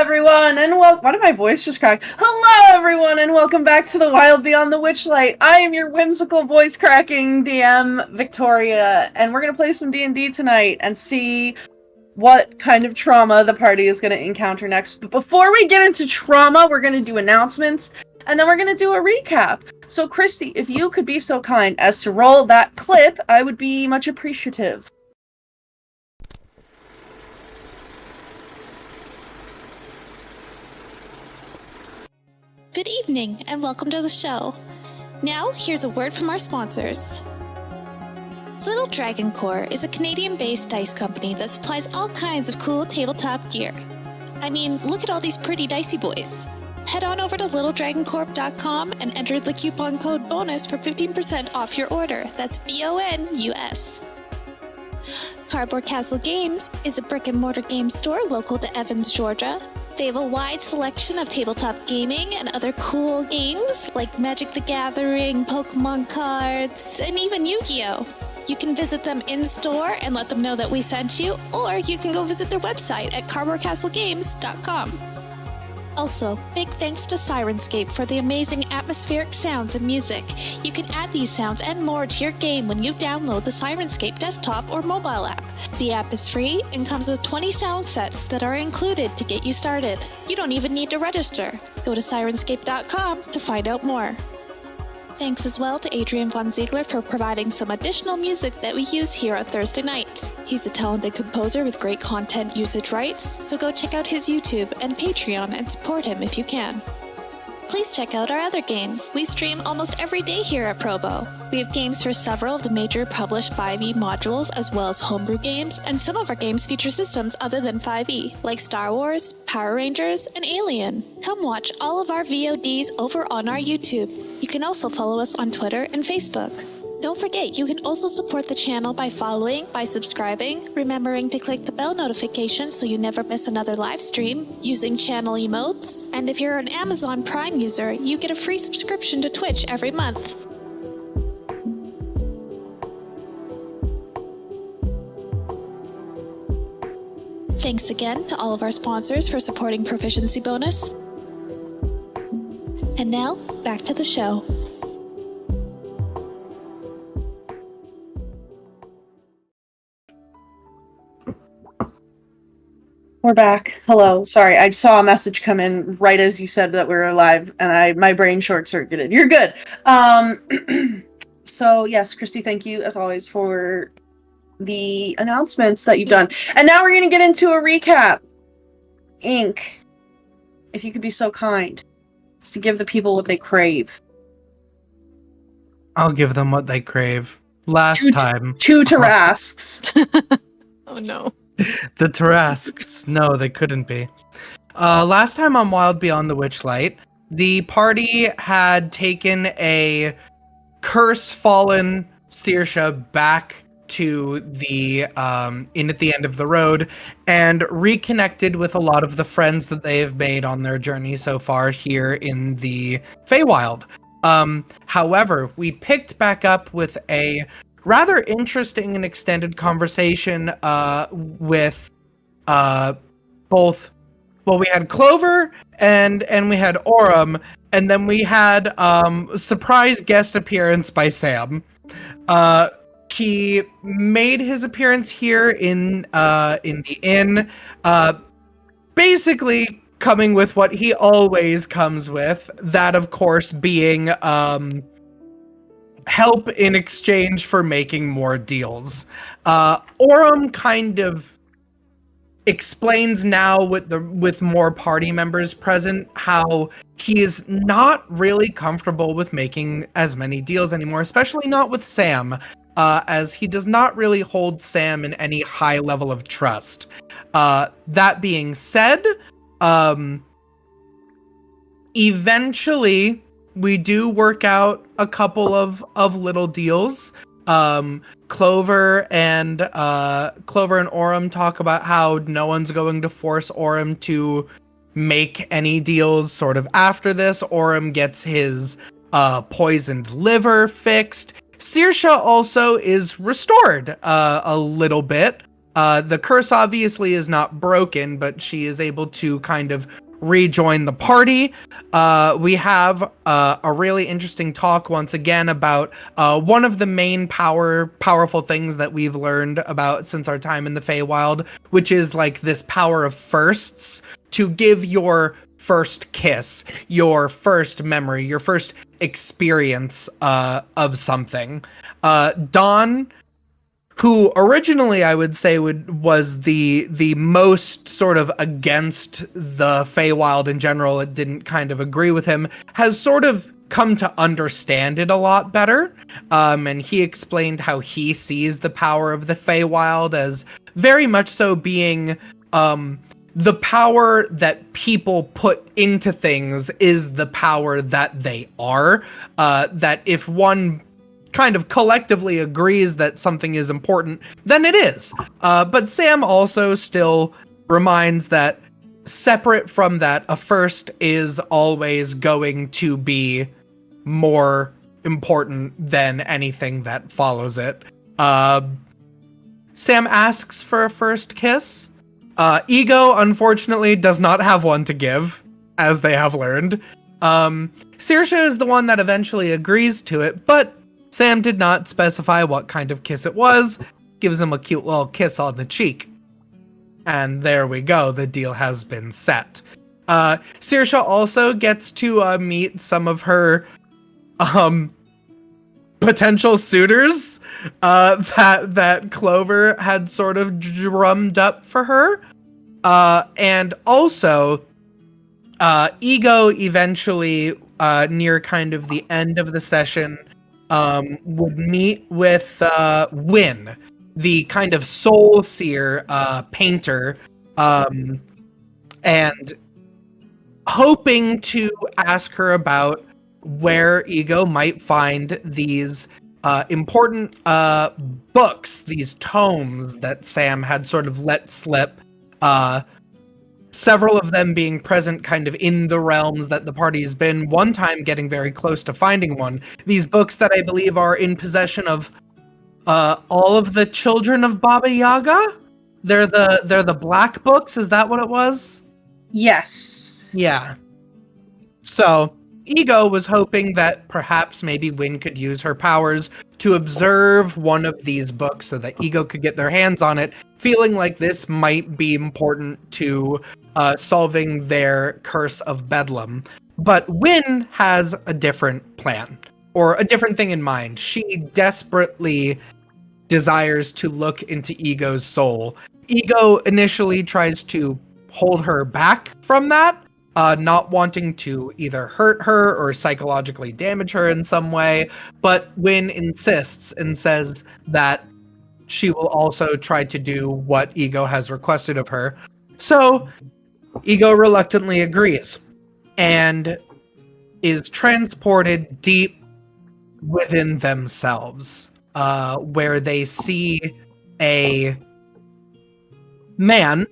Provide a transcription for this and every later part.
everyone, and why did my voice just crack? Hello, everyone, and welcome back to the Wild Beyond the Witchlight. I am your whimsical voice-cracking DM, Victoria, and we're gonna play some D&D tonight and see what kind of trauma the party is gonna encounter next. But before we get into trauma, we're gonna do announcements, and then we're gonna do a recap. So, Kristy, if you could be so kind as to roll that clip, I would be much appreciative. Good evening, and welcome to the show. Now, here's a word from our sponsors. Little Dragon Core is a Canadian-based dice company that supplies all kinds of cool tabletop gear. I mean, look at all these pretty dicey boys. Head on over to littledragoncorp.com and enter the coupon code BONUS for 15% off your order. That's BONUS. Cardboard Castle Games is a brick-and-mortar game store local to Evans, Georgia. They have a wide selection of tabletop gaming and other cool games like Magic the Gathering, Pokemon cards, and even Yu-Gi-Oh! You can visit them in-store and let them know that we sent you, or you can go visit their website at cardboardcastlegames.com. Also, big thanks to Syrinscape for the amazing atmospheric sounds and music. You can add these sounds and more to your game when you download the Syrinscape desktop or mobile app. The app is free and comes with 20 sound sets that are included to get you started. You don't even need to register. Go to Syrinscape.com to find out more. Thanks as well to Adrian Von Ziegler for providing some additional music that we use here on Thursday nights. He's a talented composer with great content usage rights, so go check out his YouTube and Patreon and support him if you can. Please check out our other games. We stream almost every day here at Provo. We have games for several of the major published 5e modules, as well as homebrew games, and some of our games feature systems other than 5e, like Star Wars, Power Rangers, and Alien. Come watch all of our VODs over on our YouTube. You can also follow us on Twitter and Facebook. Don't forget, you can also support the channel by following, by subscribing, remembering to click the bell notification so you never miss another live stream, using channel emotes, and if you're an Amazon Prime user, you get a free subscription to Twitch every month. Thanks again to all of our sponsors for supporting Proficiency Bonus. And now, back to the show. We're back. Hello. Sorry, I saw a message come in right as you said that we were live, and my brain short-circuited. You're good. So yes, Kristy, thank you as always for the announcements that you've done. And now we're gonna get into a recap. Ink, if you could be so kind as to give the people what they crave. I'll give them what they crave. Last time. Two Tarasques. Oh no. The Tarasques. No, they couldn't be. Last time on Wild Beyond the Witchlight, the party had taken a curse-fallen Saoirse back to the inn at the end of the road and reconnected with a lot of the friends that they have made on their journey so far here in the Feywild. However, we picked back up with a rather interesting and extended conversation with both. Well, we had Clover and we had Aurum, and then we had surprise guest appearance by Sam. He made his appearance here in the inn, basically coming with what he always comes with. That, of course, being help in exchange for making more deals. Aurum kind of explains now with more party members present how he is not really comfortable with making as many deals anymore, especially not with Sam, as he does not really hold Sam in any high level of trust. That being said, eventually we do work out a couple of little deals. Clover and Aurum talk about how no one's going to force Aurum to make any deals sort of after this. Aurum gets his poisoned liver fixed. Saoirse also is restored a little bit. The curse obviously is not broken, but she is able to kind of rejoin the party. We have a really interesting talk once again about one of the main powerful things that we've learned about since our time in the Feywild, which is like this power of firsts, to give your first kiss, your first memory, your first experience of something. Dawn, who originally I would say was the most sort of against the Feywild in general, it didn't kind of agree with him, has sort of come to understand it a lot better. And he explained how he sees the power of the Feywild as very much so being the power that people put into things is the power that they are. That if one kind of collectively agrees that something is important, then it is. But Sam also still reminds that separate from that, a first is always going to be more important than anything that follows it. Sam asks for a first kiss. Ego, unfortunately, does not have one to give, as they have learned. Saoirse is the one that eventually agrees to it, but Sam did not specify what kind of kiss it was, gives him a cute little kiss on the cheek. And there we go, the deal has been set. Saoirse also gets to meet some of her potential suitors that Clover had sort of drummed up for her. And also, Ego eventually, near kind of the end of the session, would meet with Wynn, the kind of soul seer painter, and hoping to ask her about where Ego might find these important books, these tomes that Sam had sort of let slip, several of them being present kind of in the realms that the party has been, one time getting very close to finding one. These books that I believe are in possession of all of the children of Baba Yaga? They're the black books, is that what it was? Yes. Yeah. So, Ego was hoping that perhaps maybe Wynn could use her powers to observe one of these books so that Ego could get their hands on it, feeling like this might be important to solving their curse of Bedlam. But Wynn has a different plan, or a different thing in mind. She desperately desires to look into Ego's soul. Ego initially tries to hold her back from that, not wanting to either hurt her or psychologically damage her in some way, but Wynn insists and says that she will also try to do what Ego has requested of her. So, Ego reluctantly agrees, and is transported deep within themselves, where they see a man,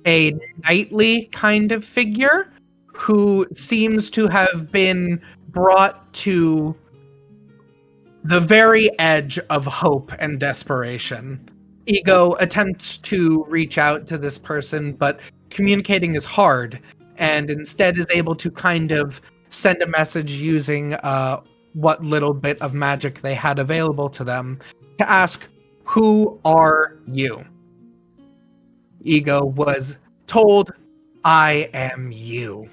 a knightly kind of figure, who seems to have been brought to the very edge of hope and desperation. Ego attempts to reach out to this person, but communicating is hard, and instead is able to kind of send a message using what little bit of magic they had available to them to ask, "Who are you?" Ego was told, "I am you."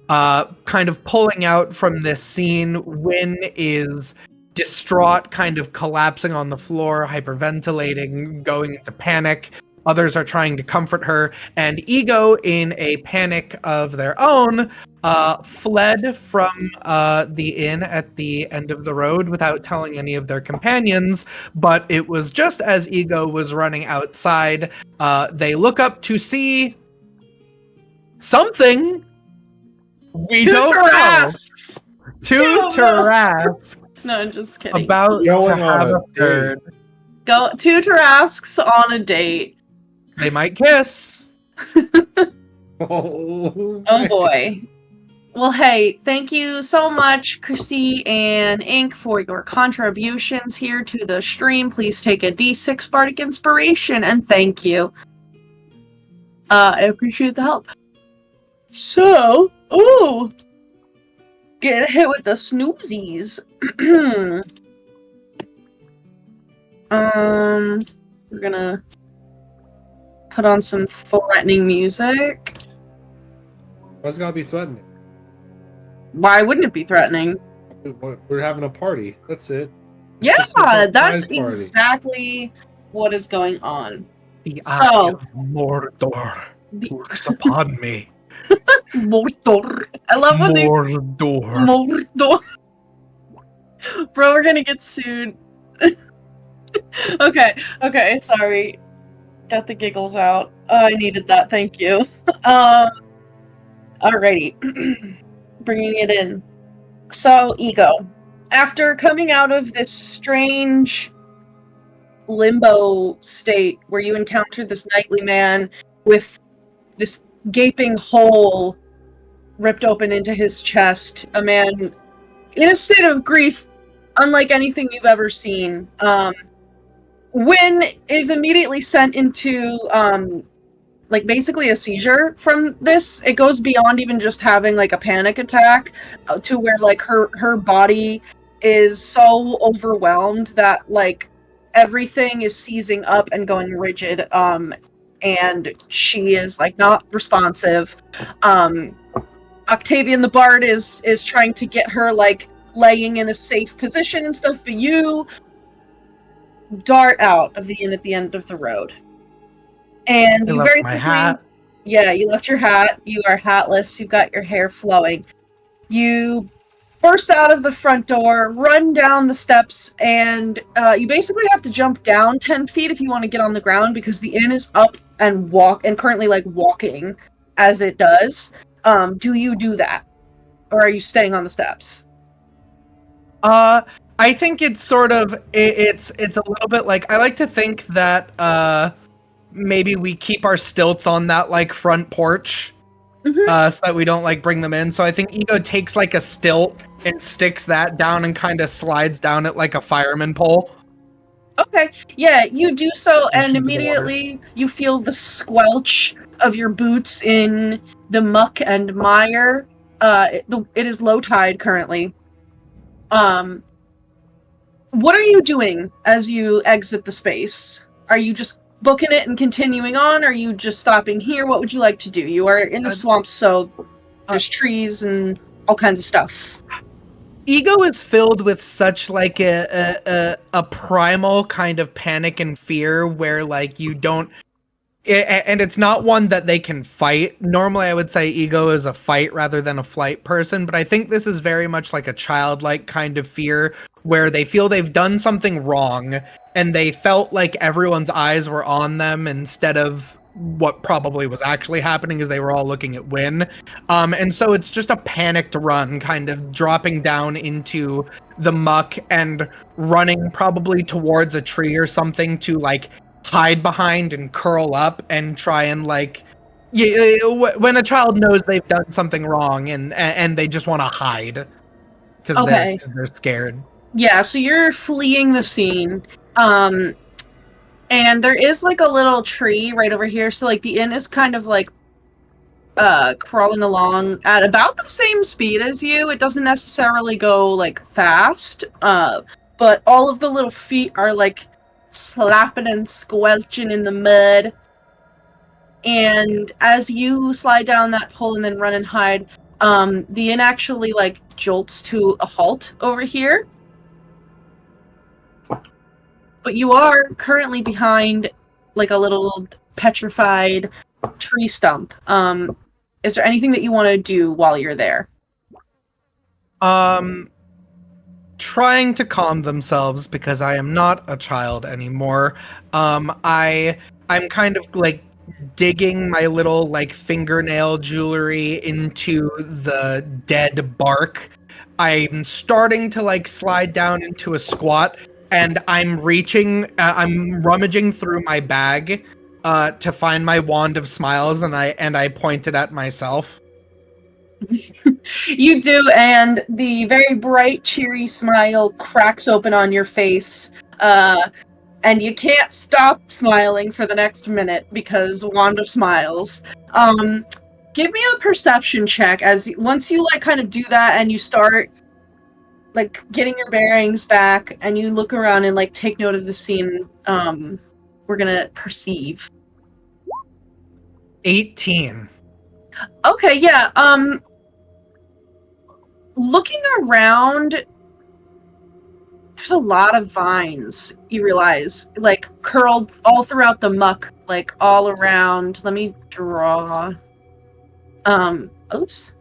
Kind of pulling out from this scene, Wynn is distraught, kind of collapsing on the floor, hyperventilating, going into panic. Others are trying to comfort her, and Ego, in a panic of their own, fled from the inn at the end of the road without telling any of their companions. But it was just as Ego was running outside, they look up to see something. We Two don't Tarrasques! know. Two Tarrasques. No, I'm just kidding. About to have a third. Two Tarrasques on a date. They might kiss. Oh boy. Well, hey, thank you so much, Kristy and Ink, for your contributions here to the stream. Please take a D6 Bardic Inspiration, and thank you. I appreciate the help. So, ooh, get hit with the snoozies. We're gonna put on some threatening music. Why's it gotta be threatening? Why wouldn't it be threatening? We're having a party. That's it. It's Yeah, just a that's surprise party. exactly what is going on. The So- eye of Mordor works upon me. Mordor. I love when these Mordor. Mordor. Bro, we're gonna get sued. Okay, sorry. Got the giggles out. Oh, I needed that, thank you. Alrighty. Bringing it in. So, Ego. After coming out of this strange limbo state where you encountered this knightly man with this gaping hole ripped open into his chest, a man in a state of grief unlike anything you've ever seen, Wynn is immediately sent into like basically a seizure from this. It goes beyond even just having like a panic attack to where like her body is so overwhelmed that like everything is seizing up and going rigid, and she is like not responsive. Octavian the Bard is trying to get her like laying in a safe position and stuff, but you dart out of the inn at the end of the road. And I you left very my quickly, hat. yeah, you left your hat, you are hatless, you've got your hair flowing. You burst out of the front door, run down the steps, and you basically have to jump down 10 feet if you want to get on the ground because the inn is up and currently like walking as it does. Do you do that? Or are you staying on the steps? I think it's sort of it's a little bit like I like to think that maybe we keep our stilts on that like front porch, so that we don't like bring them in. So I think Ego takes like a stilt and sticks that down and kind of slides down it like a fireman pole. Okay, yeah, you do so, and Into the immediately you feel the squelch of your boots in the muck and mire. It is low tide currently. What are you doing as you exit the space? Are you just booking it and continuing on? Or are you just stopping here? What would you like to do? You are in the swamps, so there's trees and all kinds of stuff. Ego is filled with such like a primal kind of panic and fear where like you don't and it's not one that they can fight. Normally I would say Ego is a fight rather than a flight person, but I think this is very much like a childlike kind of fear where they feel they've done something wrong and they felt like everyone's eyes were on them instead of what probably was actually happening is they were all looking at Wynn. And so it's just a panicked run, kind of dropping down into the muck and running probably towards a tree or something to like hide behind and curl up and try and like when a child knows they've done something wrong and they just want to hide because they're scared. Yeah, so you're fleeing the scene. And there is like a little tree right over here, so like the inn is kind of like crawling along at about the same speed as you. It doesn't necessarily go like fast, but all of the little feet are like slapping and squelching in the mud. And as you slide down that pole and then run and hide, the inn actually like jolts to a halt over here. But you are currently behind like a little petrified tree stump. Is there anything that you want to do while you're there? Trying to calm themselves because I am not a child anymore. I'm kind of like digging my little like fingernail jewelry into the dead bark. I'm starting to like slide down into a squat and I'm rummaging through my bag to find my wand of smiles and I point it at myself. You do, and the very bright, cheery smile cracks open on your face, and you can't stop smiling for the next minute because Wand of Smiles. Give me a perception check as once you like kind of do that and you start like getting your bearings back and you look around and like take note of the scene. We're gonna perceive. 18. Okay, yeah. Looking around, there's a lot of vines, you realize, like curled all throughout the muck, like all around. Let me draw. Oops.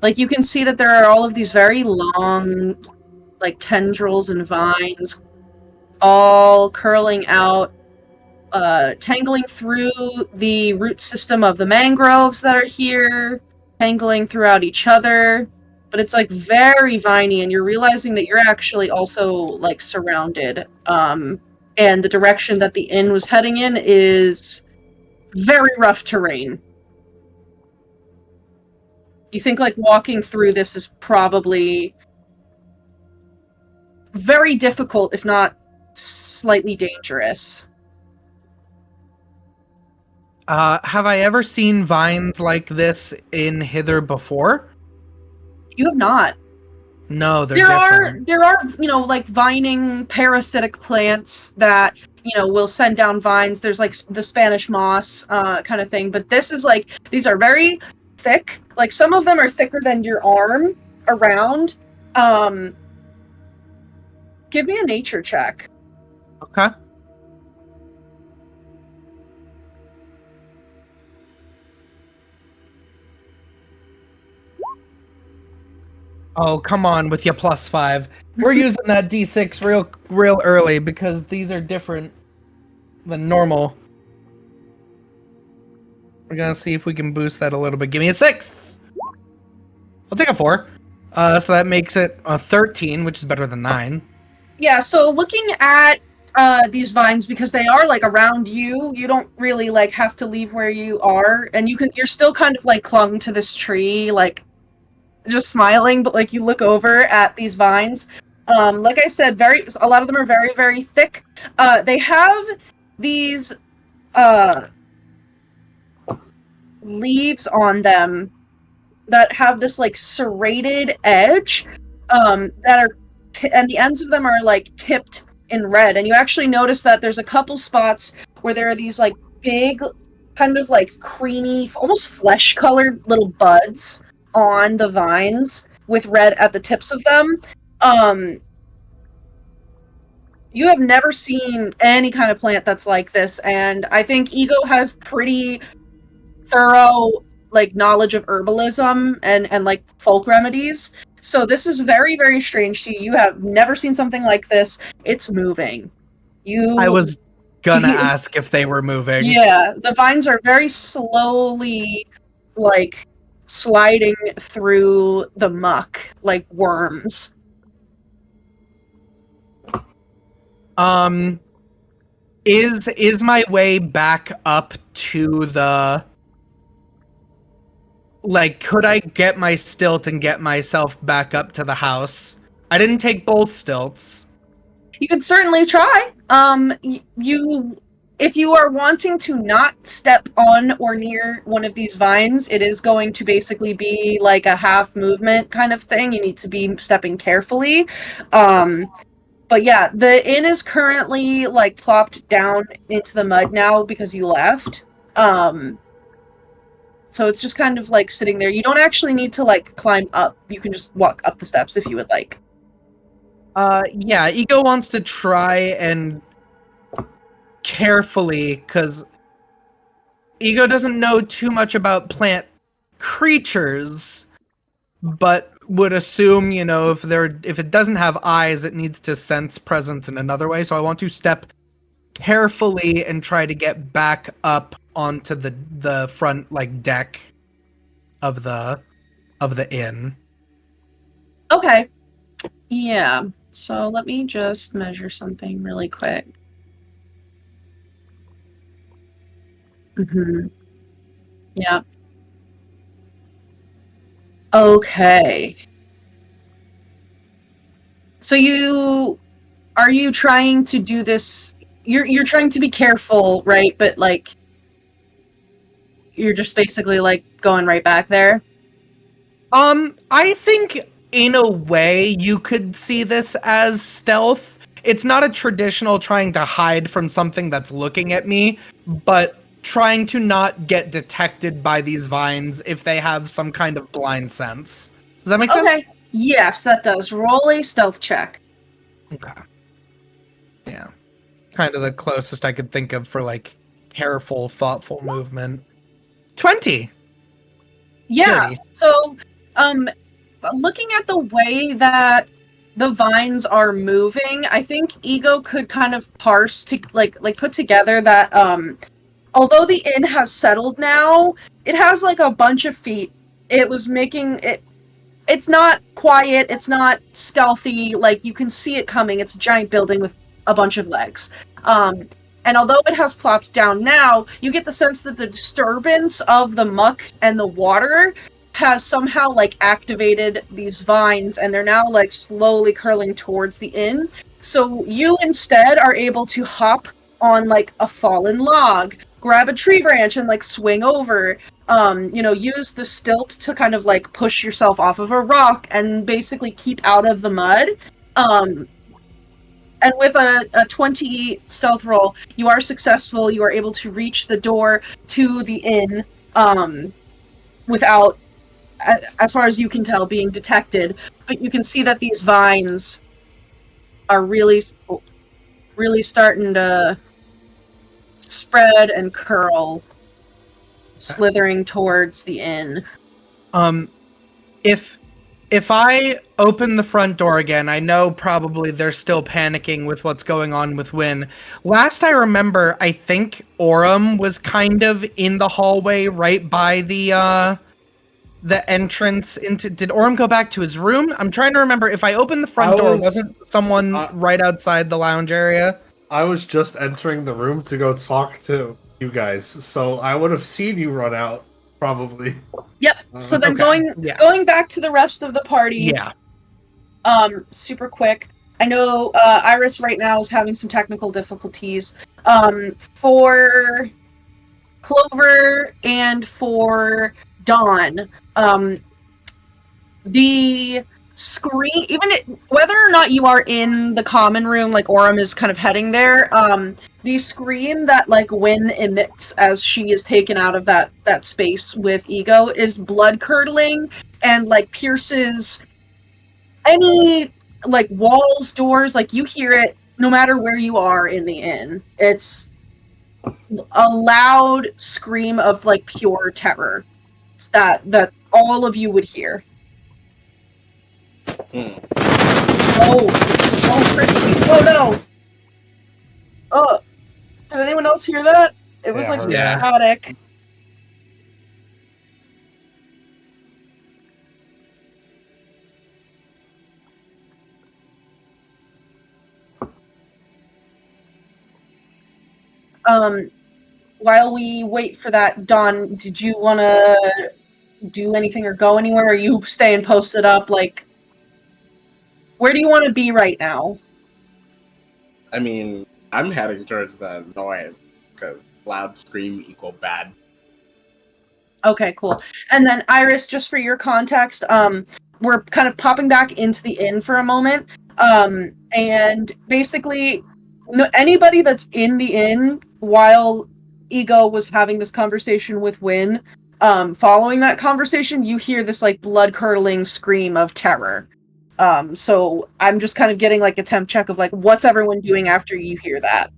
Like you can see that there are all of these very long, like tendrils and vines, all curling out, tangling through the root system of the mangroves that are here, tangling throughout each other. But it's like very viney, and you're realizing that you're actually also like surrounded. And the direction that the inn was heading in is very rough terrain. You think like walking through this is probably very difficult, if not slightly dangerous. Have I ever seen vines like this in Hither before? You have not. No, they're different. There are, like vining parasitic plants that, will send down vines. There's like the Spanish moss kind of thing, but this is like, these are very thick. Like some of them are thicker than your arm around. Give me a nature check. Okay. Oh, come on with your +5. We're using that D6 real early because these are different than normal. We're gonna see if we can boost that a little bit. Give me a 6. I'll take a 4. So that makes it a 13, which is better than 9. Yeah, so looking at these vines, because they are like around you, you don't really like have to leave where you are, and you're still kind of like clung to this tree, like just smiling, but like you look over at these vines. Like I said, a lot of them are very, very thick. They have these leaves on them that have this like serrated edge that are and the ends of them are like tipped in red, and you actually notice that there's a couple spots where there are these like big kind of like creamy, almost flesh colored little buds on the vines with red at the tips of them. You have never seen any kind of plant that's like this, and I think Ego has pretty thorough like knowledge of herbalism and like folk remedies. So this is very, very strange to you. You have never seen something like this. It's moving. I was gonna ask if they were moving. Yeah, the vines are very slowly like sliding through the muck like worms. Is my way back up to the, like, could I get my stilt and get myself back up to the house? I didn't take both stilts. You could certainly try. If you are wanting to not step on or near one of these vines, it is going to basically be like a half movement kind of thing. You need to be stepping carefully. But yeah, the inn is currently like plopped down into the mud now because you left. So it's just kind of like sitting there. You don't actually need to like climb up. You can just walk up the steps if you would like. Yeah, Ego wants to try and carefully, because Ego doesn't know too much about plant creatures, but would assume, if it doesn't have eyes, it needs to sense presence in another way. So I want to step carefully and try to get back up onto the front like deck of the inn. Okay. Yeah. So let me just measure something really quick. Yeah. Okay. So are you trying to do this? You're trying to be careful, right? But like you're just basically like going right back there? I think in a way you could see this as stealth. It's not a traditional trying to hide from something that's looking at me, but trying to not get detected by these vines if they have some kind of blind sense. Does that make sense? Okay. Yes, that does. Roll a stealth check. Okay. Yeah. Kind of the closest I could think of for like careful, thoughtful movement. 20. Yeah. Dirty. So, looking at the way that the vines are moving, I think Ego could kind of parse to like put together that although the inn has settled now, it has like a bunch of feet. It was making it. It's not quiet. It's not stealthy. Like you can see it coming. It's a giant building with a bunch of legs. And although it has plopped down now, you get the sense that the disturbance of the muck and the water has somehow like activated these vines, and they're now like slowly curling towards the inn. So you instead are able to hop on like a fallen log, grab a tree branch and like swing over, use the stilt to kind of like push yourself off of a rock and basically keep out of the mud. And with a 20 stealth roll, you are successful. You are able to reach the door to the inn without, as far as you can tell, being detected. But you can see that these vines are really, really starting to spread and curl, slithering towards the inn. If I open the front door again, I know probably they're still panicking with what's going on with Wynn. Last I remember, I think Aurum was kind of in the hallway right by the entrance into... Did Aurum go back to his room? I'm trying to remember. If I opened the front door, wasn't someone right outside the lounge area? I was just entering the room to go talk to you guys, so I would have seen you run out, probably. Yep. So then okay. going back to the rest of the party. Yeah. Super quick. I know Iris right now is having some technical difficulties. For Clover and for Dawn, the screen, whether or not you are in the common room, like Aurum is kind of heading there, the scream that like Wynn emits as she is taken out of that space with Ego is blood curdling and like pierces any like walls, doors. Like you hear it no matter where you are in the inn. It's a loud scream of like pure terror that all of you would hear. Oh, Kristy! Oh no! Oh, did anyone else hear that? It was like chaotic. While we wait for that, Dawn, did you want to do anything or go anywhere? Or are you staying posted up? Like, where do you want to be right now? I mean, I'm heading towards the noise because loud scream equal bad. Okay, cool. And then Iris, just for your context, we're kind of popping back into the inn for a moment. And basically, anybody that's in the inn while Ego was having this conversation with Wynn, following that conversation, you hear this like blood-curdling scream of terror. So I'm just kind of getting like a temp check of like, what's everyone doing after you hear that?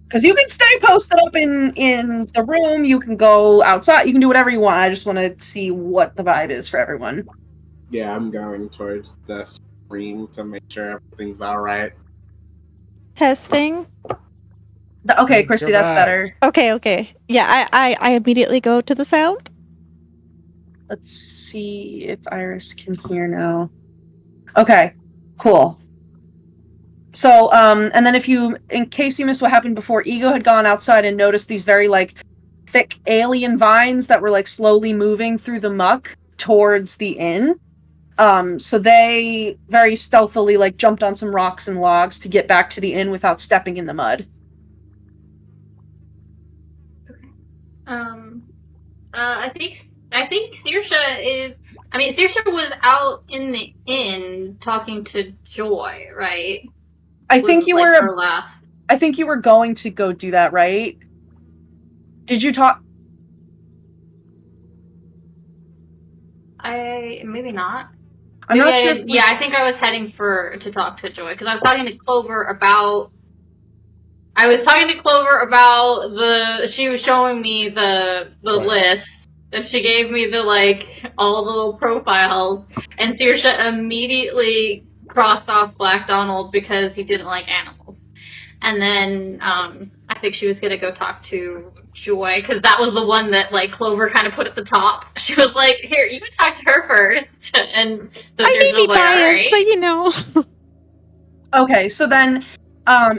Because you can stay posted up in the room, you can go outside, you can do whatever you want. I just want to see what the vibe is for everyone. Yeah, I'm going towards the screen to make sure everything's alright. Testing. Okay, Kristy, that's better. Okay. Yeah, I immediately go to the sound. Let's see if Iris can hear now. Okay, cool. So, and then in case you missed what happened before, Ego had gone outside and noticed these very, like, thick alien vines that were, like, slowly moving through the muck towards the inn. So they very stealthily, like, jumped on some rocks and logs to get back to the inn without stepping in the mud. I think Saoirse is. I mean, Saoirse was out in the inn talking to Joy, right? I think you were. her last. I think you were going to go do that, right? Did you talk? Maybe not. I'm Maybe not sure. Yeah, I think I was heading to talk to Joy because I was talking to Clover about. She was showing me the list, and she gave me all the little profiles, and Saoirse immediately crossed off Black Donald because he didn't like animals. And then I think she was gonna go talk to Joy because that was the one that Clover kind of put at the top. She was like, "Here, you can talk to her first." And so I may be biased, but you know. Okay, so then,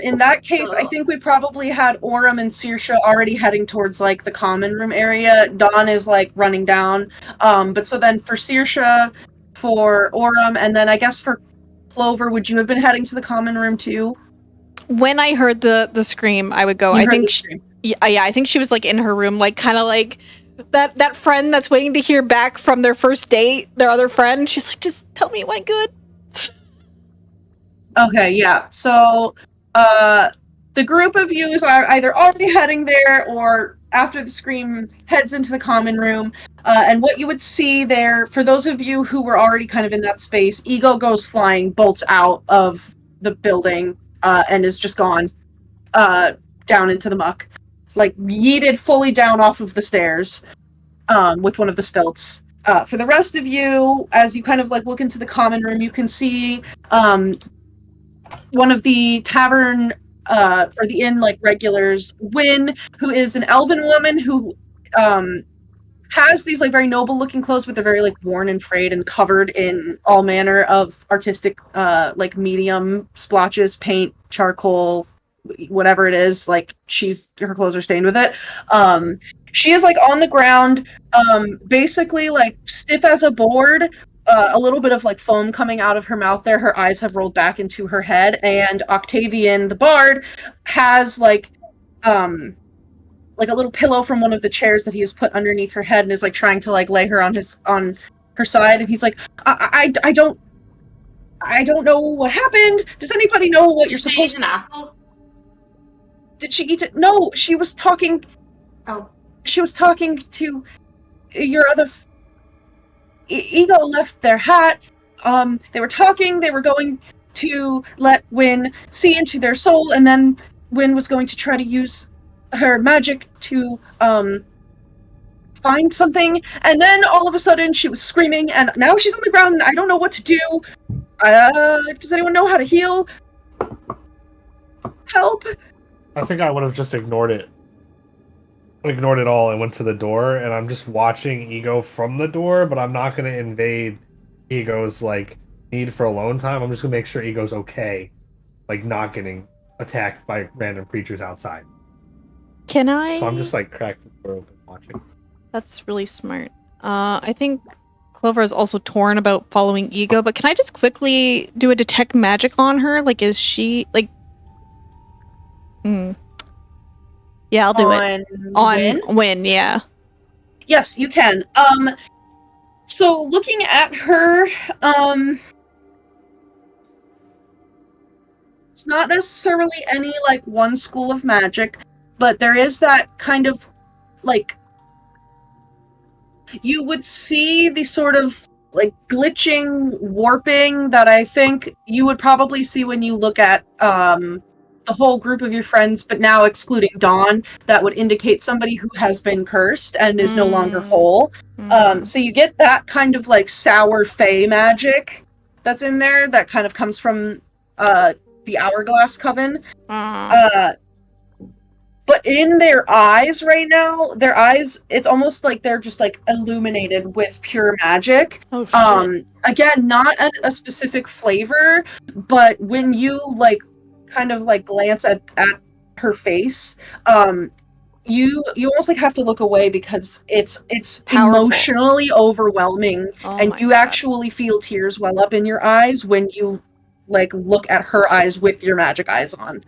in that case, I think we probably had Aurum and Saoirse already heading towards the common room area. Dawn is running down. But so then for Saoirse, for Aurum, and then I guess for Clover, would you have been heading to the common room too? When I heard the scream, I would go. I think I think she was in her room, kind of that friend that's waiting to hear back from their first date, their other friend. She's like, just tell me it went good. Okay, yeah. So the group of you are either already heading there or after the scream heads into the common room. And what you would see there, for those of you who were already kind of in that space, Ego goes flying, bolts out of the building, and is just gone down into the muck. Yeeted fully down off of the stairs with one of the stilts. For the rest of you, as you kind of look into the common room, you can see one of the tavern or the inn regulars, Wynn, who is an elven woman who has these very noble looking clothes, but they're very worn and frayed and covered in all manner of artistic medium splotches, paint, charcoal, whatever it is. Her clothes are stained with it. She is on the ground, basically stiff as a board. A little bit of foam coming out of her mouth there. Her eyes have rolled back into her head, and Octavian, the bard, has a little pillow from one of the chairs that he has put underneath her head and is trying to lay her on her side, and he's like, I don't know what happened. Does anybody know what you're supposed to? Did she eat it? No, she was talking. Oh. She was talking to your other. Ego left their hat. They were talking. They were going to let Wynn see into their soul, and then Wynn was going to try to use her magic to find something. And then all of a sudden, she was screaming, and now she's on the ground, and I don't know what to do. Does anyone know how to heal? Help! I think I would have just ignored it all and went to the door, and I'm just watching Ego from the door, but I'm not going to invade Ego's need for alone time. I'm just going to make sure Ego's okay, not getting attacked by random creatures outside. Can I? So I'm just cracked the door open watching. That's really smart. I think Clover is also torn about following Ego, but can I just quickly do a detect magic on her? Is she Yeah, I'll do it. On Wynn, yeah. Yes, you can. So looking at her, it's not necessarily any one school of magic, but there is that kind of you would see the sort of glitching, warping that I think you would probably see when you look at the whole group of your friends, but now excluding Dawn, that would indicate somebody who has been cursed and is no longer whole. So you get that kind of sour fey magic that's in there that kind of comes from the Hourglass Coven. But in their eyes right now, it's almost like they're just illuminated with pure magic. Oh, shit. Again, not a specific flavor, but when you kind of glance at her face, you almost have to look away because it's Powerful. Emotionally overwhelming, and you God. actually feel tears well up in your eyes when you look at her eyes with your magic eyes on.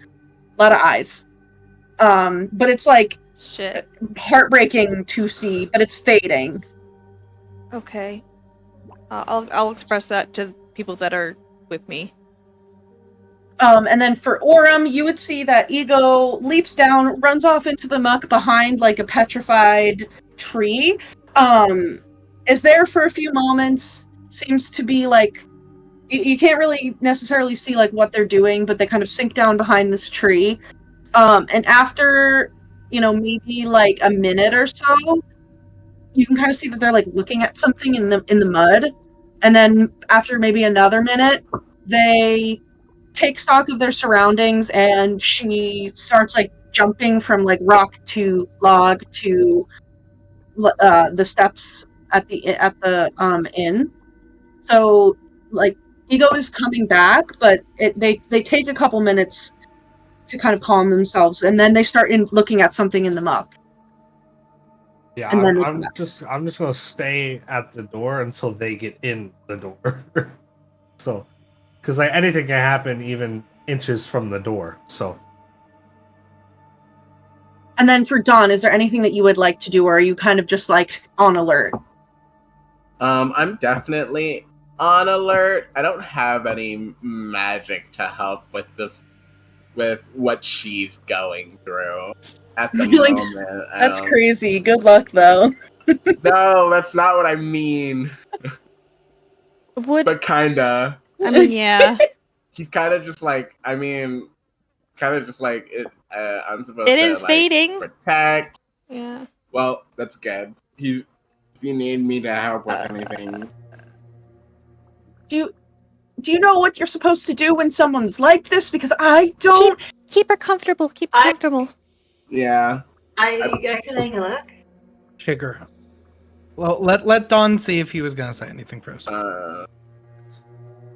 A lot of eyes. But it's Shit. Heartbreaking to see, but it's fading. Okay. I'll express that to people that are with me. And then for Aurum, you would see that Ego leaps down, runs off into the muck behind like a petrified tree. Is there for a few moments, seems to be like you can't really necessarily see like what they're doing, but they kind of sink down behind this tree. And after, maybe like a minute or so, you can kind of see that they're like looking at something in the mud. And then after maybe another minute, they take stock of their surroundings, and she starts like jumping from like rock to log to the steps at the inn. So like Ego is coming back, but they take a couple minutes to kind of calm themselves, and then they start looking at something in the muck. Yeah, And then I'm just gonna stay at the door until they get in the door. So, because like anything can happen, even inches from the door. So. And then for Dawn, is there anything that you would like to do, or are you kind of just like on alert? I'm definitely on alert. I don't have any magic to help with this, with what she's going through at the moment. That's crazy. Good luck, though. No, that's not what I mean. But kinda. I mean, yeah. He's kind of just like, I'm supposed It to is like, fading. protect. Yeah. Well, that's good. If you need me to help with anything. Do you know what you're supposed to do when someone's like this? Because I don't. Keep her comfortable. Keep her comfortable. Yeah. I can take a look. Sugar. Well, let Don see if he was gonna say anything first.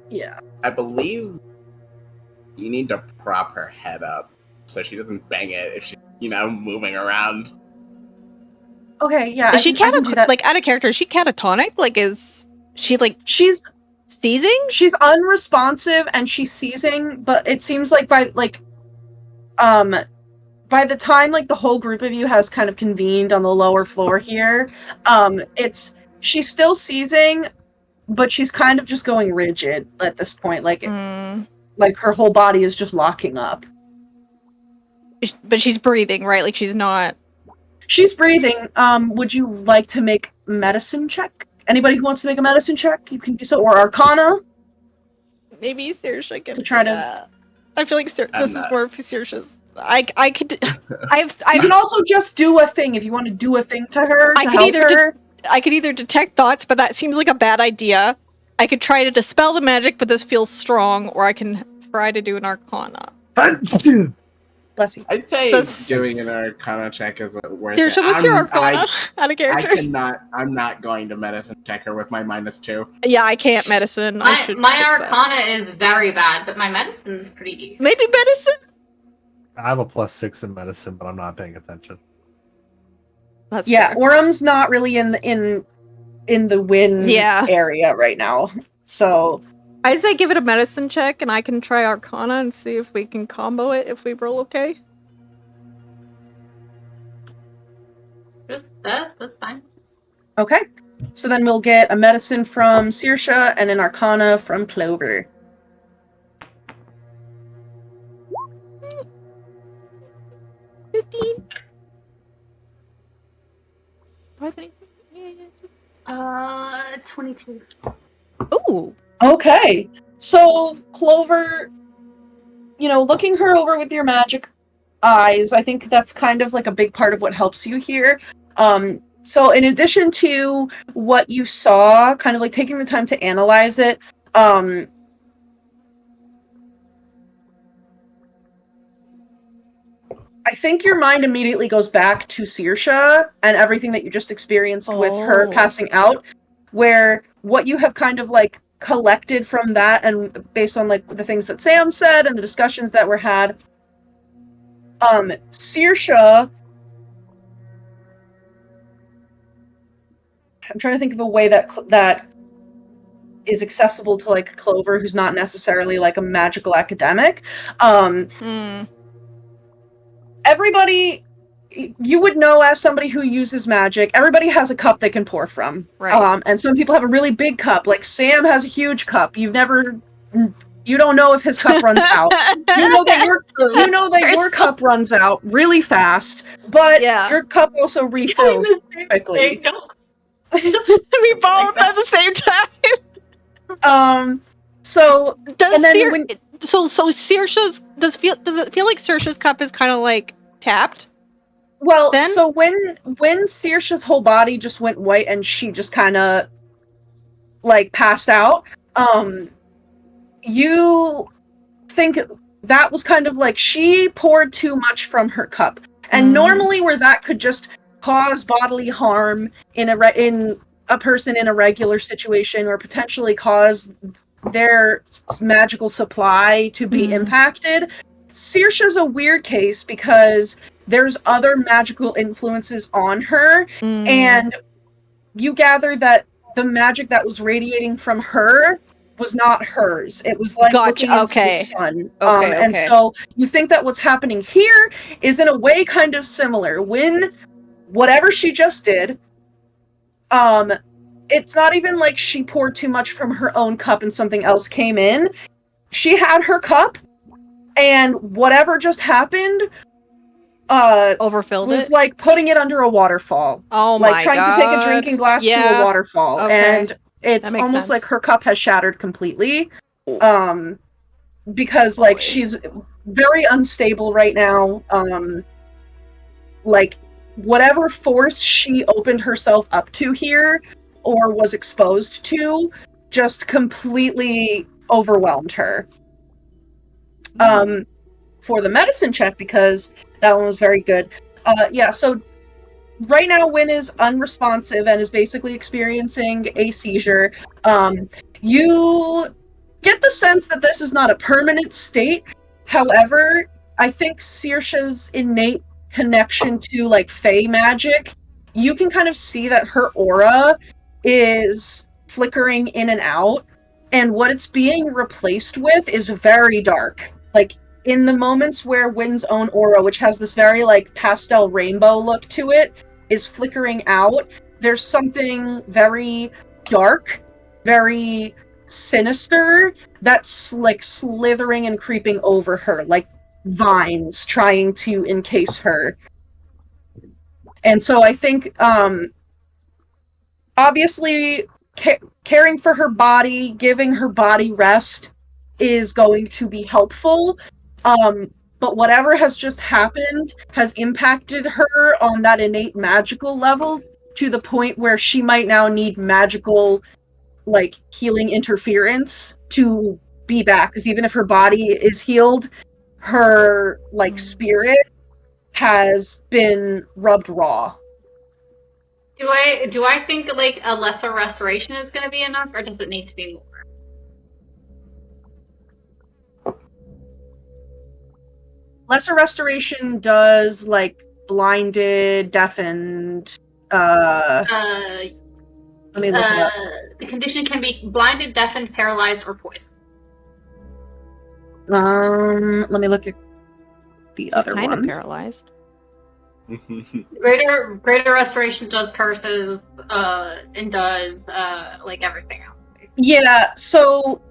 Yeah. I believe you need to prop her head up so she doesn't bang it if she's, moving around. Okay, yeah. Is she like out of character? Is she catatonic? Like, is she like she's seizing? She's unresponsive and she's seizing, but it seems like by the time like the whole group of you has kind of convened on the lower floor here, she's still seizing, but she's kind of just going rigid at this point. Like her whole body is just locking up. But she's breathing, right? Like she's not. She's breathing. Would you like to make a medicine check? Anybody who wants to make a medicine check, you can do so, or Arcana. Maybe Saoirse can try to. I feel like this is more of Saoirse's. I could. You can also just do a thing if you want to do a thing to her. I could either detect thoughts, but that seems like a bad idea. I could try to dispel the magic, but this feels strong, or I can try to do an Arcana. Bless you. I'd say doing an Arcana check is worth Saoirse, it. what's your Arcana out of character? I'm not going to medicine check her with my -2. Yeah, I can't medicine. My Arcana is very bad, but my medicine's pretty decent. Maybe medicine? I have a +6 in medicine, but I'm not paying attention. That's fair. Aurum's not really in the win area right now. So I say give it a medicine check, and I can try Arcana and see if we can combo it if we roll okay. That's fine. Okay. So then we'll get a medicine from Saoirse and an Arcana from Clover. $15. 22. Ooh. Okay. So Clover, looking her over with your magic eyes, I think that's kind of like a big part of what helps you here. So in addition to what you saw, kind of like taking the time to analyze it, I think your mind immediately goes back to Saoirse and everything that you just experienced with her passing out, where what you have kind of like collected from that and based on like the things that Sam said and the discussions that were had, Saoirse, I'm trying to think of a way that is accessible to like Clover, who's not necessarily like a magical academic. Everybody you would know as somebody who uses magic, everybody has a cup they can pour from. Right. And some people have a really big cup. Like Sam has a huge cup. You don't know if his cup runs out. You know that your cup runs out really fast, but your cup also refills quickly. We both at the same time. So does Saoirse's does it feel like Saoirse's cup is kind of like tapped? Well, so when Saoirse's whole body just went white and she just kind of like passed out, you think that was kind of like she poured too much from her cup. And normally where that could just cause bodily harm in a person in a regular situation, or potentially cause their magical supply to be impacted, Saoirse's a weird case because there's other magical influences on her, and you gather that the magic that was radiating from her was not hers. It was like looking into the sun. And so you think that what's happening here is in a way kind of similar. When whatever she just did, it's not even like she poured too much from her own cup and something else came in. She had her cup, and whatever just happened overfilled was it? like putting it under a waterfall. Oh like my trying God. to take a drinking glass to a waterfall. And it's almost sense. like her cup has shattered completely. Because like she's very unstable right now. Like whatever force she opened herself up to here or was exposed to just completely overwhelmed her. For the medicine check, because that one was very good. So right now Wynn is unresponsive and is basically experiencing a seizure. You get the sense that this is not a permanent state. However, I think Saoirse's innate connection to like Fey magic, you can kind of see that her aura is flickering in and out, and what it's being replaced with is very dark. Like in the moments where Wynn's own aura, which has this very like pastel rainbow look to it, is flickering out, there's something very dark, very sinister that's like slithering and creeping over her, like vines trying to encase her. And so I think obviously caring for her body, giving her body rest is going to be helpful. But whatever has just happened has impacted her on that innate magical level to the point where she might now need magical like healing interference to be back, because even if her body is healed, her like spirit has been rubbed raw. Do I think like a lesser restoration is going to be enough, or does it need to be more? Lesser restoration does like blinded, deafened. Let me look it up. The condition can be blinded, deafened, paralyzed, or poisoned. Let me look at the other one. Kind of paralyzed. Greater restoration does curses, and does like everything else. Yeah, so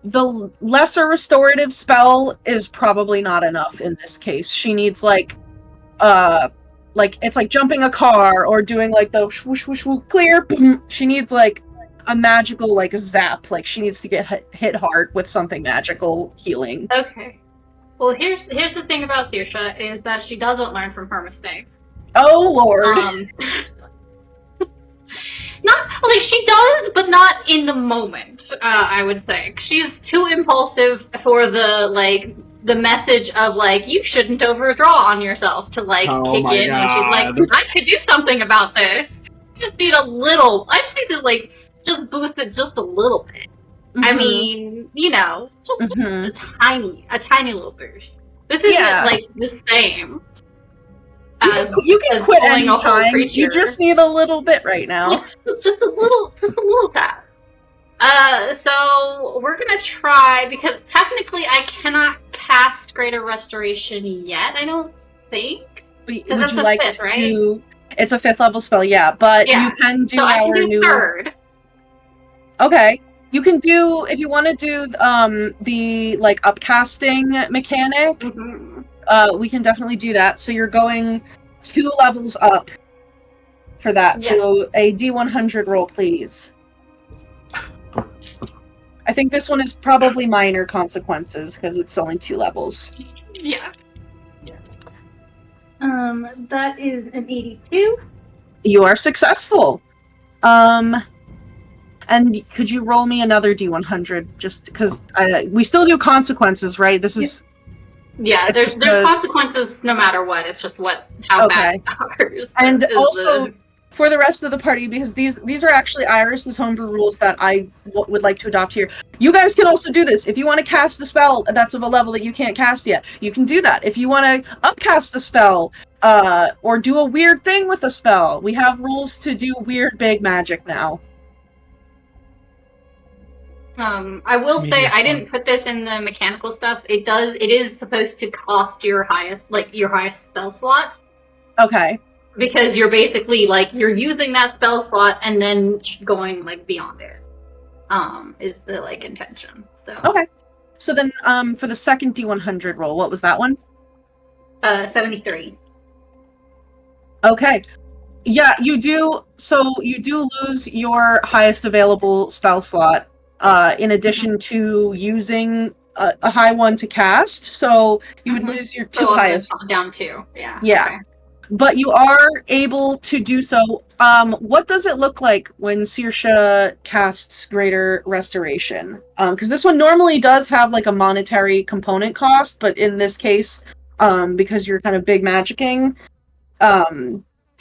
the lesser restorative spell is probably not enough in this case. She needs like it's like jumping a car or doing like the whoosh whoosh whoosh clear. She needs like a magical like zap. Like she needs to get hit hard with something magical healing. Okay. Well, here's the thing about Saoirse is that she doesn't learn from her mistakes. Oh Lord. Not like she does, but not in the moment. I would say she's too impulsive for the message of like you shouldn't overdraw on yourself to like kick in. And she's like, I could do something about this. I just need a little. I just need to like just boost it just a little bit. Mm-hmm. I mean, you know, just a tiny little boost. This isn't like the same. You can quit anytime. You just need a little bit right now. Just a little tap. So we're gonna try, because technically I cannot cast Greater Restoration yet, I don't think. Would that's you a like fifth, to right? do? It's a 5th level spell, yeah, but Yeah. you can do So I can our do new. third. Okay, you can do if you want to do the like upcasting mechanic. Mm-hmm. We can definitely do that. So you're going 2 levels up for that. Yeah. So a D100 roll, please. I think this one is probably minor consequences because it's only 2 levels. Yeah. That is an 82. You are successful. And could you roll me another D100 just because we still do consequences, right? This is Yeah, there's consequences no matter what. It's just how bad ours. And also for the rest of the party, because these are actually Iris's homebrew rules that I would like to adopt here. You guys can also do this. If you want to cast a spell that's of a level that you can't cast yet, you can do that. If you want to upcast a spell, or do a weird thing with a spell, we have rules to do weird big magic now. I will say I didn't put this in the mechanical stuff. It is supposed to cost your highest spell slot. Okay. Because you're basically you're using that spell slot and then going beyond it. Is the intention. So. Okay. So then for the second D100 roll, what was that one? 73. Okay. Yeah, you do lose your highest available spell slot. In addition to using a high one to cast, so you would lose your 2 highest. Down 2, yeah. Yeah, okay. But you are able to do so. What does it look like when Saoirse casts Greater Restoration? Because this one normally does have a monetary component cost, but in this case, because you're kind of big magicking,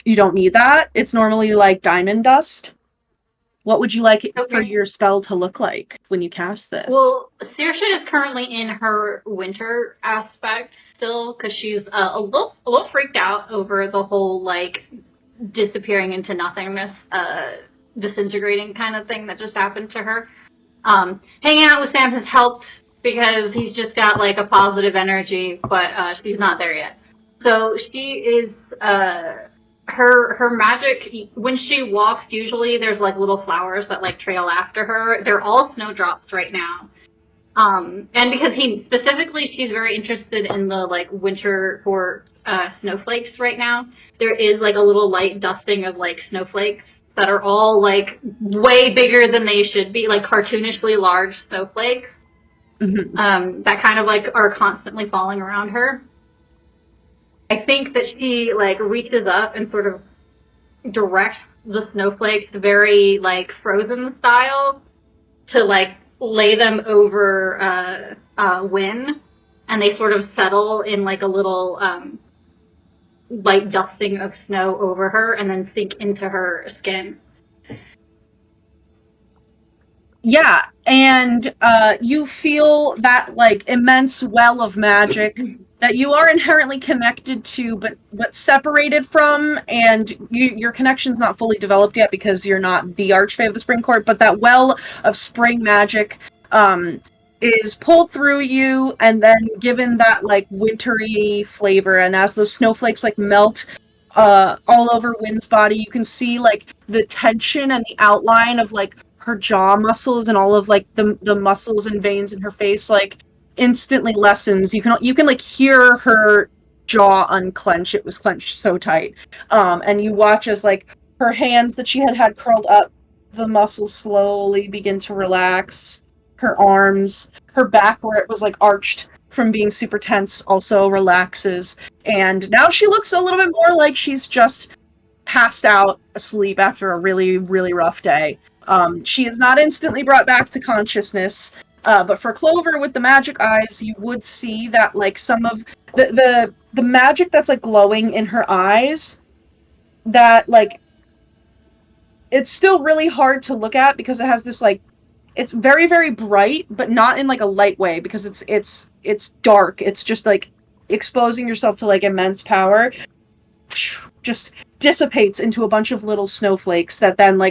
you don't need that. It's normally diamond dust. What would you like for your spell to look like when you cast this? Well, Saoirse is currently in her winter aspect still, because she's a little freaked out over the whole, disappearing into nothingness, disintegrating kind of thing that just happened to her. Hanging out with Sam has helped, because he's just got, a positive energy, but she's not there yet. So she is... Her magic, when she walks, usually there's little flowers that trail after her. They're all snowdrops right now. And because she's very interested in the winter for snowflakes right now. There is a little light dusting of snowflakes that are all way bigger than they should be, cartoonishly large snowflakes. Mm-hmm. That kind of are constantly falling around her. I think that she reaches up and sort of directs the snowflakes very Frozen style to lay them over Wynn, and they sort of settle in a little light dusting of snow over her and then sink into her skin. Yeah, and you feel that immense well of magic that you are inherently connected to, but separated from, and your connection's not fully developed yet because you're not the Archfey of the Spring Court, but that well of spring magic is pulled through you and then given that wintry flavor, and as those snowflakes melt all over Wynn's body, you can see the tension and the outline of her jaw muscles and all of the muscles and veins in her face instantly lessens. You can hear her jaw unclench. It was clenched so tight. And you watch as her hands that she had curled up, the muscles slowly begin to relax. Her arms, her back where it was arched from being super tense also relaxes. And now she looks a little bit more like she's just passed out asleep after a really, really rough day. She is not instantly brought back to consciousness. But for Clover with the magic eyes, you would see that some of the magic that's glowing in her eyes, that it's still really hard to look at because it has this it's very, very bright, but not in a light way, because it's dark. It's just exposing yourself to immense power, just dissipates into a bunch of little snowflakes that then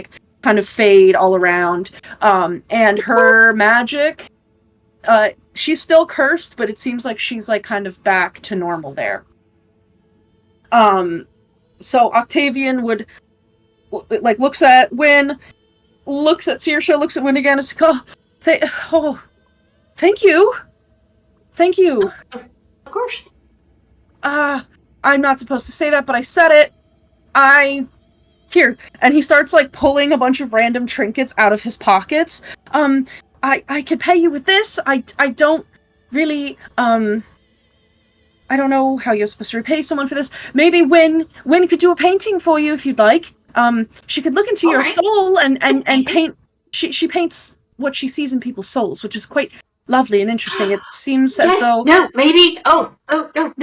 kind of fade all around. And her magic she's still cursed, but it seems like she's like kind of back to normal there. So Octavian would like looks at Wynn, looks at Saoirse, looks at Wynn again, and says, thank you. Thank you. Of course. I'm not supposed to say that, but I said it. Here. And he starts, like, pulling a bunch of random trinkets out of his pockets. I could pay you with this. I don't really, I don't know how you're supposed to repay someone for this. Maybe Wynn could do a painting for you if you'd like. She could look into your soul and paint. She paints what she sees in people's souls, which is quite lovely and interesting. It seems as though... No, maybe... No,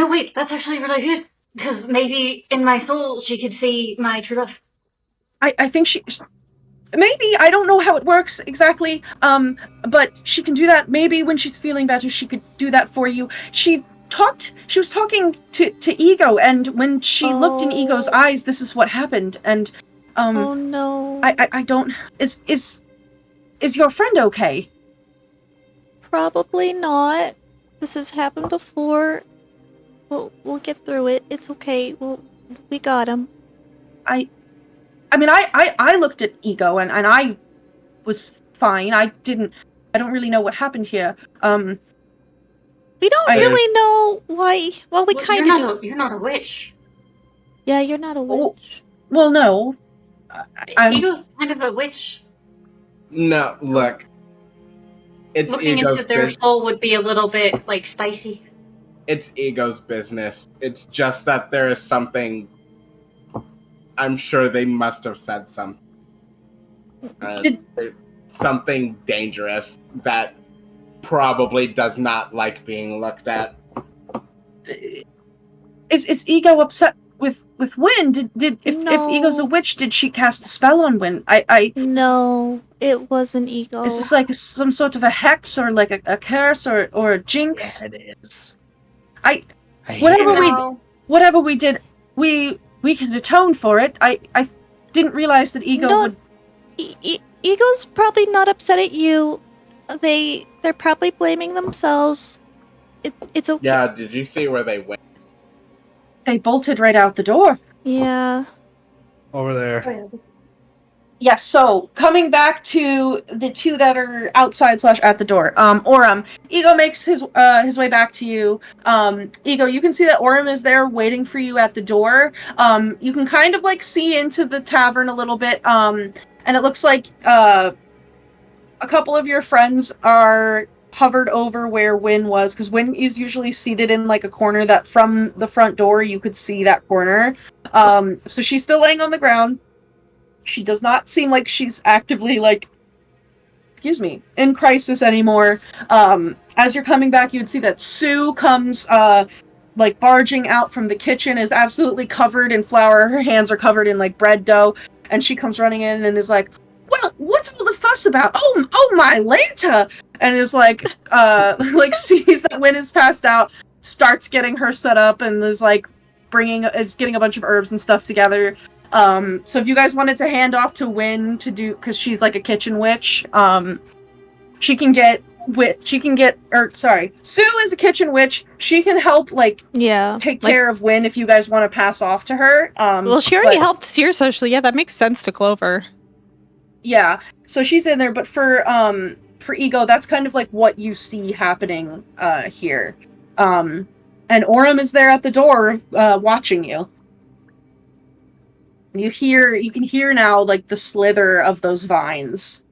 wait, that's actually really good. Because maybe in my soul she could see my true love. I think she... Maybe, I don't know how it works exactly, but she can do that. Maybe when she's feeling better, she could do that for you. She was talking to Ego, and when she looked in Ego's eyes, this is what happened, and, Oh no. I don't... Is your friend okay? Probably not. This has happened before. We'll get through it. It's okay. We got him. I mean, I looked at Ego, and I was fine. I don't really know what happened here. We don't really know why. Well, we kind of. You're not a witch. Yeah, you're not a witch. Well, no. Ego's kind of a witch. No, look. It's Looking Ego's into their soul would be a little bit, like, spicy. It's Ego's business. It's just that there is something... I'm sure they must have said something. Something dangerous that probably does not like being looked at. Is Ego upset with Wynn? If Ego's a witch, did she cast a spell on Wynn? No, it wasn't Ego. Is this like some sort of a hex or like a curse or a jinx? Yeah, it is. Whatever we did, we can atone for it. I didn't realize that Ego would... Ego's probably not upset at you. They're probably blaming themselves. It's okay. Yeah, did you see where they went? They bolted right out the door. Yeah. Over there. Yes, so coming back to the two that are outside / at the door. Aurum. Ego makes his way back to you. Ego, you can see that Aurum is there waiting for you at the door. You can kind of like see into the tavern a little bit. And it looks like a couple of your friends are hovered over where Wynn was, because Wynn is usually seated in like a corner that from the front door you could see that corner. So she's still laying on the ground. She does not seem like she's actively, like, in crisis anymore. As you're coming back, you'd see that Sue comes, like, barging out from the kitchen, is absolutely covered in flour. Her hands are covered in, like, bread dough. And she comes running in and is like, well, what's all the fuss about? Oh my Lanta! And is like, sees that Wynn is passed out, starts getting her set up, and is, like, getting a bunch of herbs and stuff together. So if you guys wanted to hand off to Wynn to do, because she's like a kitchen witch, Sue is a kitchen witch. She can help, like, take care of Wynn if you guys want to pass off to her. Well, she already helped Saoirse, so yeah, that makes sense to Clover. Yeah, so she's in there, but for Ego, that's kind of like what you see happening, here. And Aurum is there at the door, watching you. You can hear now, like, the slither of those vines.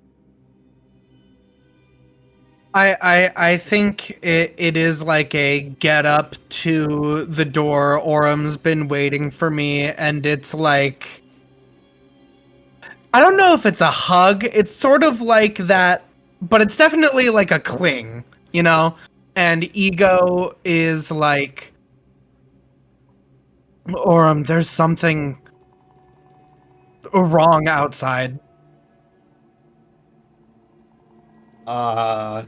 I think it is like a get up to the door. Aurum's been waiting for me, and it's like, I don't know if it's a hug. It's sort of like that, but it's definitely like a cling, you know? And Ego is like, Aurum, there's something wrong outside. I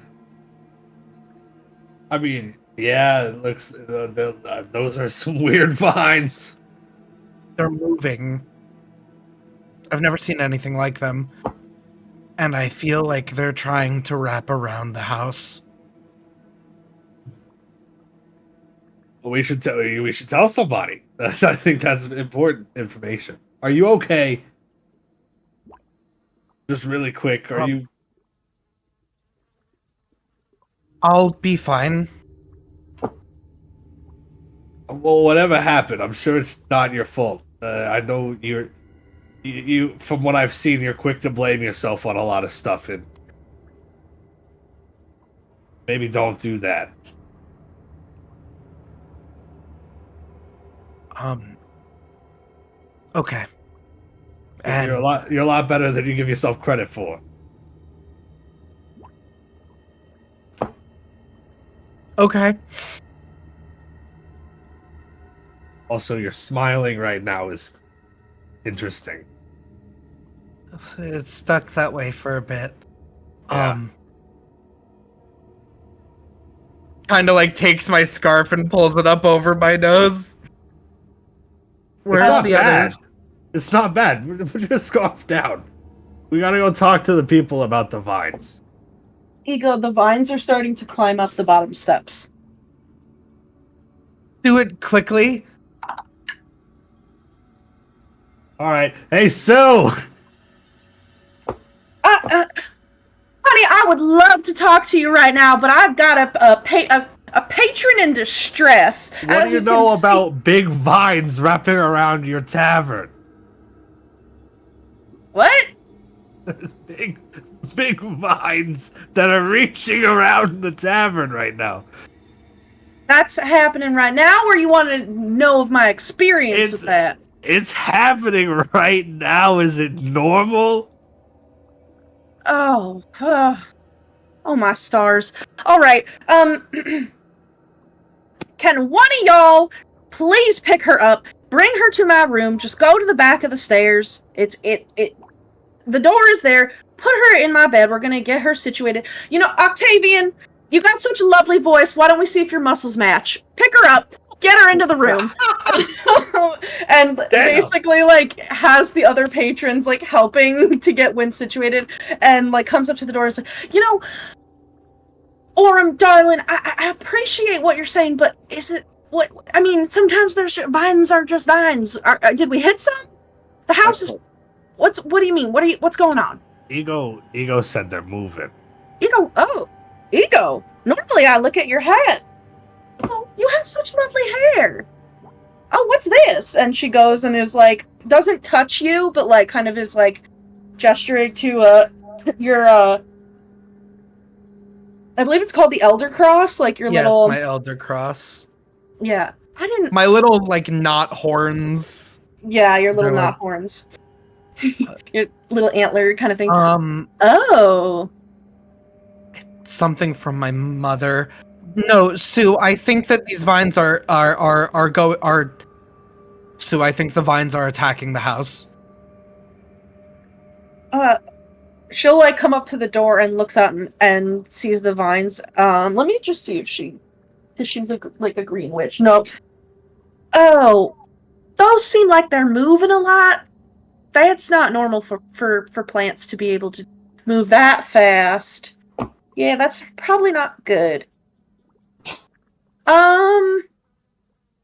mean, yeah, it looks. Those are some weird vines. They're moving. I've never seen anything like them. And I feel like they're trying to wrap around the house. We should tell somebody. I think that's important information. Are you okay? Just really quick, are you? I'll be fine. Well, whatever happened, I'm sure it's not your fault. I know you. From what I've seen, you're quick to blame yourself on a lot of stuff, and maybe don't do that. Okay. And You're a lot better than you give yourself credit for. okay. Also, you're smiling right now is interesting. It's stuck that way for a bit. Yeah. Kind of like takes my scarf and pulls it up over my nose. Where's not the bad. others? It's not bad. Put your scarf down. We gotta go talk to the people about the vines. Ego, the vines are starting to climb up the bottom steps. Do it quickly. All right. Hey, Sue! Honey, I would love to talk to you right now, but I've got a patron in distress. What do you know about big vines wrapping around your tavern? What? Big vines that are reaching around the tavern right now. That's happening right now, or you want to know of my experience with that? It's happening right now. Is it normal? Oh, oh my stars. All right. Can one of y'all please pick her up, bring her to my room, just go to the back of the stairs. The door is there. Put her in my bed. We're going to get her situated. You know, Octavian, you got such a lovely voice. Why don't we see if your muscles match? Pick her up. Get her into the room. And basically, like, has the other patrons, like, helping to get Wynn situated. And, like, comes up to the door and is like, you know, Aurum, darling, I appreciate what you're saying, but is it... What? I mean, sometimes vines are just vines. Did we hit some? The house is... What do you mean? What's going on? Ego said they're moving. Ego. Normally I look at your hat. Oh, you have such lovely hair. Oh, what's this? And she goes and is like, doesn't touch you, but like kind of is like gesturing to your I believe it's called the Elder Cross, like your little my Elder Cross. Yeah. I didn't My little like knot horns. Yeah, your little They're knot horns. Your little antler kind of thing. Oh. Something from my mother. No, Sue, I think that these vines are Sue, I think the vines are attacking the house. She'll like come up to the door and looks out and sees the vines. Let me just see if because she's like a green witch. No. Oh, those seem like they're moving a lot. That's not normal for plants to be able to move that fast. Yeah, that's probably not good.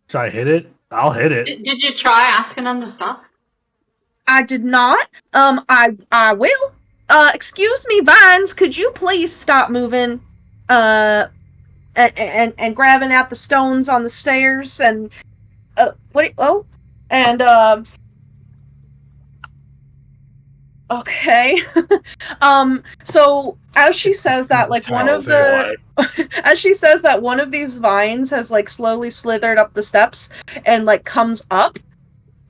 Should I hit it? I'll hit it. Did you try asking them to stop? I did not. I will. Excuse me, vines, could you please stop moving? And grabbing at the stones on the stairs and okay. So as she says that, like one of these vines has like slowly slithered up the steps and like comes up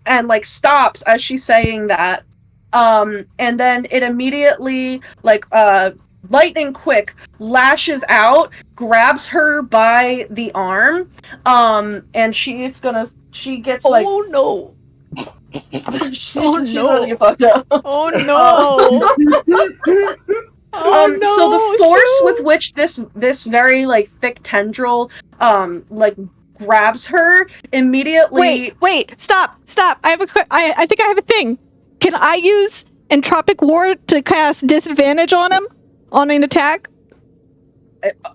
and like stops as she's saying that. And then it immediately like lightning quick lashes out, grabs her by the arm, and she gets like, oh no. She's gonna get fucked up. Oh no. Oh, no, so the force with which this very like thick tendril like grabs her immediately. Wait, stop. I think I have a thing. Can I use Entropic Ward to cast disadvantage on him on an attack?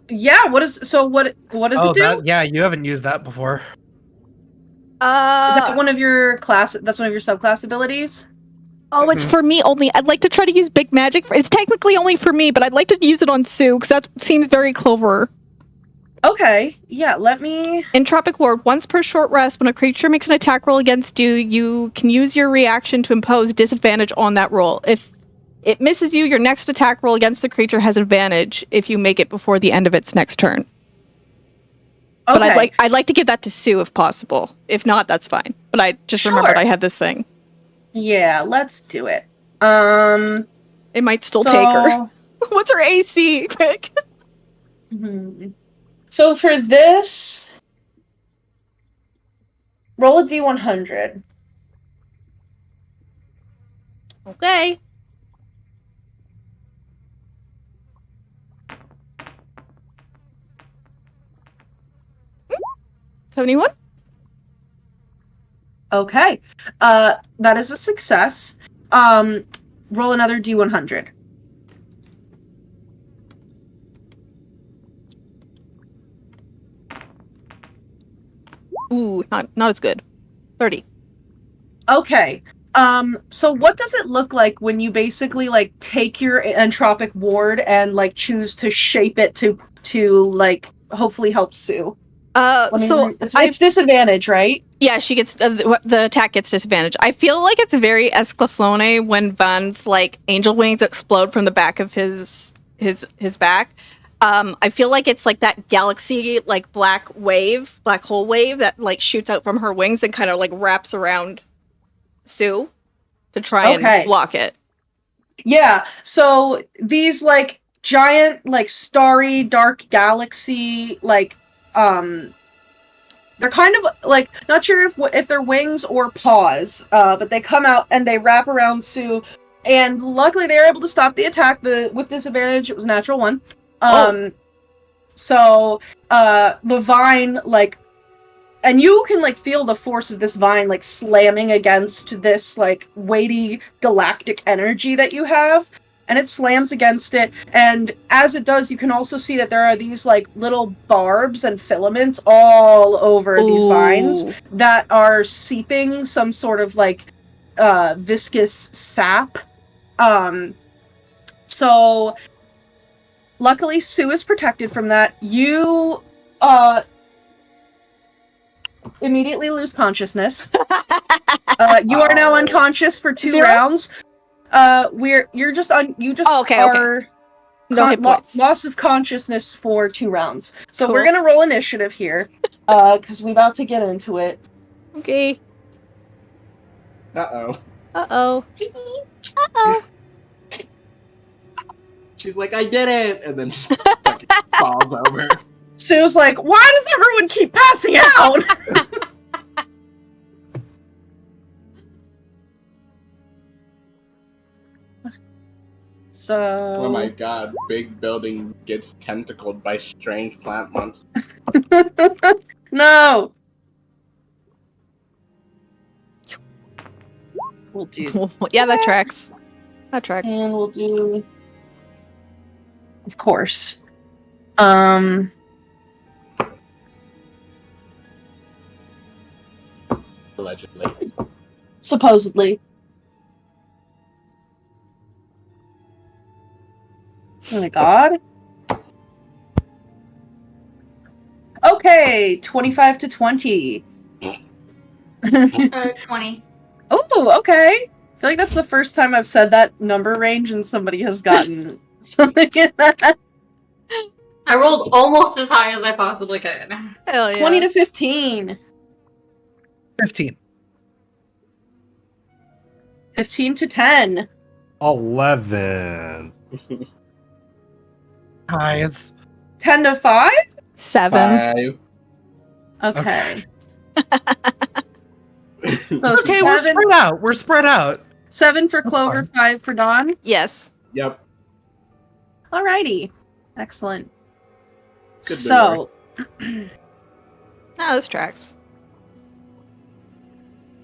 Yeah. What does it do? Yeah, you haven't used that before. Is that one of your class? That's one of your subclass abilities. Oh, it's for me only. I'd like to try to use big magic. It's technically only for me, but I'd like to use it on Sue because that seems very Clover. Okay. Yeah. Let me. In Tropic Ward, once per short rest, when a creature makes an attack roll against you, you can use your reaction to impose disadvantage on that roll. If it misses you, your next attack roll against the creature has advantage if you make it before the end of its next turn. Okay. But I'd like to give that to Sue if possible. If not, that's fine. But I just remembered I had this thing. Yeah, let's do it. It might still take her. What's her AC? Quick. So for this, roll a D100. Okay. Hmm? 71? Okay. That is a success. Roll another D100. Ooh, not as good. 30. Okay. So what does it look like when you basically like take your entropic ward and like choose to shape it to like hopefully help Sue? It's disadvantage, right? Yeah, she gets the attack gets disadvantage. I feel like it's very Esclaflowne when Van's like angel wings explode from the back of his back. I feel like it's like that galaxy like black hole wave that like shoots out from her wings and kind of like wraps around Sue to try and block it. Yeah. So these like giant like starry dark galaxy like they're kind of like not sure if they're wings or paws, but they come out and they wrap around Sue, and luckily they were able to stop the attack. With disadvantage, it was a natural one. So the vine like, and you can like feel the force of this vine like slamming against this like weighty galactic energy that you have. And it slams against it, and as it does, you can also see that there are these like little barbs and filaments all over these vines that are seeping some sort of like viscous sap. So luckily Sue is protected from that. You immediately lose consciousness. You are now unconscious for 2 rounds. You just are no hit points. Loss of consciousness for 2 rounds. So we're gonna roll initiative here, because we're about to get into it. Okay. Uh-oh. Uh-oh. Uh-oh. She's like, I did it! And then just fucking falls over. Sue's like, why does everyone keep passing out? So... Oh my god, big building gets tentacled by strange plant monsters. No! We'll do... Yeah, that tracks. That tracks. And we'll do... Of course. Allegedly. Supposedly. Oh my god. Okay, 25 to 20. 20. Oh, okay. I feel like that's the first time I've said that number range and somebody has gotten something in that. I rolled almost as high as I possibly could. Hell yeah. 20 to 15. 15. 15 to 10. 11. Guys. 10 to 5? 7. 5. Okay. So Okay, we're spread out. We're spread out. 7 for Clover, 5 for Dawn. Yes. Yep. Alrighty. Excellent. Could be So, No, this tracks.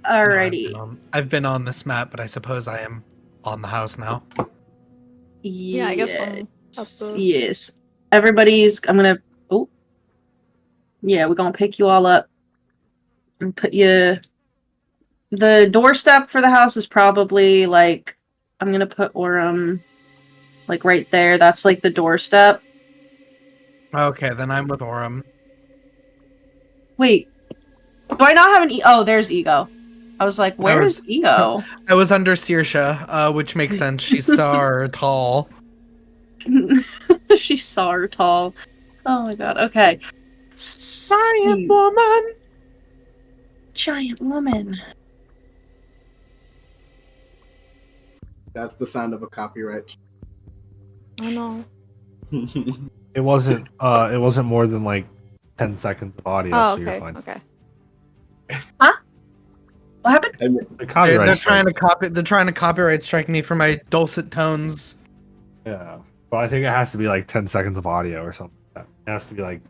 alrighty. I've been on this map, but I suppose I am on the house now. Yeah, I guess I'm up the- Yes. everybody's. I'm gonna. Oh, yeah, we're gonna pick you all up and put you. The doorstep for the house is probably like. I'm gonna put Aurum, like right there. That's like the doorstep. Okay, then I'm with Aurum. Wait, do I not have an? Oh, there's Ego. I was like, where's Ego? I was under Saoirse, which makes sense. She's so tall. She saw her tall. Oh my god. Okay. Giant woman. Giant woman. That's the sound of a copyright. Oh no. It wasn't more than like 10 seconds of audio, Oh, so you're okay. fine. Okay. What happened? The They're copyright trying to copy. They're trying to copyright strike me for my dulcet tones. Yeah, but I think it has to be like 10 seconds of audio or something. It has to be like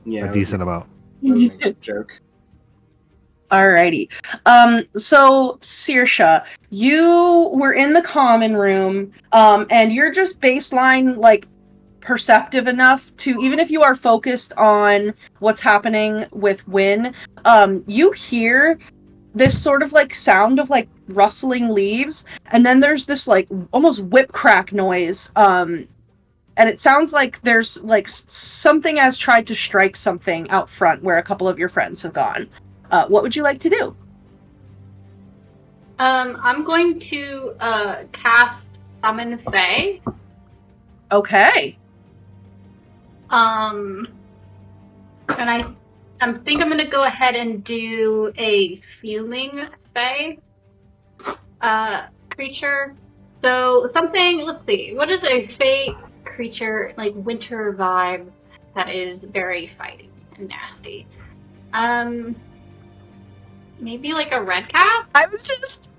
Yeah, a decent amount. that was a joke. Alrighty. So Saoirse, you were in the common room, and you're just baseline like perceptive enough to, even if you are focused on what's happening with Wynn, you hear this sort of like sound of like rustling leaves, and then there's this like almost whip crack noise, and it sounds like there's like something has tried to strike something out front where a couple of your friends have gone. What would you like to do? I'm going to cast Summon Fae. Okay. And I think I'm gonna go ahead and do a fuming Fae creature. So something, let's see, what is a Fae creature, like winter vibe, that is very fighting and nasty? Maybe like a red cap? I was just.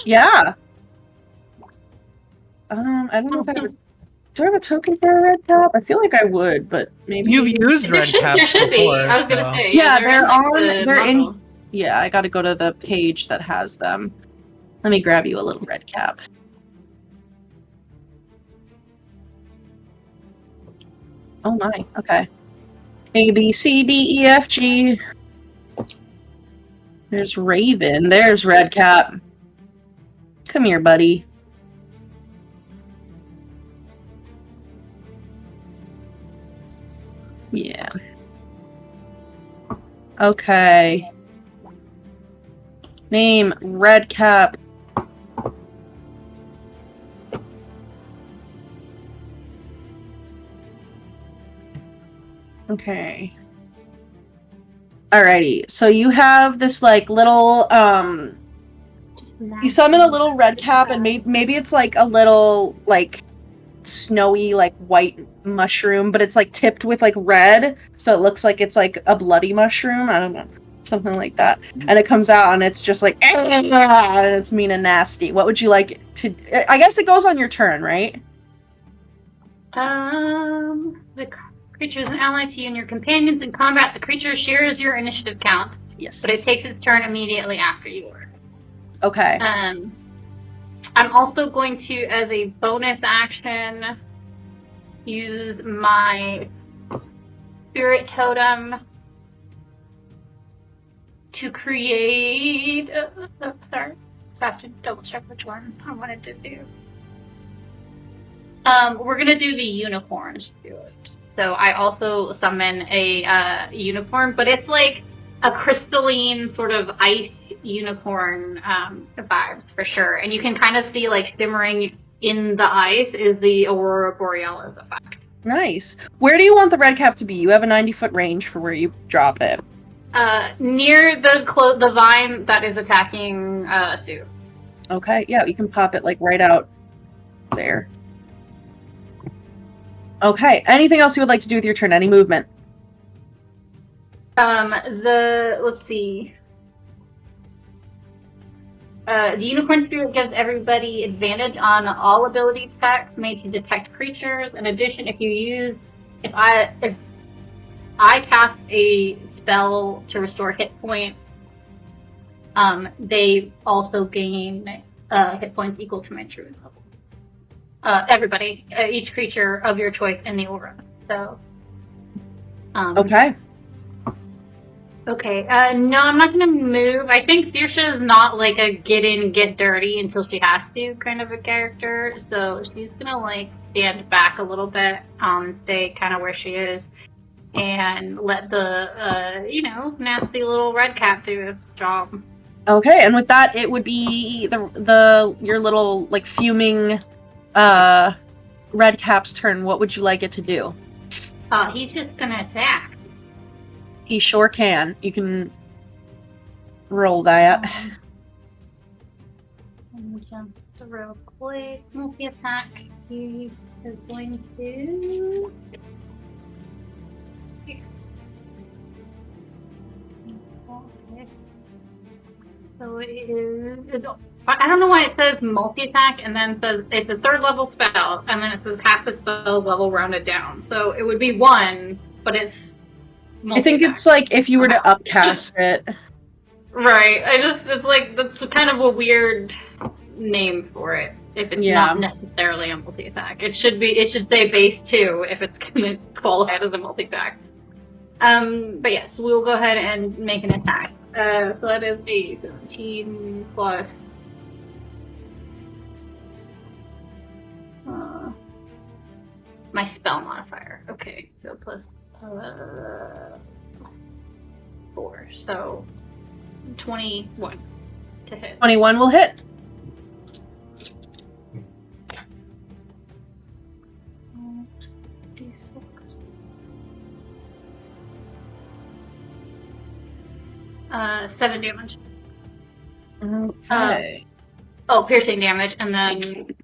Yeah. I don't know if I have a... Do I have a token for a red cap? I feel like I would, but maybe... You've used red caps There should be. before. I was gonna so- say. Yeah, they're in they're in... model. Yeah, I gotta go to the page that has them. Let me grab you a little red cap. Oh my, okay. A, B, C, D, E, F, G. There's Raven. There's red cap. Come here, buddy. Yeah. Okay. Name, red cap. Okay. Alrighty, so you have this like little you summon a little red cap, and maybe it's like a little like snowy like white mushroom, but it's like tipped with like red, so it looks like it's like a bloody mushroom. I don't know, something like that. And it comes out and it's just like and it's mean and nasty. What would you like to? I guess it goes on your turn, right? The creature is an ally to you and your companions in combat. The creature shares your initiative count, Yes. but it takes its turn immediately after yours. Okay. I'm also going to, as a bonus action, use my spirit totem to create. Sorry, I have to double check which one I wanted to do. We're gonna do the unicorns to it. So I also summon a unicorn, but it's like a crystalline sort of ice unicorn vibe for sure. And you can kind of see like simmering in the ice is the Aurora Borealis effect. Nice. Where do you want the red cap to be? You have a 90-foot range for where you drop it. Near the vine that is attacking Sue. Okay, yeah, you can pop it like right out there. Okay, anything else you would like to do with your turn? Any movement? Let's see. The unicorn spirit gives everybody advantage on all ability checks made to detect creatures. In addition, if I cast a spell to restore hit points, they also gain hit points equal to my druid level. everybody, each creature of your choice in the aura. So. Okay. Okay. No, I'm not gonna move. I think Saoirse is not like a get in, get dirty until she has to kind of a character. So she's gonna like stand back a little bit, stay kind of where she is, and let the nasty little red cat do its job. Okay, and with that, it would be your little like fuming red cap's turn. What would you like it to do? He's just gonna attack. He sure can. You can roll that. Let me jump real quick. Multi-attack. He is going to... So it is... I don't know why it says multi-attack and then says it's a 3rd level spell, and then it says half the spell level rounded down. So it would be 1, but it's I think it's like if you were to upcast it. Right. It's like, that's kind of a weird name for it. If it's not necessarily a multi-attack. It should say base 2 if it's gonna qualify as a multi-attack. But yes, we'll go ahead and make an attack. So that is a 17 plus my spell modifier. Okay, so plus 4, so 21 to hit. 21 will hit. D6. 7 damage. Okay. Piercing damage, and then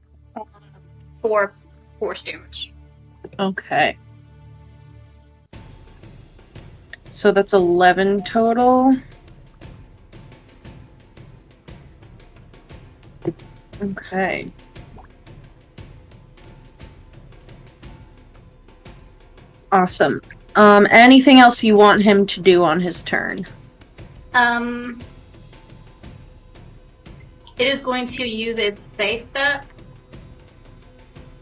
4 force damage. Okay. So that's 11 total. Okay. Awesome. Anything else you want him to do on his turn? It is going to use its safe step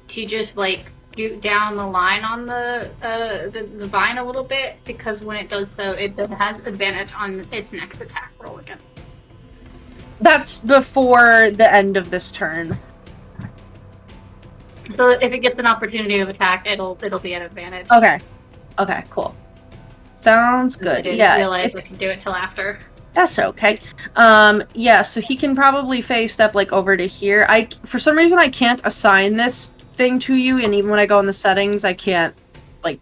to just like scoot down the line on the vine a little bit, because when it does so, it has advantage on its next attack roll again. That's before the end of this turn. So if it gets an opportunity of attack, it'll be at advantage. Okay. Okay, cool. Sounds good. I didn't Yeah. realize we can do it till after. That's okay. Yeah, so he can probably phase step like over to here. For some reason I can't assign this thing to you, and even when I go in the settings I can't like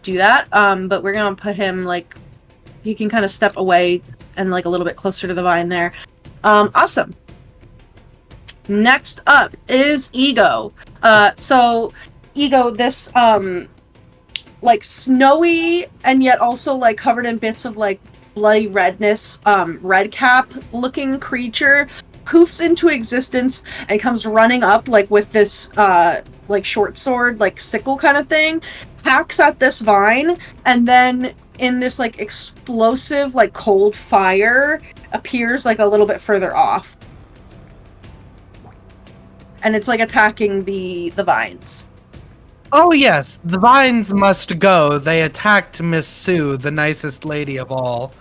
do that. But we're gonna put him like he can kind of step away and like a little bit closer to the vine there. Awesome. Next up is Ego. So Ego, this like snowy and yet also like covered in bits of like bloody redness, red cap looking creature poofs into existence and comes running up like with this like short sword, like sickle kind of thing, hacks at this vine, and then in this like explosive like cold fire appears like a little bit further off. And it's like attacking the vines. Oh yes, the vines must go. They attacked Miss Sue, the nicest lady of all.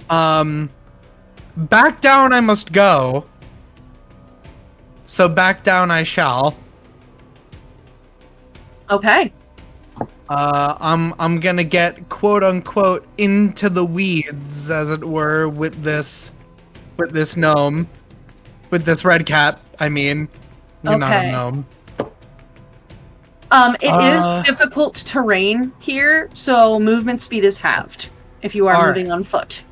Back down I must go. So back down I shall. Okay. I'm gonna get quote unquote into the weeds, as it were, with this gnome. With this red cat, I mean. You're not a gnome. It is difficult terrain here, so movement speed is halved if you are moving on foot.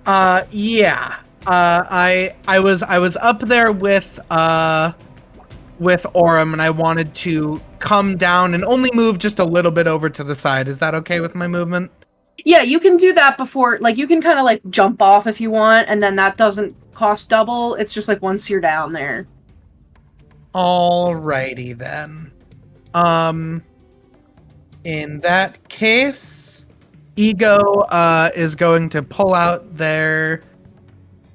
Yeah. I was up there with Aurum, and I wanted to come down and only move just a little bit over to the side. Is that okay with my movement? Yeah, you can do that before, like, you can kind of, like, jump off if you want, and then that doesn't cost double. It's just, like, once you're down there. Alrighty, then. In that case, Ego, is going to pull out their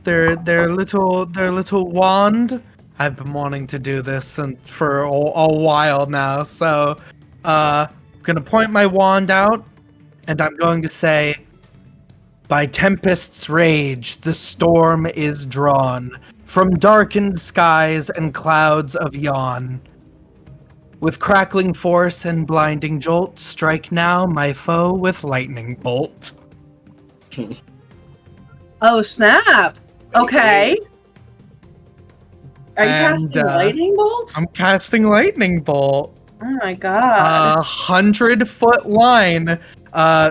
little wand. I've been wanting to do this for a while now. So, I'm gonna point my wand out, and I'm going to say, "By tempest's rage, the storm is drawn from darkened skies and clouds of yon. With crackling force and blinding jolt, strike now my foe with lightning bolt." Oh, snap. Okay. Are you And, casting lightning bolt? I'm casting lightning bolt. Oh my god. 100-foot line.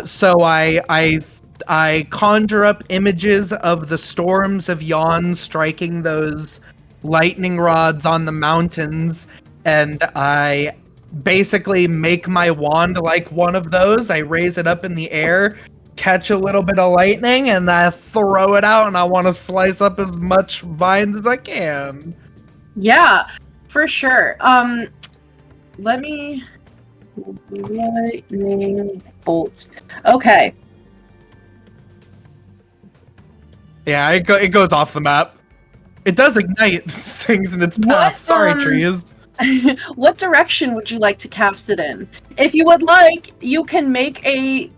So I conjure up images of the storms of yon striking those lightning rods on the mountains, and I basically make my wand like one of those. I raise it up in the air, catch a little bit of lightning, and I throw it out, and I want to slice up as much vines as I can. Yeah, for sure. Let me lightning bolt. Okay. Yeah, it goes off the map. It does ignite things in its path. Sorry, trees. What direction would you like to cast it in? If you would like, you can make a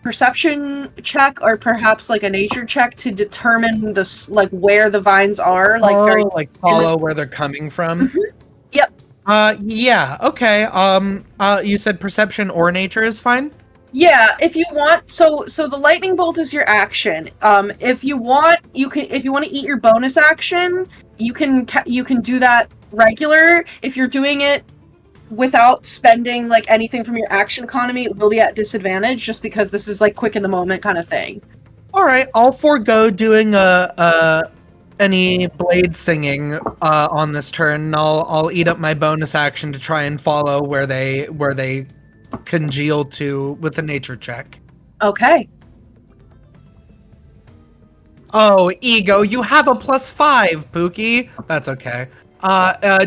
perception check or perhaps like a nature check to determine where the vines are. Follow where they're coming from. Mm-hmm. Yep. Yeah. Okay. You said perception or nature is fine. Yeah, if you want, so the lightning bolt is your action. If you want to eat your bonus action, you can do that regular. If you're doing it without spending like anything from your action economy, it will be at disadvantage just because this is like quick in the moment kind of thing. All right, I'll forego doing any blade singing on this turn. I'll eat up my bonus action to try and follow where they congeal to with a nature check. Okay. Oh, ego, you have a +5, Pookie. That's okay.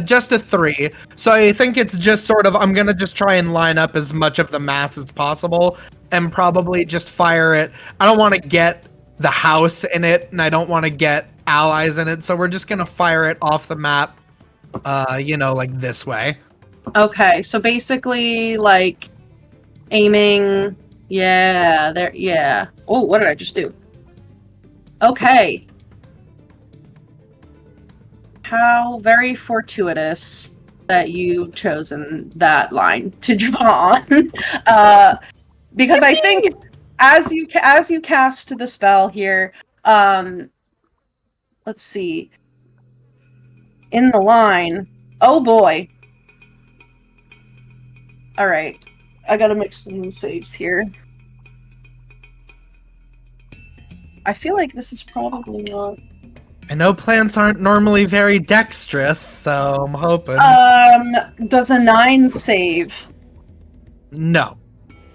Just a 3. So I think it's just sort of, I'm gonna just try and line up as much of the mass as possible and probably just fire it. I don't want to get the house in it, and I don't want to get allies in it, so we're just gonna fire it off the map, like this way. Okay, so basically, like, aiming, yeah, there, yeah. Oh, what did I just do? Okay. How very fortuitous that you've chosen that line to draw on. Because I think as you cast the spell here, let's see. In the line, oh boy. All right, I gotta make some saves here. I feel like this is probably not. I know plants aren't normally very dexterous, so I'm hoping. Does a 9 save? No.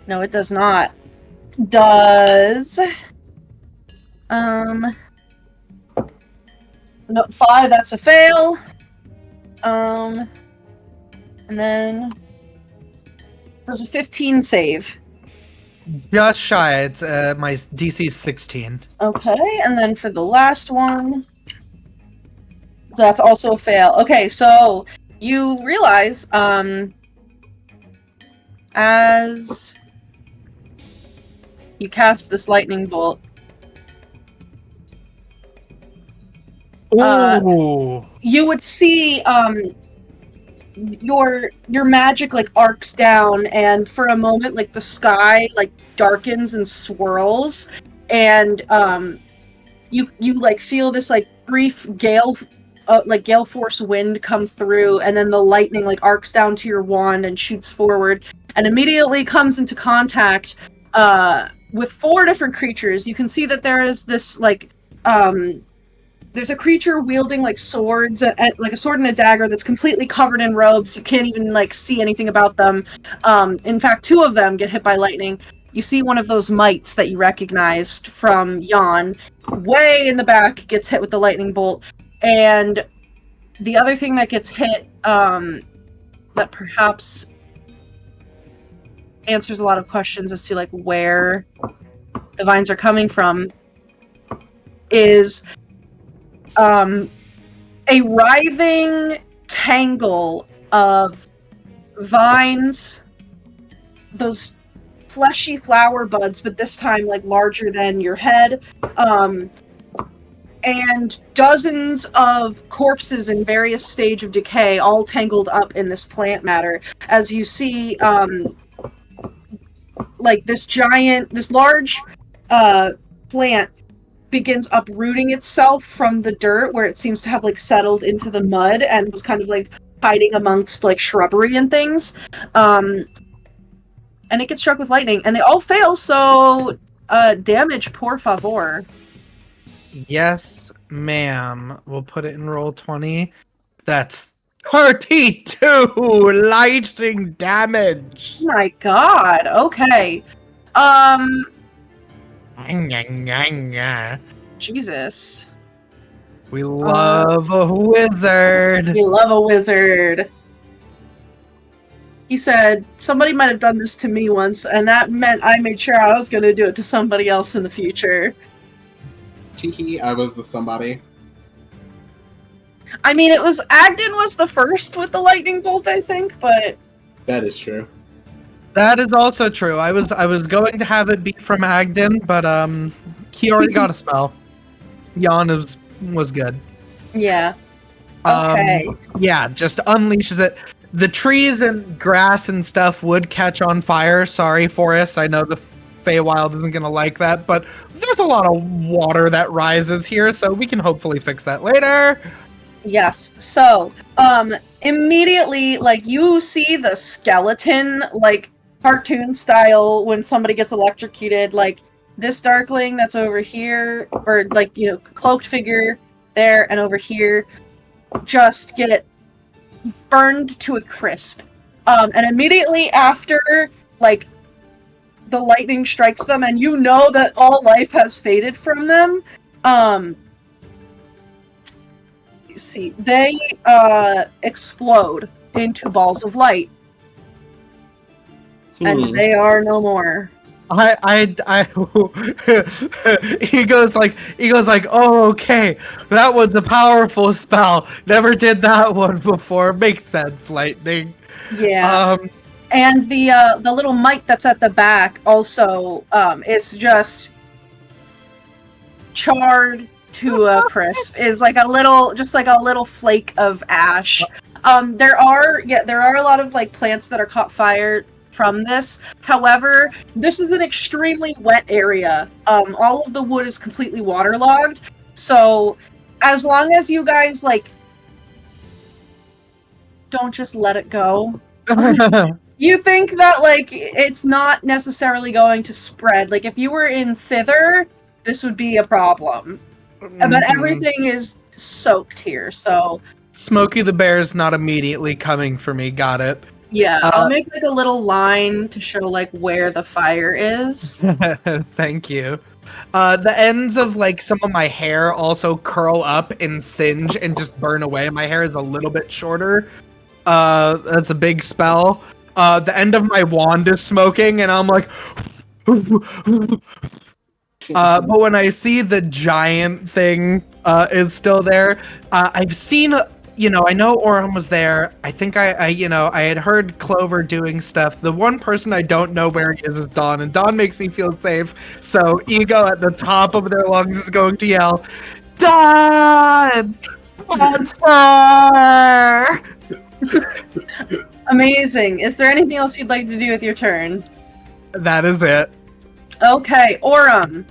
No, it does not. Does no, 5, that's a fail. And then does a 15 save? Just shy. It's my DC is 16. Okay, and then for the last one, that's also a fail. Okay, so you realize, as you cast this lightning bolt, you would see your magic like arcs down, and for a moment like the sky like darkens and swirls, and you like feel this like brief gale force wind come through, and then the lightning like arcs down to your wand and shoots forward and immediately comes into contact with 4 different creatures. You can see that there is this like there's a creature wielding like swords, like a sword and a dagger that's completely covered in robes. You can't even like see anything about them. In fact, 2 of them get hit by lightning. You see one of those mites that you recognized from Yon, way in the back, gets hit with the lightning bolt. And the other thing that gets hit, that perhaps answers a lot of questions as to like where the vines are coming from, is a writhing tangle of vines, those fleshy flower buds, but this time like larger than your head, and dozens of corpses in various stage of decay, all tangled up in this plant matter. As you see, like this large plant begins uprooting itself from the dirt where it seems to have like settled into the mud and was kind of like hiding amongst like shrubbery and things. And it gets struck with lightning, and they all fail, so damage, por favor. Yes, ma'am. We'll put it in roll 20. That's 32 lightning damage. My god, okay. Jesus. We love a wizard. We love a wizard. He said, somebody might have done this to me once, and that meant I made sure I was going to do it to somebody else in the future. Teehee, I was the somebody. I mean, Agden was the first with the lightning bolt, I think, but... That is true. That is also true. I was going to have it be from Agden, but he already got a spell. Jan was good. Yeah. Okay. Yeah, just unleashes it. The trees and grass and stuff would catch on fire. Sorry, Forest. I know the Feywild isn't going to like that, but there's a lot of water that rises here, so we can hopefully fix that later. Yes. So, immediately, like, you see the skeleton, like, cartoon style when somebody gets electrocuted, like, this darkling that's over here, or, like, you know, cloaked figure there and over here, just get burned to a crisp. And immediately after, like, the lightning strikes them, and you know that all life has faded from them, you see, they explode into balls of light. And they are no more. He goes like, oh, okay, that was a powerful spell. Never did that one before. Makes sense, lightning. Yeah. And the little mite that's at the back also is just charred to a crisp. Is like a little flake of ash. There are a lot of like plants that are caught fire from this. However, this is an extremely wet area. All of the wood is completely waterlogged. So as long as you guys like don't just let it go. You think that, like, it's not necessarily going to spread. Like, if you were in Thither, this would be a problem. But everything is soaked here, so... Smokey the Bear's not immediately coming for me, got it. Yeah, I'll make, like, a little line to show, like, where the fire is. Thank you. The ends of, like, some of my hair also curl up and singe and just burn away. My hair is a little bit shorter. That's a big spell. The end of my wand is smoking, and I'm like... but when I see the giant thing is still there, I've seen... I know Aurum was there. I think I had heard Clover doing stuff. The one person I don't know where he is Dawn, and Dawn makes me feel safe. So Ego at the top of their lungs is going to yell, Dawn! Monster! Amazing. Is there anything else you'd like to do with your turn? That is it. Okay, Aurum.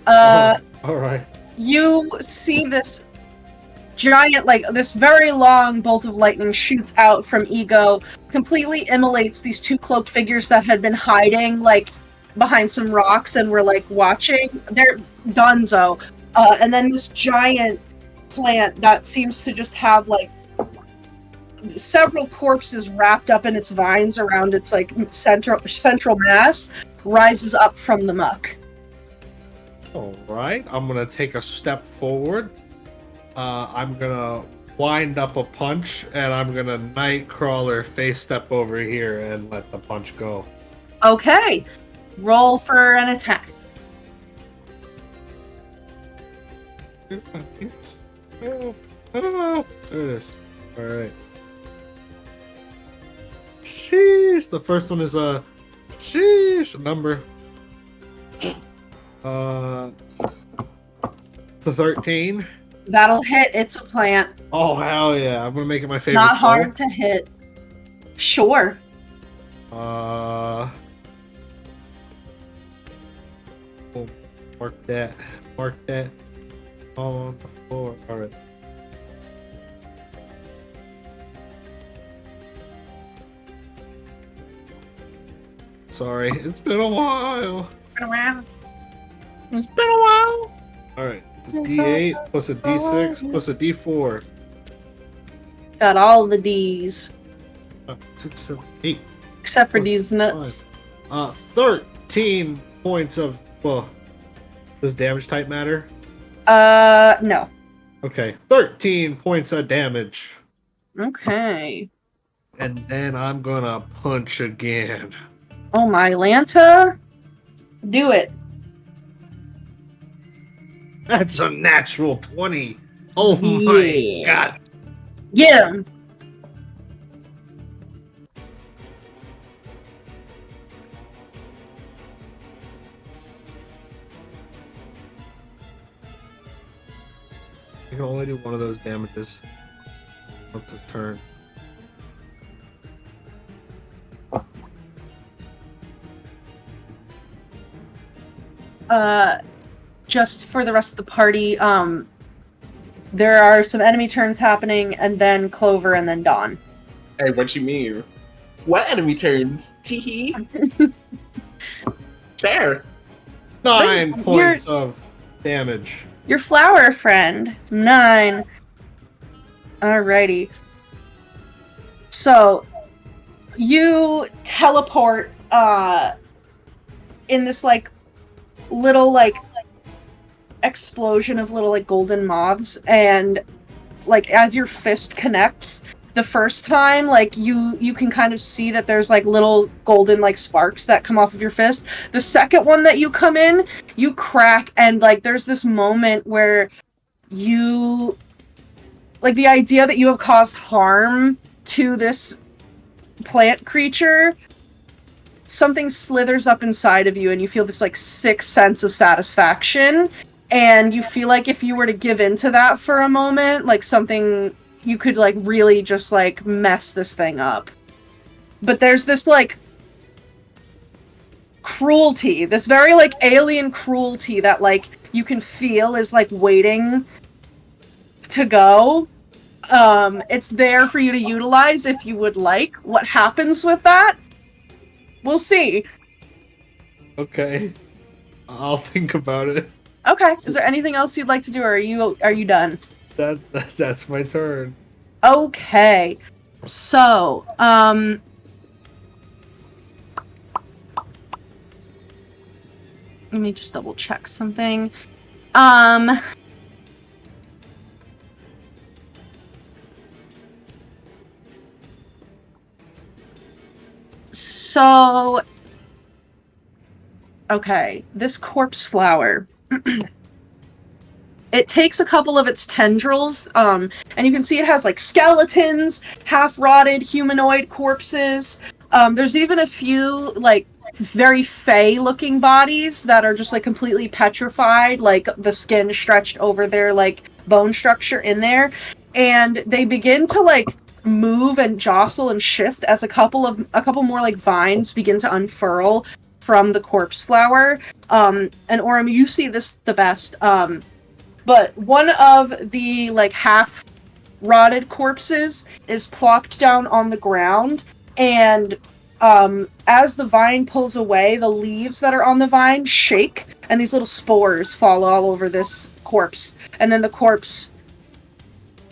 Alright. You see this giant, like, this very long bolt of lightning shoots out from Ego, completely immolates these two cloaked figures that had been hiding, like, behind some rocks and were, like, watching. They're donezo. And then this giant plant that seems to just have, like, several corpses wrapped up in its vines around its, like, central mass rises up from the muck. Alright, I'm gonna take a step forward. I'm gonna wind up a punch, and I'm gonna Nightcrawler face step over here and let the punch go. Okay. Roll for an attack. Oh, there it is. Alright. Sheesh. The first one is a number. It's a 13. That'll hit. It's a plant. Oh, hell yeah. I'm gonna make it my favorite. Not hard to hit. Sure. Oh, mark that. Mark that on the floor. Alright. Sorry, it's been a while. It's been a while. Alright, it's a D8 plus a D6 plus a D4. Got all the D's. 6, 7, 8. Except for Plus these nuts. 13 points of. Well, does damage type matter? No. Okay, 13 points of damage. Okay. And then I'm gonna punch again. Oh my Lanta. Do it. That's a natural 20. Oh my Yeah. god. Get him. You can only do one of those damages once a turn. Just for the rest of the party, there are some enemy turns happening, and then Clover, and then Dawn. Hey, what you mean? What enemy turns? Teehee. Fair. 9 points of damage. Your flower friend. 9. Alrighty. So, you teleport, in this, like, little, like, explosion of little, like, golden moths, and, like, as your fist connects, the first time, like, you can kind of see that there's, like, little golden, like, sparks that come off of your fist. The second one that you come in, you crack, and, like, there's this moment where you... Like, the idea that you have caused harm to this plant creature, something slithers up inside of you, and you feel this, like, sick sense of satisfaction, and you feel like if you were to give into that for a moment, like, something... you could, like, really just, like, mess this thing up. But there's this, like, cruelty, this very, like, alien cruelty that, like, you can feel is, like, waiting to go. It's there for you to utilize if you would like. What happens with that? We'll see. Okay. I'll think about it. Okay. Is there anything else you'd like to do, or are you done? That's my turn. Okay. So, let me just double check something. So, okay, this corpse flower. It takes a couple of its tendrils, and you can see it has, like, skeletons, half-rotted humanoid corpses. There's even a few, like, very fey-looking bodies that are just, like, completely petrified, like, the skin stretched over their, like, bone structure in there. And they begin to, like, move and jostle and shift as a couple more, like, vines begin to unfurl from the corpse flower. And Aurum, you see this the best. But one of the, like, half-rotted corpses is plopped down on the ground, and as the vine pulls away, the leaves that are on the vine shake, and these little spores fall all over this corpse. And then the corpse,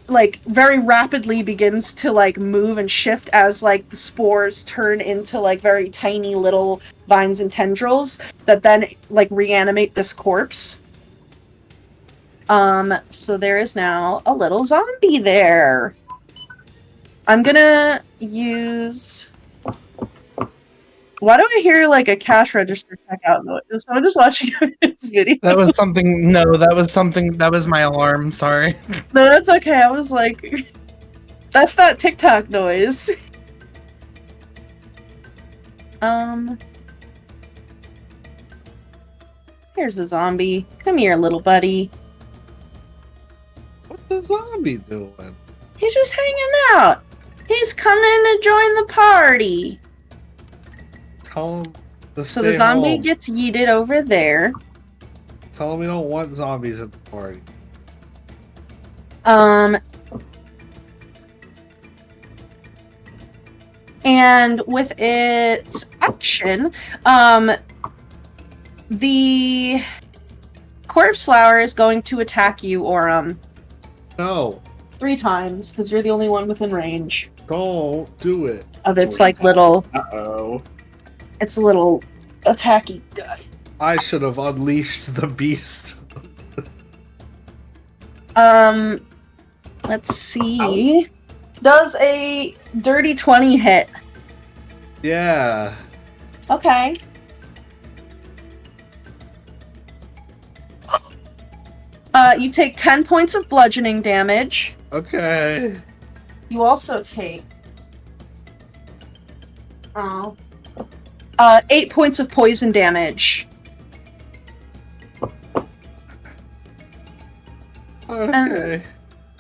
like, very rapidly begins to, like, move and shift as, like, the spores turn into, like, very tiny little vines and tendrils that then, like, reanimate this corpse. So there is now a little zombie there. I'm gonna use Why do I hear like a cash register checkout noise? Is someone just watching a video? That was something. No, that was something. That was my alarm. Sorry. No, that's okay. I was like, that's that TikTok noise. Here's a zombie. Come here, little buddy. What's the zombie doing? He's just hanging out. He's coming to join the party. Tell him to So the stay zombie home. gets yeeted over there. Tell him we don't want zombies at the party. And with its action, the corpse flower is going to attack you, Aurum. No, 3 times, because you're the only one within range don't do it. of its like little, Uh-oh. its little attacky guy. I should have unleashed the beast. Let's see. Does a dirty 20 hit? Yeah. Okay. You take 10 points of bludgeoning damage. Okay. You also take 8 points of poison damage. Okay.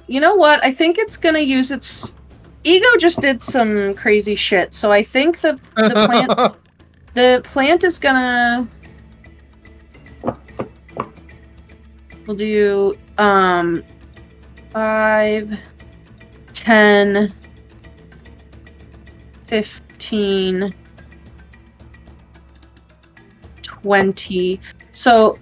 You know what? I think it's gonna use its ego. Just did some crazy shit, so I think the plant is gonna. We'll do 5, 10, 15, 20. So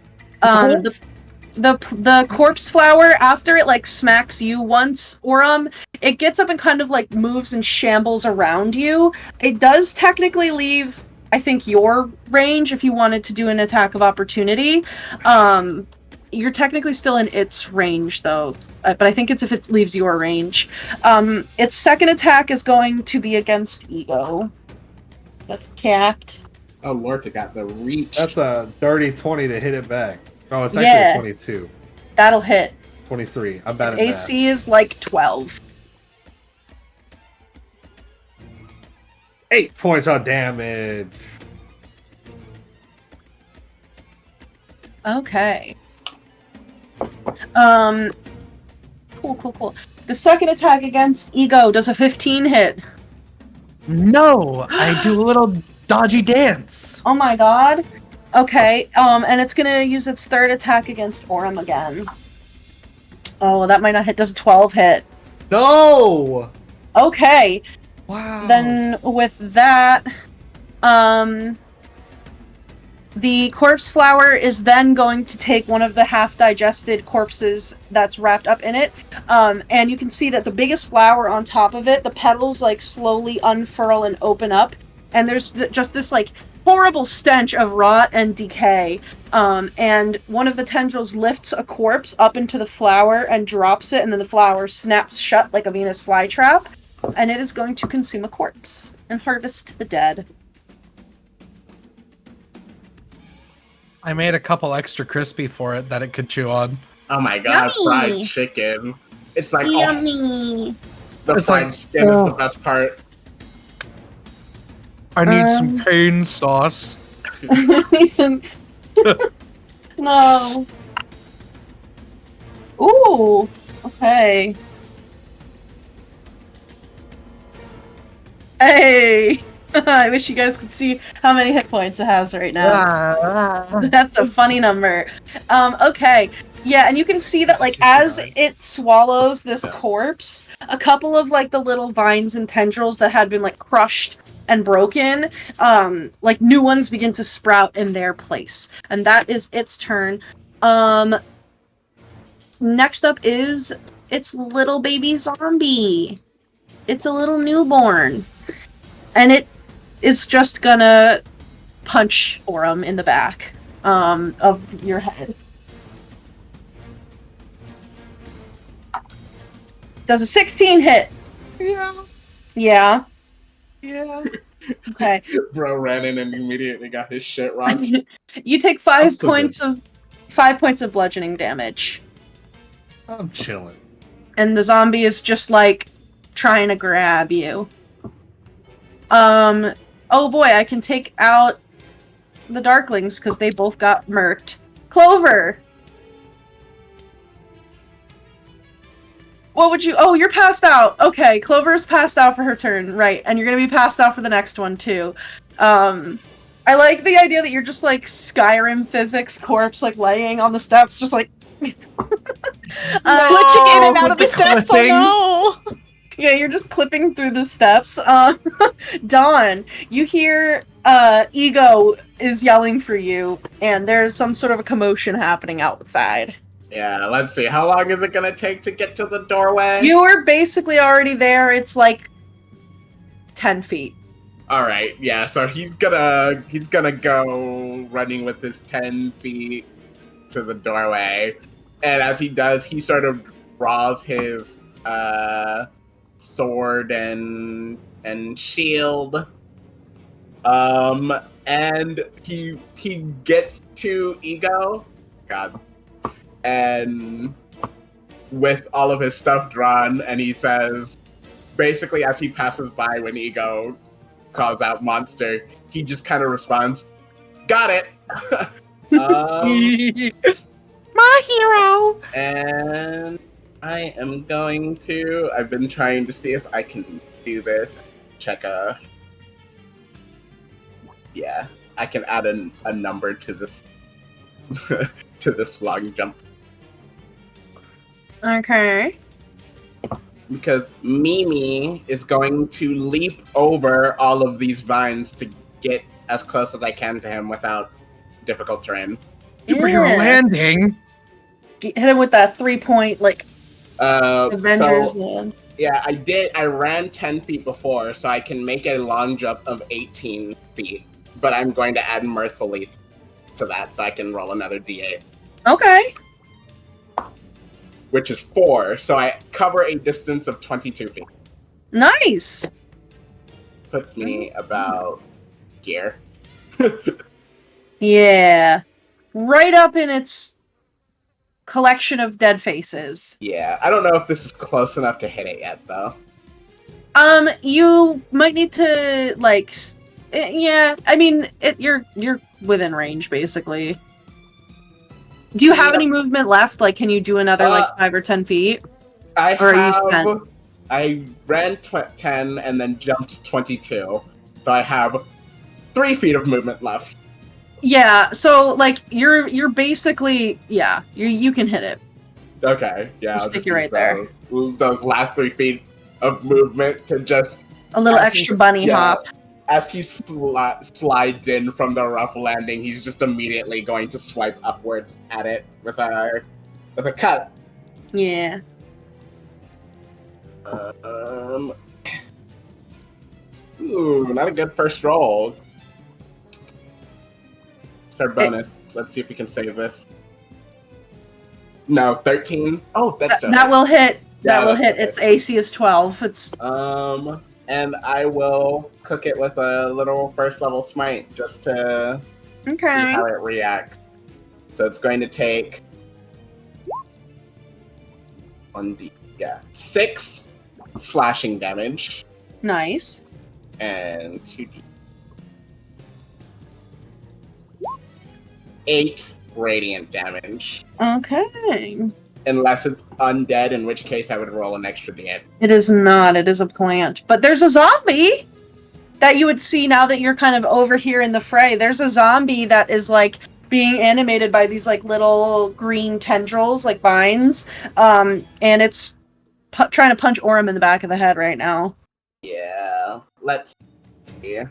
the corpse flower, after it like smacks you once, Aurum, it gets up and kind of like moves and shambles around you. It does technically leave, I think, your range if you wanted to do an attack of opportunity. You're technically still in its range though, but I think it's if it leaves your range. Its second attack is going to be against Ego. That's capped. Oh Lord, it got the reach. That's a dirty 20 to hit it back. Oh, it's Yeah. actually 22. That'll hit. 23. I'm bad Its at math. AC is like 12. 8 points of damage. Okay. Cool. The second attack against Ego does a 15 hit. No, I do a little dodgy dance. Oh my god. Okay, and it's gonna use its third attack against Aurum again. Oh, that might not hit. Does a 12 hit? No! Okay. Wow. Then with that, the corpse flower is then going to take one of the half-digested corpses that's wrapped up in it, and you can see that the biggest flower on top of it, the petals like slowly unfurl and open up, and there's just this like horrible stench of rot and decay, and one of the tendrils lifts a corpse up into the flower and drops it, and then the flower snaps shut like a Venus flytrap, and it is going to consume a corpse and harvest the dead. I made a couple extra crispy for it that it could chew on. Oh my god, Yummy. fried chicken. It's like, oh, Yummy. the It's fried like, skin oh. is the best part. I need some cane sauce. Need some. No. Ooh. Okay. Hey. I wish you guys could see how many hit points it has right now. That's a funny number. Okay. Yeah, and you can see that, like, as it swallows this corpse, a couple of, like, the little vines and tendrils that had been, like, crushed and broken, like, new ones begin to sprout in their place. And that is its turn. Next up is its little baby zombie. It's a little newborn. And it is just gonna punch Aurum in the back of your head. Does a 16 hit? Yeah. Yeah. Yeah. Okay. Bro ran in and immediately got his shit rocked. You take I'm 5 still points of 5 points of bludgeoning damage. I'm chilling. And the zombie is just like trying to grab you. Oh boy, I can take out the Darklings because they both got murked. Clover! What would you... Oh, you're passed out! Okay, Clover's passed out for her turn, right. And you're gonna be passed out for the next one, too. I like the idea that you're just, like, Skyrim physics corpse, like, laying on the steps, just like... Glitching in and out of the steps, clipping. oh no! Yeah, you're just clipping through the steps. Dawn, you hear Ego is yelling for you, and there's some sort of a commotion happening outside. Yeah, let's see. How long is it gonna take to get to the doorway? You were basically already there. It's like 10 feet. All right, yeah. So he's gonna go running with his 10 feet to the doorway, and as he does, he sort of draws his sword and shield, and he gets to Ego, God, and with all of his stuff drawn, and he says, basically as he passes by when Ego calls out monster, he just kind of responds, "Got it." My hero. And I am going to... I've been trying to see if I can do this. Check yeah, I can add a number to this to this long jump. Okay. Because Mimi is going to leap over all of these vines to get as close as I can to him without difficult terrain. For your landing. Hit him with that 3-point, like, Avengers So, land. yeah, I ran 10 feet before, so I can make a long jump of 18 feet. But I'm going to add mirthfully to that, so I can roll another d8. Okay. Which is 4, so I cover a distance of 22 feet. Nice. Puts me about here. Yeah. Right up in its collection of dead faces. Yeah, I don't know if this is close enough to hit it yet, though. You might need to, like... Yeah, I mean, you're within range, basically. Do you have any movement left? Like, can you do another, 5 or 10 feet? I I ran 10 and then jumped 22, so I have 3 feet of movement left. Yeah, so, like, you're basically... Yeah, you can hit it. Okay, yeah. I'll stick you right there. Those last 3 feet of movement to just... A little extra bunny hop. As he slides in from the rough landing, he's just immediately going to swipe upwards at it with a cut. Yeah. Ooh, not a good first roll. It's our bonus. Let's see if we can save this. No, 13. Oh, that's that will hit. That will hit. Okay. Its AC is 12. It's and I will cook it with a little first level smite just to see how it reacts. So it's going to take 6 slashing damage nice. and 8 radiant damage. Okay. Unless it's undead, in which case I would roll an extra d8. It is not. It is a plant. But there's a zombie that you would see now that you're kind of over here in the fray. There's a zombie that is, like, being animated by these, like, little green tendrils, like vines. And it's trying to punch Aurum in the back of the head right now. Yeah, let's see.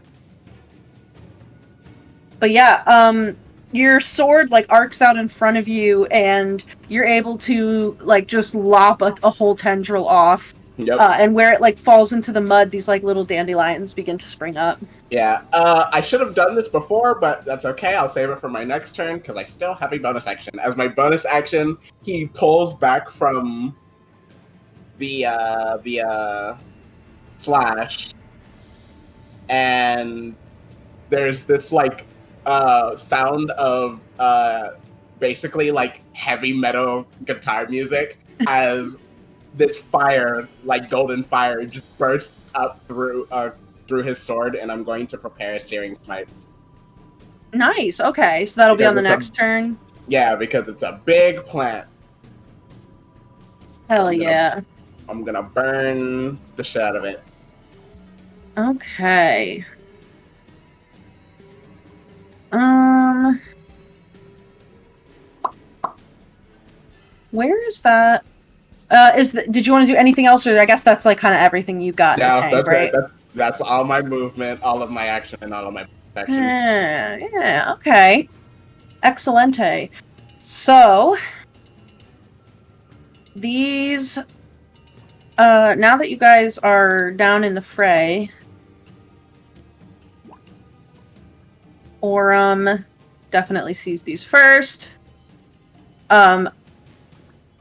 But yeah, your sword, like, arcs out in front of you, and you're able to, like, just lop a whole tendril off. Yep. And where it, like, falls into the mud, these, like, little dandelions begin to spring up. Yeah, I should have done this before, but that's okay. I'll save it for my next turn, because I still have a bonus action. As my bonus action, he pulls back from the slash, and there's this like sound of basically like heavy metal guitar music as this fire, like golden fire, just bursts up through his sword, and I'm going to prepare a searing smite. Nice. Okay, so that'll be on the next turn. Yeah, because it's a big plant. Hell yeah. I'm gonna burn the shit out of it. Okay. Where is that? Did you want to do anything else, or I guess that's like kind of everything you got in the tank, right? That's all my movement, all of my action, and all of my protection. Yeah, okay. Excelente. So, these, now that you guys are down in the fray, Aurum definitely sees these first.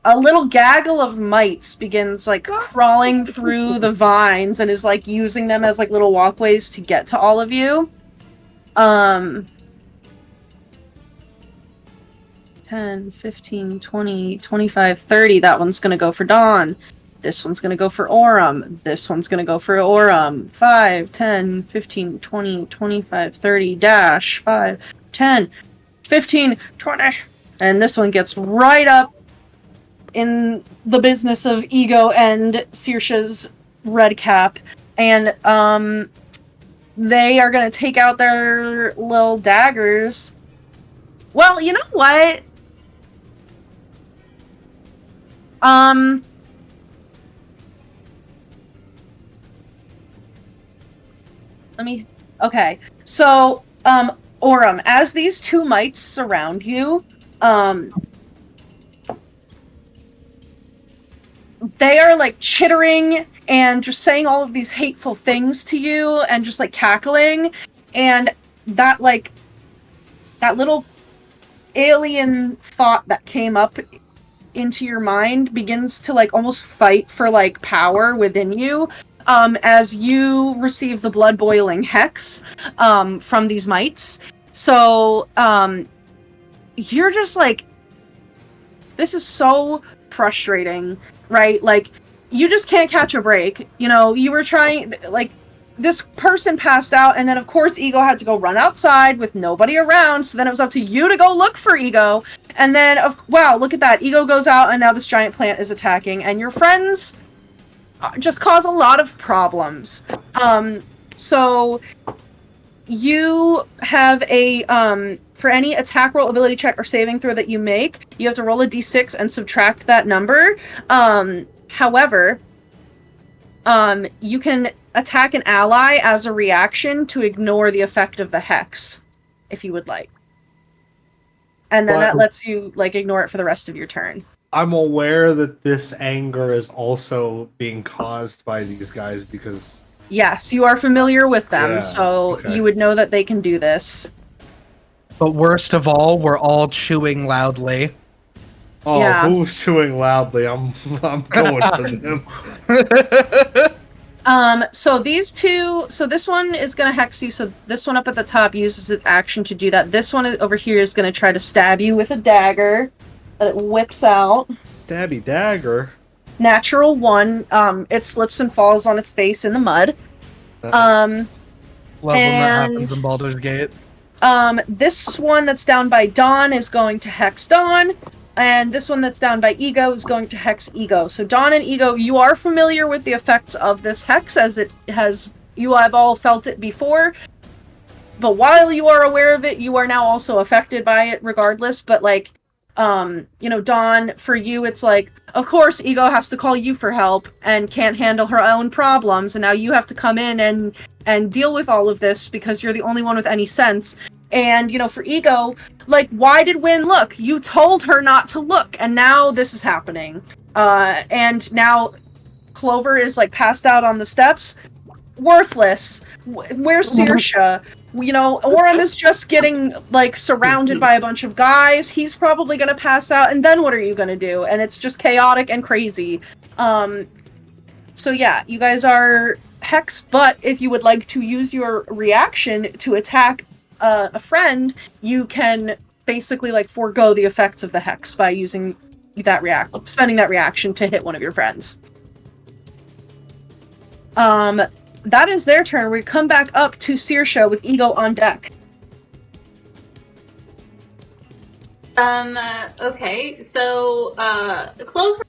A little gaggle of mites begins like crawling through the vines and is like using them as like little walkways to get to all of you. 10, 15, 20, 25, 30. That one's gonna go for Dawn. This one's gonna go for Aurum. This one's gonna go for Aurum. 5, 10, 15, 20, 25, 30, dash. 5, 10, 15, 20. And this one gets right up in the business of Ego and Saoirse's red cap. And they are gonna take out their little daggers. Well, you know what? Okay. So, Aurum, as these two mites surround you, they are like chittering and just saying all of these hateful things to you and just like cackling, and that little alien thought that came up into your mind begins to like almost fight for like power within you, as you receive the blood boiling hex from these mites. So you're just like, this is so frustrating, right? Like, you just can't catch a break. You know, you were trying, like, this person passed out, and then of course Ego had to go run outside with nobody around, so then it was up to you to go look for Ego, and then, wow, look at that, Ego goes out, and now this giant plant is attacking, and your friends just cause a lot of problems. So you have a, for any attack roll, ability check, or saving throw that you make, you have to roll a d6 and subtract that number. However, you can attack an ally as a reaction to ignore the effect of the hex, if you would like. And then that lets you, like, ignore it for the rest of your turn. I'm aware that this anger is also being caused by these guys because... Yes, you are familiar with them, Yeah, so okay. you would know that they can do this. But worst of all, we're all chewing loudly. Oh, Yeah. who's chewing loudly? I'm going for them. So these two, so this one is going to hex you, so this one up at the top uses its action to do that. This one over here is going to try to stab you with a dagger that it whips out. Stabby dagger? Natural 1, it slips and falls on its face in the mud. Love when that And- happens in Baldur's Gate. This one that's down by Dawn is going to hex Dawn, and this one that's down by Ego is going to hex Ego. So Dawn and Ego, you are familiar with the effects of this hex, as you have all felt it before. But while you are aware of it, you are now also affected by it regardless. But like, Dawn, for you, it's like, of course, Ego has to call you for help and can't handle her own problems, and now you have to come in and deal with all of this because you're the only one with any sense. And, for Ego, like, why did Wynn look? You told her not to look, and now this is happening. And now Clover is, like, passed out on the steps. Worthless. Where's Saoirse? Aurum is just getting, like, surrounded by a bunch of guys. He's probably gonna pass out, and then what are you gonna do? And it's just chaotic and crazy. So yeah, you guys are hex, but if you would like to use your reaction to attack a friend, you can basically like forego the effects of the hex by using spending that reaction to hit one of your friends. That is their turn. We come back up to Saoirse with Ego on deck. Okay, so, Clover,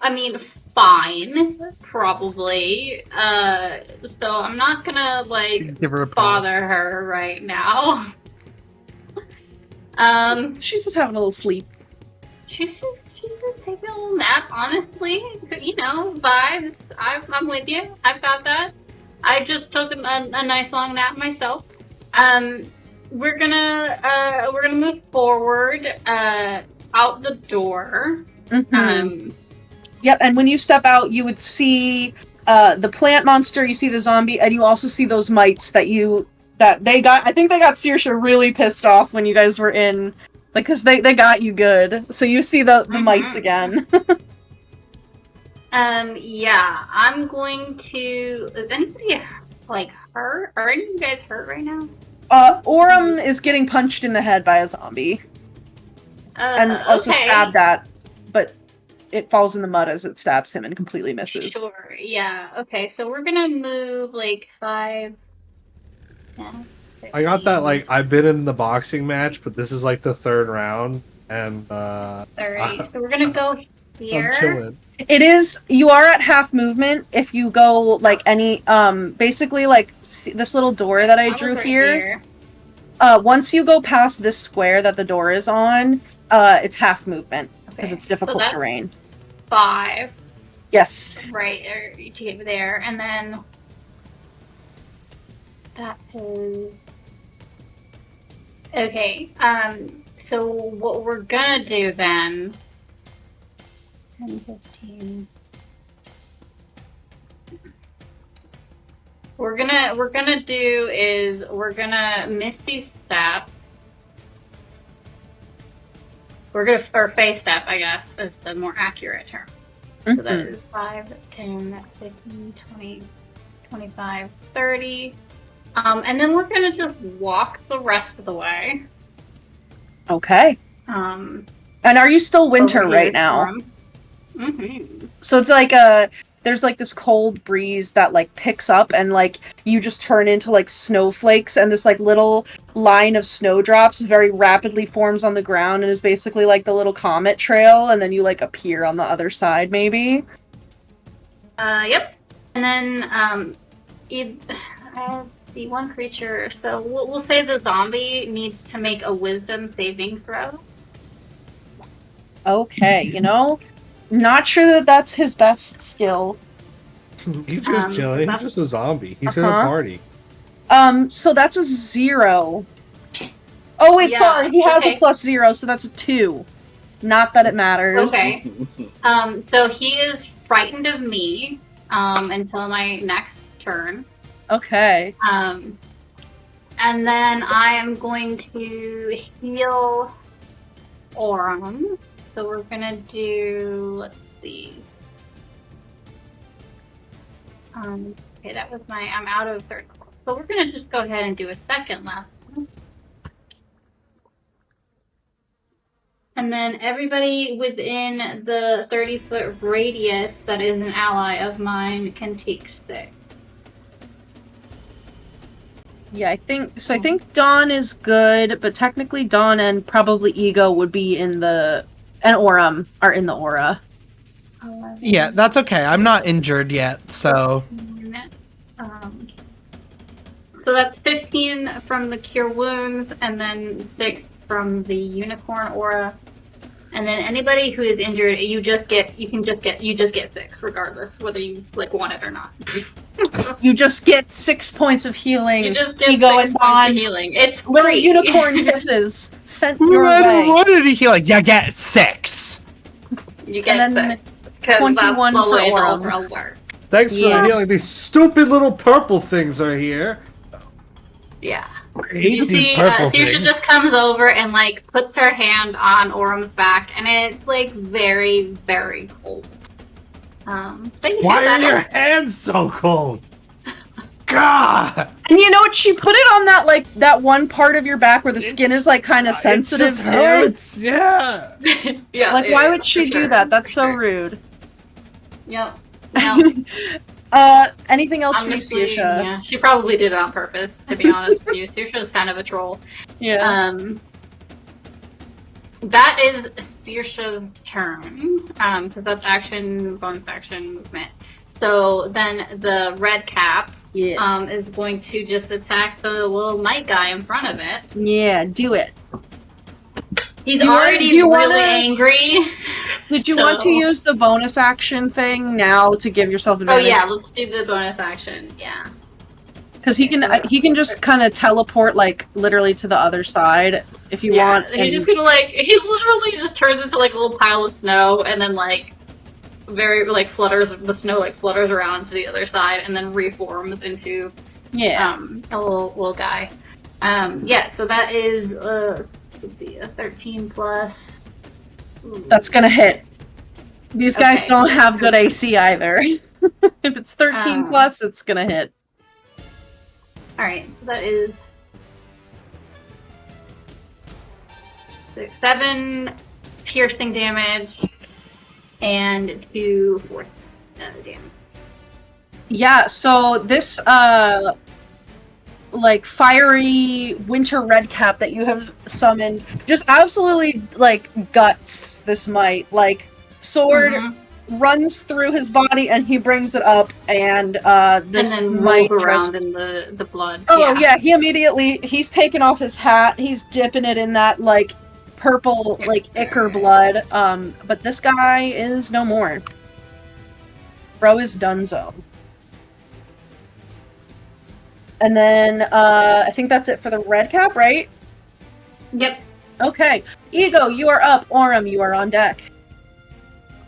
I mean, fine, probably, so I'm not gonna, like, Give her a bother her right now. She's just having a little sleep. She's just taking a little nap, honestly, you know, vibes, I'm with you, I've got that. I just took a nice long nap myself. We're gonna move forward, out the door. Mm-hmm. Yep, and when you step out, you would see the plant monster, you see the zombie, and you also see those mites I think they got Saoirse really pissed off when you guys were in, like, because they got you good. So you see the mites again. Yeah, I'm going to... Is anybody, like, hurt? Are any of you guys hurt right now? Aurum is getting punched in the head by a zombie. And also stabbed at, but it falls in the mud as it stabs him and completely misses. Sure, yeah. Okay, so we're gonna move, like, 5... 10, I got that, like, I've been in the boxing match, but this is, like, the third round, and, 30. So we're gonna go here. I'm chilling. It is, you are at half movement if you go, like, any, basically, like, this little door that I drew here. Once you go past this square that the door is on, it's half movement, because it's difficult terrain. 5. Yes. Right, to get there, and then... That is... Okay, so what we're gonna do then... 10, 15... We're gonna do is we're gonna Misty Step. Or Face Step, I guess, is the more accurate term. So that is 5, 10, 15, 20, 25, 30. And then we're gonna just walk the rest of the way. Okay. And are you still winter right now? So it's like there's like this cold breeze that like picks up and like you just turn into like snowflakes, and this like little line of snowdrops very rapidly forms on the ground and is basically like the little comet trail, and then you like appear on the other side maybe. Yep. And then the one creature, so we'll say the zombie needs to make a wisdom saving throw. Okay, you know, not sure that that's his best skill. He's just chilling. He's just a zombie. He's in a party. So that's a 0. Oh wait, yeah, sorry, he has a +0, so that's a 2. Not that it matters. Okay. So he is frightened of me until my next turn. Okay. And then I am going to heal Aurum. So we're gonna do, let's see. Okay, that was I'm out of third level. So we're gonna just go ahead and do a second last one. And then everybody within the 30-foot radius that is an ally of mine can take 6. Yeah, I think Dawn is good, but technically Dawn and probably Ego would be in the... And Aurum are in the aura. 11. Yeah, that's okay. I'm not injured yet, so... So that's 15 from the Cure Wounds, and then 6 from the Unicorn Aura. And then anybody who is injured, you just get 6, regardless whether you like want it or not. You just get 6 points of healing. You just get Ego 6 and points Dawn. of healing. It's Little free. unicorn kisses sent your way. What did he heal? Like, you get 6. You get And then 6. 21 that's the for way the Aurum. overall work. Thanks for Yeah. healing. These stupid little purple things are here. Yeah. I hate You these see, purple Saoirse things. just comes over and like puts her hand on Aurum's back, and it's like very, very cold. But yeah, Why are your hands so cold? God! And you know what? She put it on that like that one part of your back where the skin is like kind of sensitive it just too. hurts. Yeah. yeah, Like, why would for she do sure, that? That's for so sure. rude. Yep. No, Anything else for you, honestly, Saoirse? yeah, she probably did it on purpose. To be honest with you, Saoirse is kind of a troll. Yeah. That is Saoirse's turn. Because that's action, bonus action, movement. So then the red cap Yes. is going to just attack the little night guy in front of it. Yeah, do it. He's Do you already really wanna- angry. Did you want to use the bonus action thing now to give yourself advantage? Oh yeah, let's do the bonus action. Yeah. Because he can just kind of teleport like literally to the other side if you want. He's just gonna he literally just turns into like a little pile of snow and then like the snow like flutters around to the other side and then reforms into a little guy. So that is let's see, a 13 plus. Ooh. That's gonna hit. These guys don't have good AC either. If it's 13 plus, it's gonna hit. Alright, so that is 7 piercing damage and 2 force damage. Yeah, so this like fiery winter redcap that you have summoned just absolutely like guts this might. Like sword runs through his body and he brings it up and this and then might move around in the blood. Oh yeah, he's taking off his hat, he's dipping it in that like purple like ichor blood. But this guy is no more. Bro is donezo. And then I think that's it for the red cap, right? Yep. Okay. Ego, you are up. Aurum, you are on deck.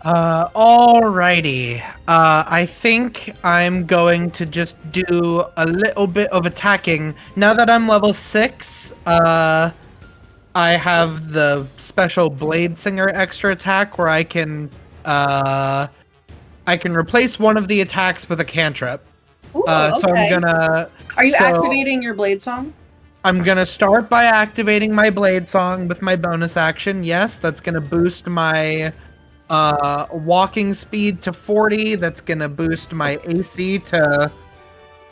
Alrighty. I think I'm going to just do a little bit of attacking. Now that I'm level 6, I have the special Blade Singer extra attack where I can replace one of the attacks with a cantrip. Ooh, So I'm gonna... Are you activating your Blade Song? I'm gonna start by activating my Blade Song with my bonus action. Yes, that's gonna boost my walking speed to 40. That's gonna boost my AC to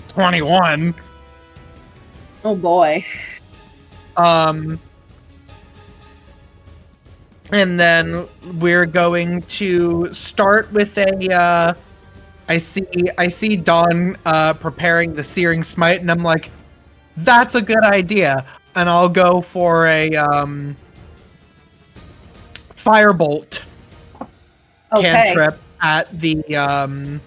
21. Oh boy. And then we're going to start with a I see Dawn preparing the Searing Smite, and I'm like, that's a good idea. And I'll go for a Firebolt cantrip at the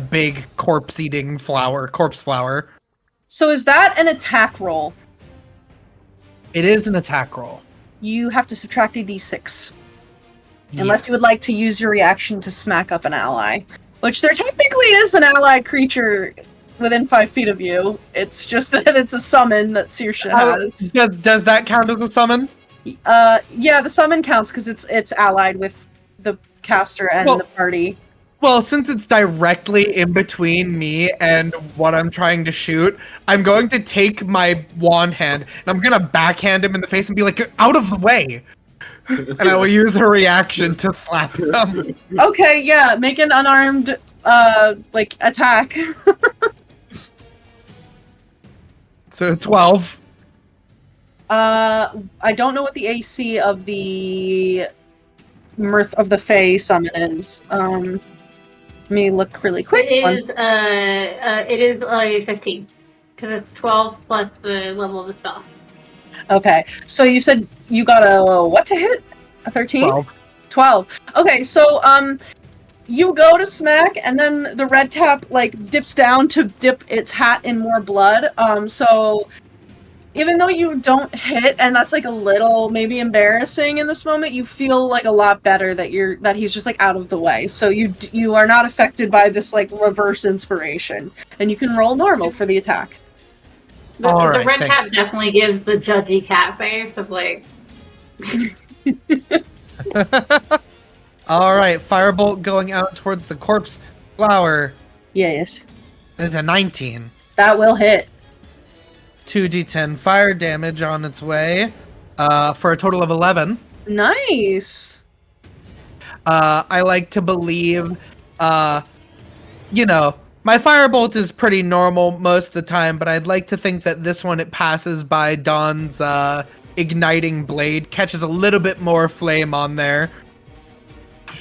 big corpse flower. So is that an attack roll? It is an attack roll. You have to subtract a d6. Unless you would like to use your reaction to smack up an ally. Which there technically is an allied creature within 5 feet of you. It's just that it's a summon that Saoirse has. Does that count as a summon? Yeah, the summon counts because it's allied with the caster and the party. Well, since it's directly in between me and what I'm trying to shoot, I'm going to take my wand hand and I'm gonna backhand him in the face and be like, "Get out of the way!" And I will use a reaction to slap him. Okay, yeah, make an unarmed attack. So 12. I don't know what the AC of the Mirth of the Fae summon is. Let me look really quick. It is 15 because it's 12 plus the level of the spell. Okay, so you said you got a what to hit? A 13? 12. Okay, so you go to smack, and then the red cap dips down to dip its hat in more blood. So even though you don't hit, and that's a little maybe embarrassing in this moment, you feel a lot better that he's just out of the way. So you are not affected by this reverse inspiration, and you can roll normal for the attack. The red cap definitely gives the judgy cat face of All right, firebolt going out towards the corpse flower Yes. is a 19. That will hit. 2d10 fire damage on its way, for a total of 11. Nice. I like to believe, you know, my firebolt is pretty normal most of the time, but I'd like to think that this one, it passes by Dawn's igniting blade, catches a little bit more flame on there.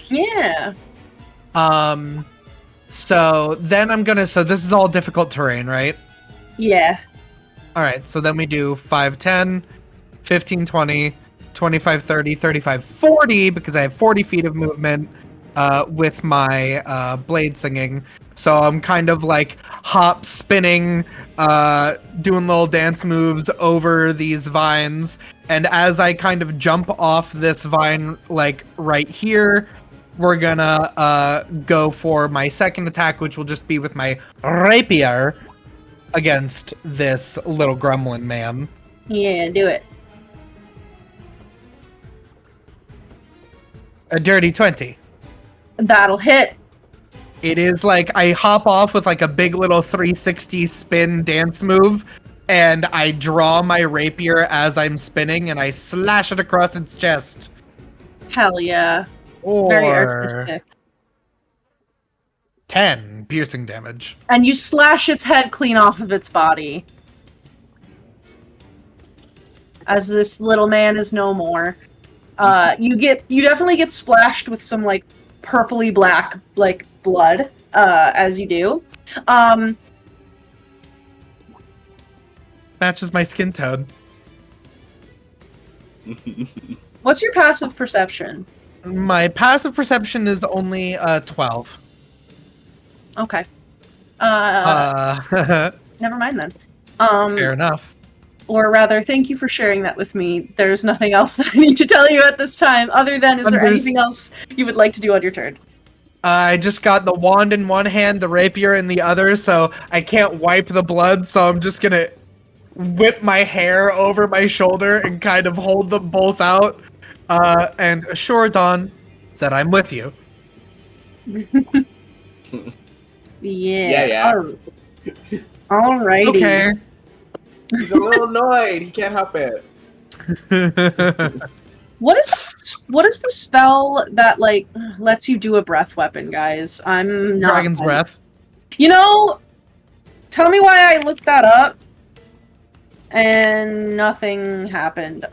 Yeah. So then I'm gonna, so this is all difficult terrain, right? Yeah. All right, so then we do 5, 10, 15, 20, 25, 30, 35, 40, because I have 40 feet of movement with my blade singing. So I'm kind of like hop, spinning, doing little dance moves over these vines. And as I kind of jump off this vine, like right here, we're gonna go for my second attack, which will just be with my rapier against this little gremlin man. Yeah, do it. A dirty 20. That'll hit. It is like I hop off with like a big little 360 spin dance move, and I draw my rapier as I'm spinning, and I slash it across its chest. Hell yeah. Or Very artistic. 10 piercing damage. And you slash its head clean off of its body. As this little man is no more. You definitely get splashed with some like purpley black like blood as you do. Matches my skin tone. What's your passive perception? My passive perception is only 12. Okay. Fair Never mind then. enough. Or rather, thank you for sharing that with me. There's nothing else that I need to tell you at this time, other than, is there anything else you would like to do on your turn? I just got the wand in one hand, the rapier in the other, so I can't wipe the blood, so I'm just gonna whip my hair over my shoulder and kind of hold them both out, and assure Dawn that I'm with you. Yeah. Alrighty. Okay. He's a little annoyed. He can't help it. What is the spell that like lets you do a breath weapon, guys? I'm not. Dragon's Breath. You know, tell me why I looked that up, and nothing happened.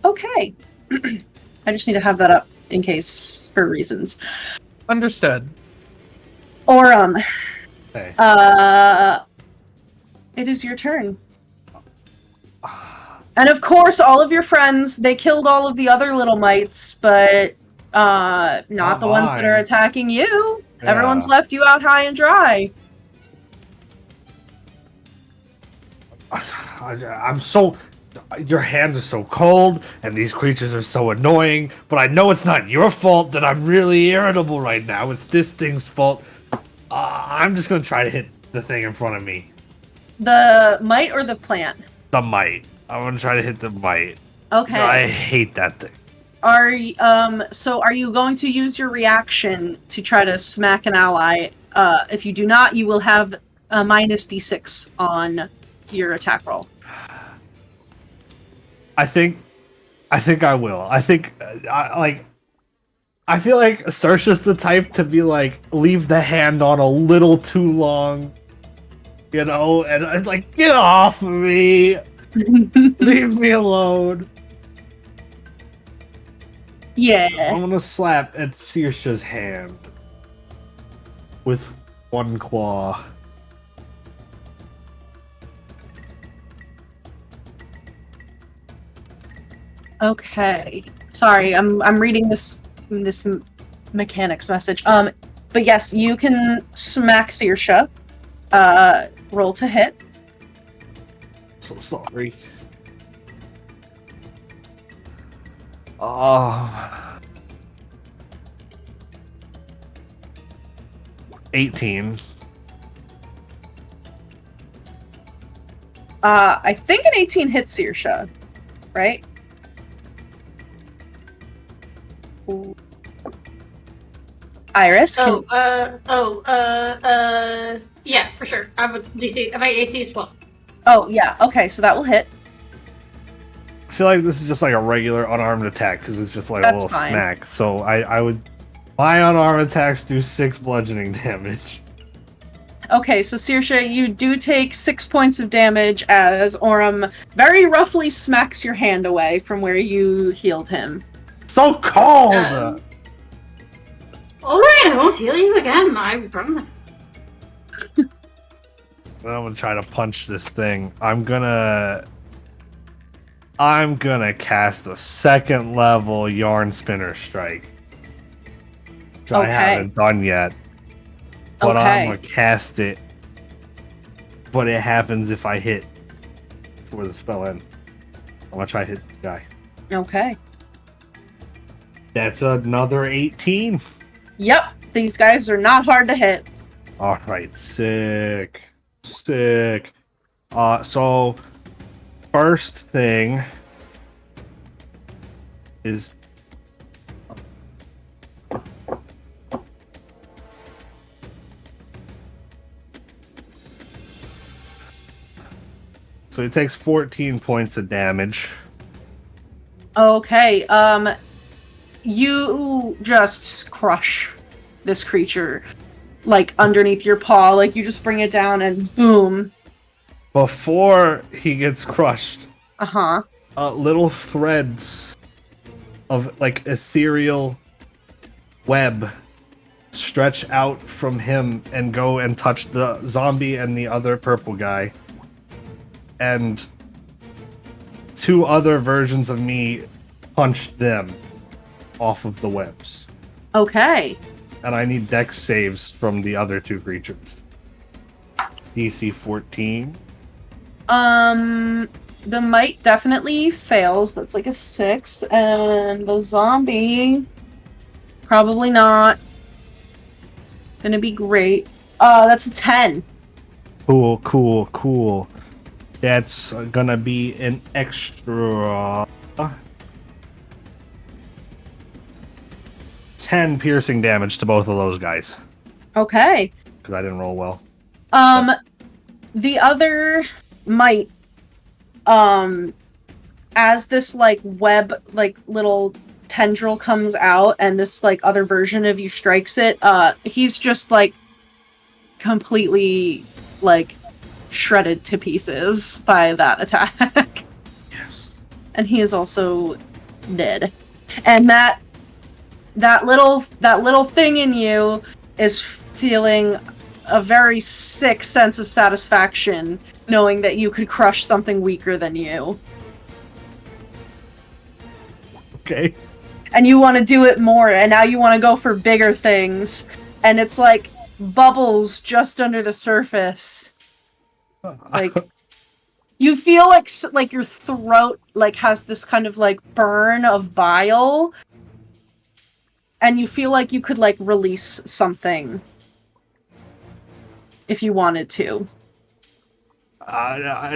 Okay. I just need to have that up in case for reasons. Understood. Aurum. Hey. It is your turn. And of course, all of your friends, they killed all of the other little mites, but not the ones that are attacking you. Yeah. Everyone's left you out high and dry. I'm so... Your hands are so cold, and these creatures are so annoying, but I know it's not your fault that I'm really irritable right now. It's this thing's fault. I'm just gonna try to hit the thing in front of me. The mite or the plant? The mite. I'm gonna try to hit the mite. Okay. I hate that thing. So are you going to use your reaction to try to smack an ally? If you do not, you will have a minus d6 on your attack roll. I think I will. I think I feel like Saoirse's the type to be like, leave the hand on a little too long, you know, and it's like, get off of me, leave me alone. Yeah. I'm gonna slap at Saoirse's hand with one claw. Okay. Sorry, I'm reading this mechanics message. But yes, you can smack Saoirse. Roll to hit. So sorry. 18. I think an 18 hits Saoirse, right? Iris. Yeah, for sure. I would DC. My AC is 12. Oh yeah. Okay, so that will hit. I feel like this is just like a regular unarmed attack because it's just like That's a little fine. smack. So I would. My unarmed attacks do 6 bludgeoning damage. Okay, so Saoirse, you do take 6 points of damage as Aurum very roughly smacks your hand away from where you healed him. So cold! Alright, I won't heal you again, I promise. I'm gonna try to punch this thing. I'm gonna cast a 2nd level yarn spinner strike. Which I haven't done yet. But I'm gonna cast it. But it happens if I hit before the spell ends. I'm gonna try to hit this guy. Okay. That's another 18. Yep, these guys are not hard to hit. Alright, sick. Sick. So first thing is so it takes 14 points of damage. Okay, you just crush this creature, like, underneath your paw. Like, you just bring it down and boom. Before he gets crushed, Uh-huh. little threads of, like, ethereal web stretch out from him and go and touch the zombie and the other purple guy. And 2 other versions of me punched them off of the webs. Okay. And I need dex saves from the other 2 creatures. DC 14. The might definitely fails. That's like a 6. And the zombie, probably not. Gonna be great. That's a 10. Cool. That's gonna be an extra 10 piercing damage to both of those guys. Okay. Because I didn't roll well. The other might, as this, like, web, like, little tendril comes out and this, like, other version of you strikes it, he's just, like, completely, like, shredded to pieces by that attack. Yes. And he is also dead. And that little thing in you is feeling a very sick sense of satisfaction knowing that you could crush something weaker than you. Okay. And you want to do it more, and now you want to go for bigger things. And it's like bubbles just under the surface. Like, you feel like your throat, like, has this kind of, like, burn of bile. And you feel like you could, like, release something. If you wanted to.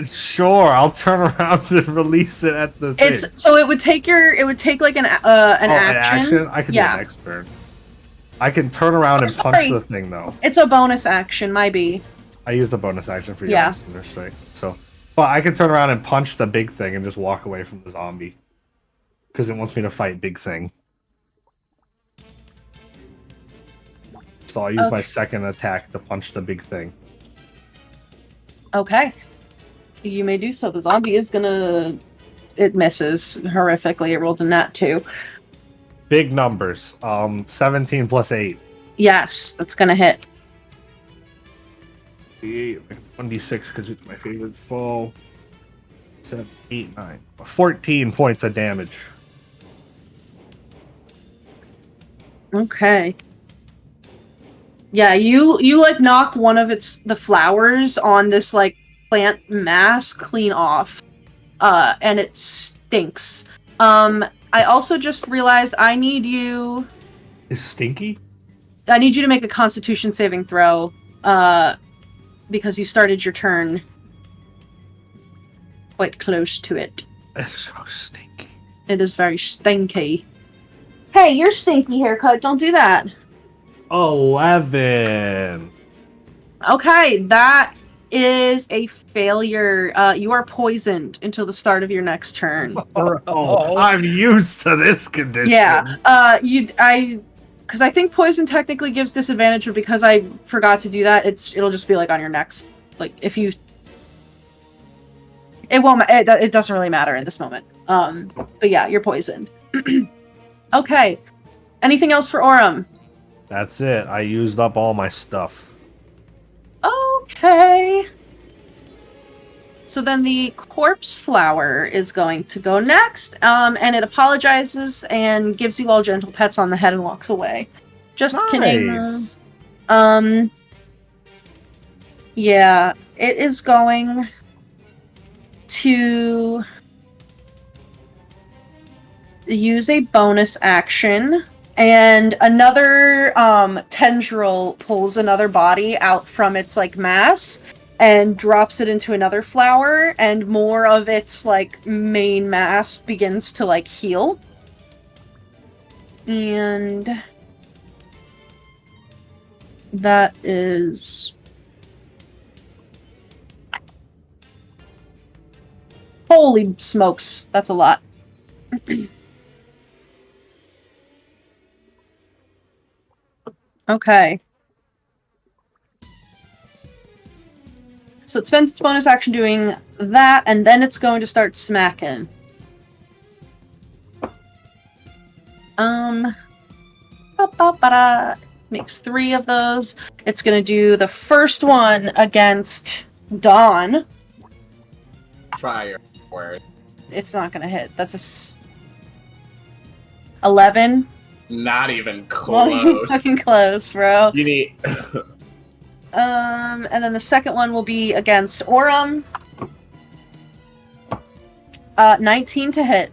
Sure, I'll turn around and release it at the thing. So it would take like an action. I can do it next turn. I can turn around and punch the thing though. It's a bonus action, might be. I used the bonus action for your strike. So, but I can turn around and punch the big thing and just walk away from the zombie because it wants me to fight big thing. So I'll use my second attack to punch the big thing. Okay. You may do so. The zombie is gonna... It misses horrifically. It rolled a nat 2. Big numbers. 17 plus 8. Yes, that's gonna hit. 1d6 because it's my favorite foe. 7, 8, 9. 14 points of damage. Okay. Yeah, you like knock one of the flowers on this like plant mass clean off. And it stinks. I also just realized I need you... Is stinky? I need you to make a Constitution saving throw. Because you started your turn quite close to it. It's so stinky. It is very stinky. Hey, your stinky haircut, don't do that. 11. Okay, that is a failure. You are poisoned until the start of your next turn. Oh, I'm used to this condition. Yeah. Because I think poison technically gives disadvantage, but because I forgot to do that, it'll just be like on your next. Like if you, it won't. It doesn't really matter in this moment. But yeah, you're poisoned. Okay. Anything else for Aurum? That's it. I used up all my stuff. Okay. So then the corpse flower is going to go next, and it apologizes and gives you all gentle pets on the head and walks away. Just kidding. Yeah, it is going to use a bonus action, and another tendril pulls another body out from its like mass and drops it into another flower, and more of its like main mass begins to like heal. And that is holy smokes, that's a lot. Okay. So it spends its bonus action doing that, and then it's going to start smacking. Makes 3 of those. It's going to do the first one against Dawn. Try your word. It's not going to hit. That's a 11. Not even Well, close. fucking close, bro. You need. And then the second one will be against Aurum. 19 to hit.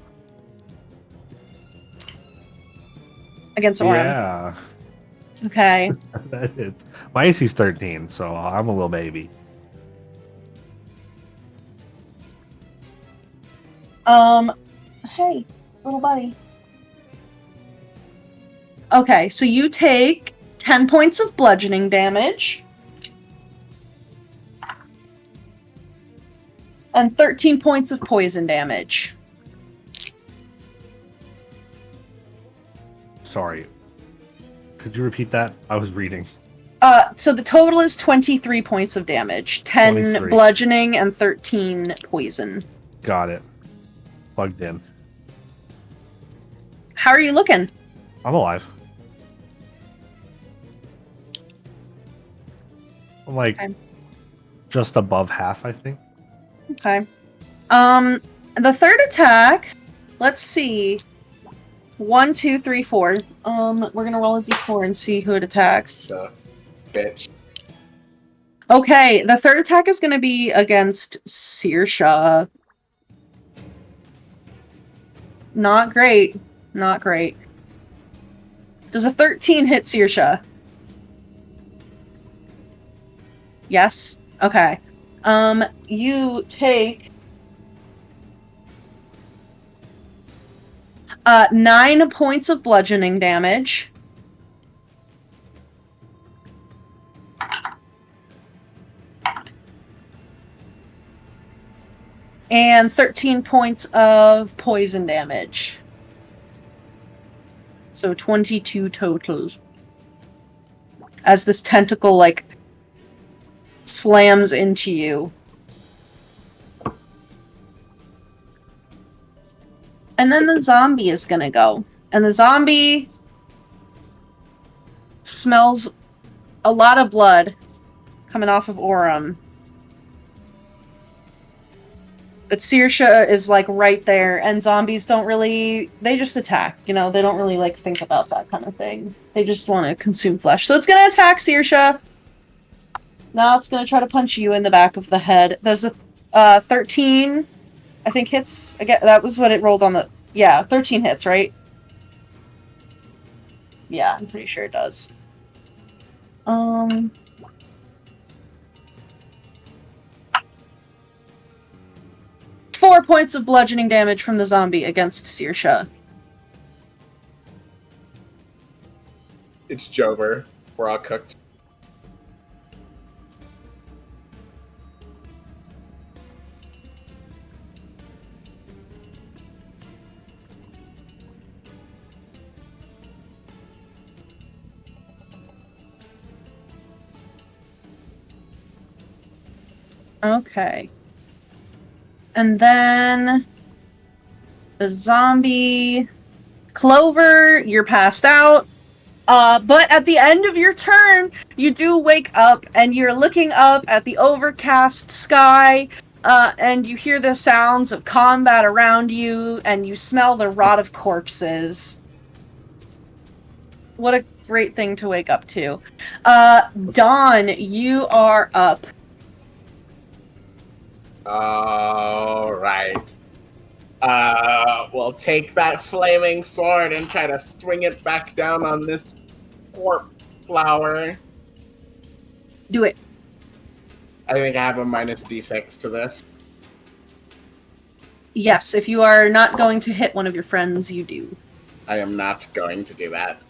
Against Aurum. Yeah. Okay. That is. My AC's 13, so I'm a little baby. Hey, little buddy. Okay, so you take 10 points of bludgeoning damage. And 13 points of poison damage. Sorry. Could you repeat that? I was reading. So the total is 23 points of damage. 10 23. bludgeoning and 13 poison. Got it. Plugged in. How are you looking? I'm alive. I'm like Okay. just above half, I think. Okay. The third attack, let's see. 1, 2, 3, 4. We're gonna roll a d4 and see who it attacks. So, bitch. Okay, the third attack is gonna be against Saoirse. Not great. Not great. Does a 13 hit Saoirse? Yes? Okay. You take 9 points of bludgeoning damage. And 13 points of poison damage. So 22 total. As this tentacle, like, slams into you. And then the zombie is gonna go. And the zombie smells a lot of blood coming off of Aurum. But Saoirse is, like, right there, and zombies don't really... They just attack, you know? They don't really, like, think about that kind of thing. They just want to consume flesh. So it's gonna attack Saoirse. Now it's gonna try to punch you in the back of the head. There's a 13, I think, hits. Again, that was what it rolled on the... Yeah, 13 hits, right? Yeah, I'm pretty sure it does. 4 points of bludgeoning damage from the zombie against Saoirse. It's Jover. We're all cooked. Okay. And then the zombie Clover, you're passed out. But at the end of your turn, you do wake up and you're looking up at the overcast sky, and you hear the sounds of combat around you, and you smell the rot of corpses. What a great thing to wake up to. Dawn, you are up. All right. We'll take that flaming sword and try to swing it back down on this corpse flower. Do it. I think I have a minus d6 to this. Yes, if you are not going to hit one of your friends, you do. I am not going to do that.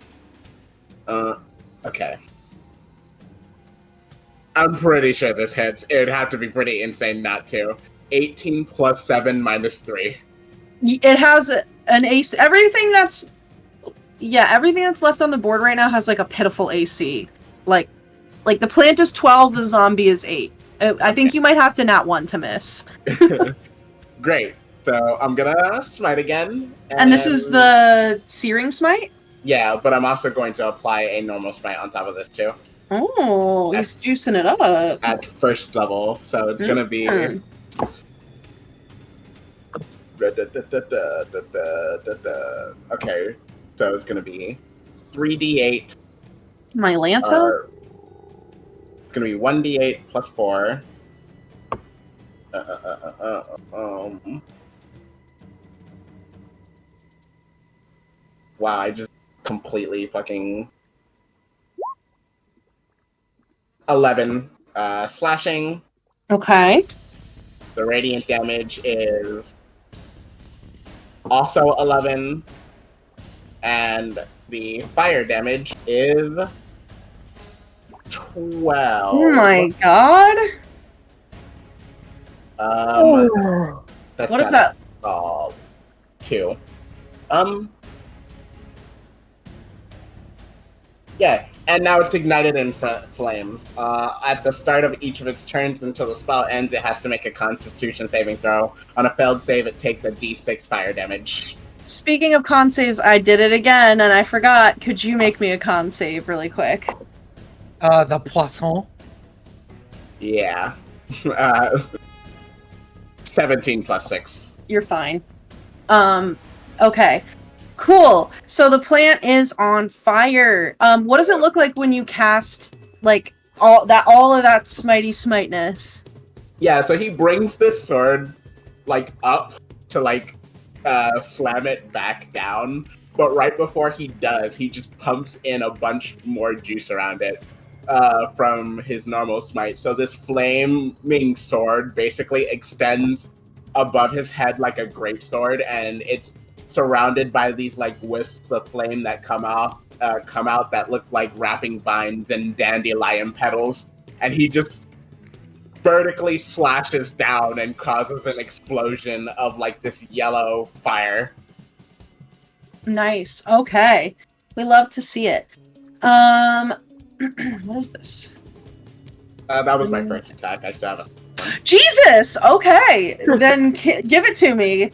Okay. I'm pretty sure this hits. It would have to be pretty insane not to. 18 plus 7 minus 3. It has an AC. Everything that's left on the board right now has like a pitiful AC. Like the plant is 12, the zombie is 8. I think you might have to nat 1 to miss. Great. So I'm gonna smite again. And this is the Searing Smite? Yeah, but I'm also going to apply a normal smite on top of this too. Oh, he's juicing it up. At first level, so it's gonna be... Okay, so it's gonna be 3d8. My Lanta? It's gonna be 1d8 plus 4. Wow, I just completely fucking... 11 slashing. Okay. The radiant damage is also 11. And the fire damage is 12. Oh my god. That's what is that? 2. Yeah, and now it's ignited in flames. At the start of each of its turns until the spell ends, it has to make a Constitution saving throw. On a failed save, it takes a d6 fire damage. Speaking of con saves, I did it again, and I forgot. Could you make me a con save really quick? The poisson. Yeah. 17 plus 6. You're fine. Okay. Cool. So the plant is on fire. What does it look like when you cast, like, all of that smitey smiteness? Yeah, so he brings this sword, like, up to, like, slam it back down. But right before he does, he just pumps in a bunch more juice around it from his normal smite. So this flaming sword basically extends above his head like a greatsword, and it's surrounded by these like wisps of flame that come out that look like wrapping vines and dandelion petals, and he just vertically slashes down and causes an explosion of like this yellow fire. Nice. Okay. We love to see it. What is this? That was my first attack. I still have a... Jesus! Okay! Then give it to me.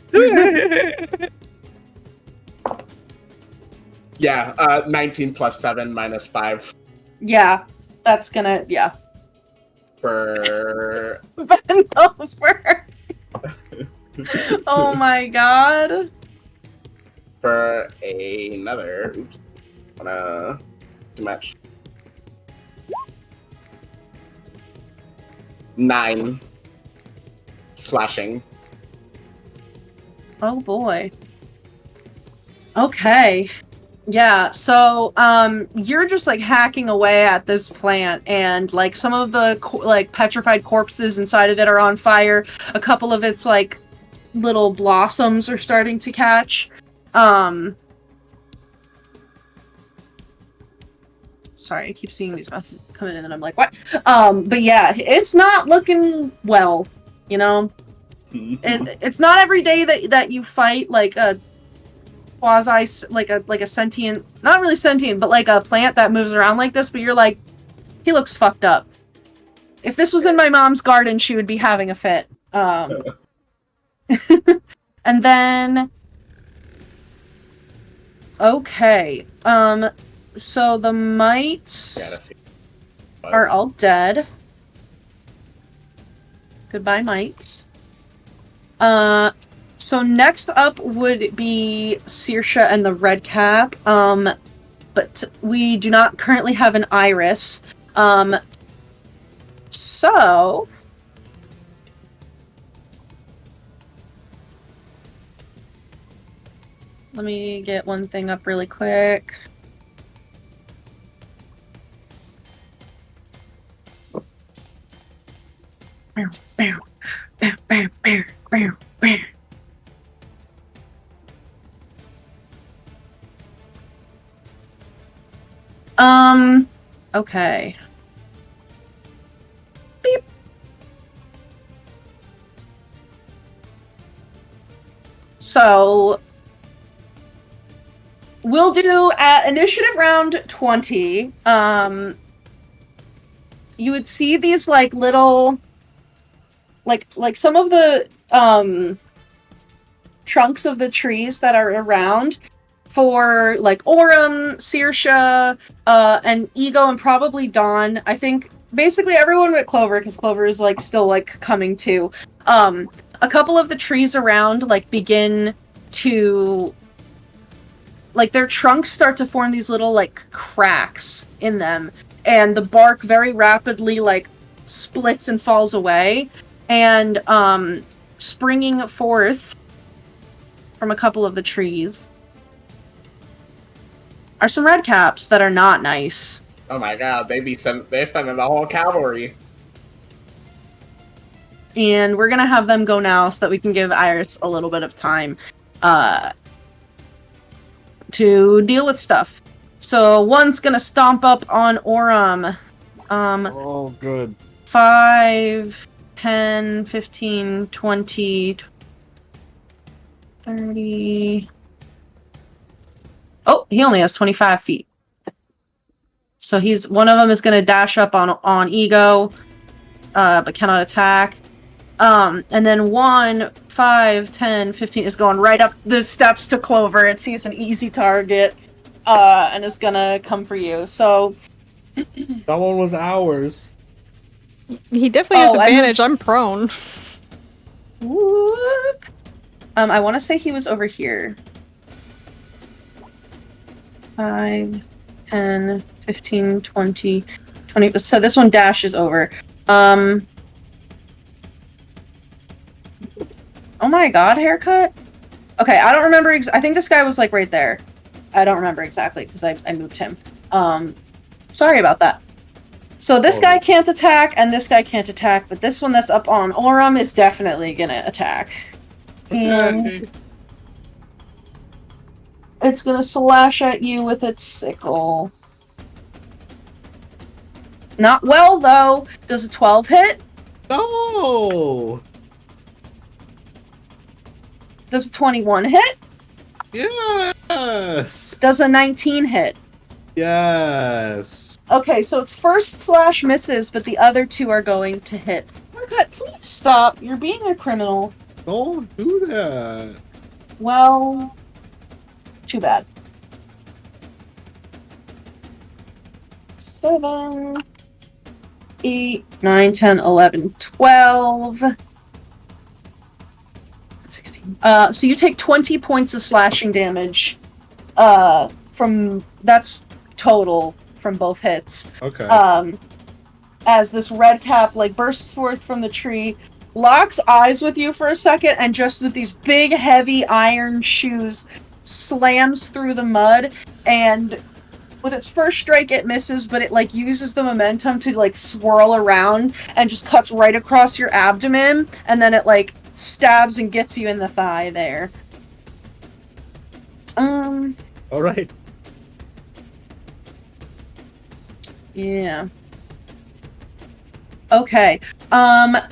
Yeah, 19 plus 7 minus 5. Yeah, that's gonna, yeah. For... Bend over. Oh my god. For another... Oops. Too much. 9 slashing. Oh boy. Okay. Yeah, so you're just like hacking away at this plant, and like some of the like petrified corpses inside of it are on fire. A couple of its like little blossoms are starting to Sorry, I keep seeing these messages coming in and I'm like, what? But yeah, it's not looking well, you know? It's not every day that you fight like a quasi, like a sentient, not really sentient, but like a plant that moves around like this, but you're like, he looks fucked up. If this was in my mom's garden, she would be having a fit. And then... Okay. So the mites are all dead. Goodbye, mites. So next up would be Saoirse and the red cap. But we do not currently have an iris. So... Let me get one thing up really quick. Okay. Beep. So... We'll do at initiative round 20. You would see these like little, like some of the trunks of the trees that are around for like Aurum, Saoirse, and Ego, and probably Dawn. I think basically everyone with Clover, because Clover is like still like coming to. A couple of the trees around like begin to. Like, their trunks start to form these little, like, cracks in them. And the bark very rapidly, like, splits and falls away. And, springing forth from a couple of the trees are some red caps that are not nice. Oh my god, they're sending the whole cavalry. And we're gonna have them go now so that we can give Iris a little bit of time, to deal with stuff. So one's gonna stomp up on Aurum. Oh, good. 5, 10, 15, 20, 30... Oh, he only has 25 feet. So one of them is gonna dash up on Ego, but cannot attack. And then 1, 5, 10, 15 is going right up the steps to Clover. It sees an easy target, and is gonna come for you. So... That one was ours. He definitely has advantage. I'm prone. Whoop. I want to say he was over here. 5, 10, 15, 20, 20... So this one dashes over. Oh my god, haircut? Okay, I don't remember I think this guy was, like, right there. I don't remember exactly, because I moved him. Sorry about that. So this guy can't attack, and this guy can't attack, but this one that's up on Aurum is definitely gonna attack. And it's gonna slash at you with its sickle. Not well, though. Does a 12 hit? No! Does a 21 hit? Yes! Does a 19 hit? Yes! Okay, so it's first slash misses, but the other two are going to hit. Oh my god, please stop. You're being a criminal. Don't do that. Well, too bad. 7, 8, 9, 10, 11, 12... 16. So you take 20 points of slashing damage. That's total from both hits. Okay. As this red cap like bursts forth from the tree, locks eyes with you for a second, and just with these big, heavy iron shoes, slams through the mud, and with its first strike it misses, but it like uses the momentum to like swirl around and just cuts right across your abdomen, and then it like stabs and gets you in the thigh there. All right. Yeah. Okay.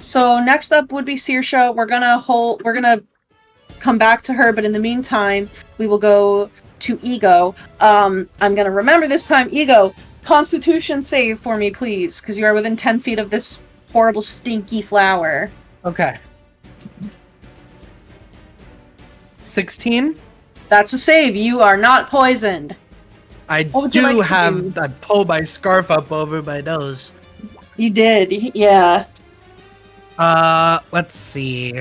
So next up would be Saoirse. We're gonna come back to her, but in the meantime, we will go to Ego. I'm gonna remember this time. Ego, Constitution save for me, please, because you are within 10 feet of this horrible, stinky flower. Okay. 16? That's a save. You are not poisoned. I What would you do like to have do? I pull my scarf up over my nose. You did, yeah. Let's see.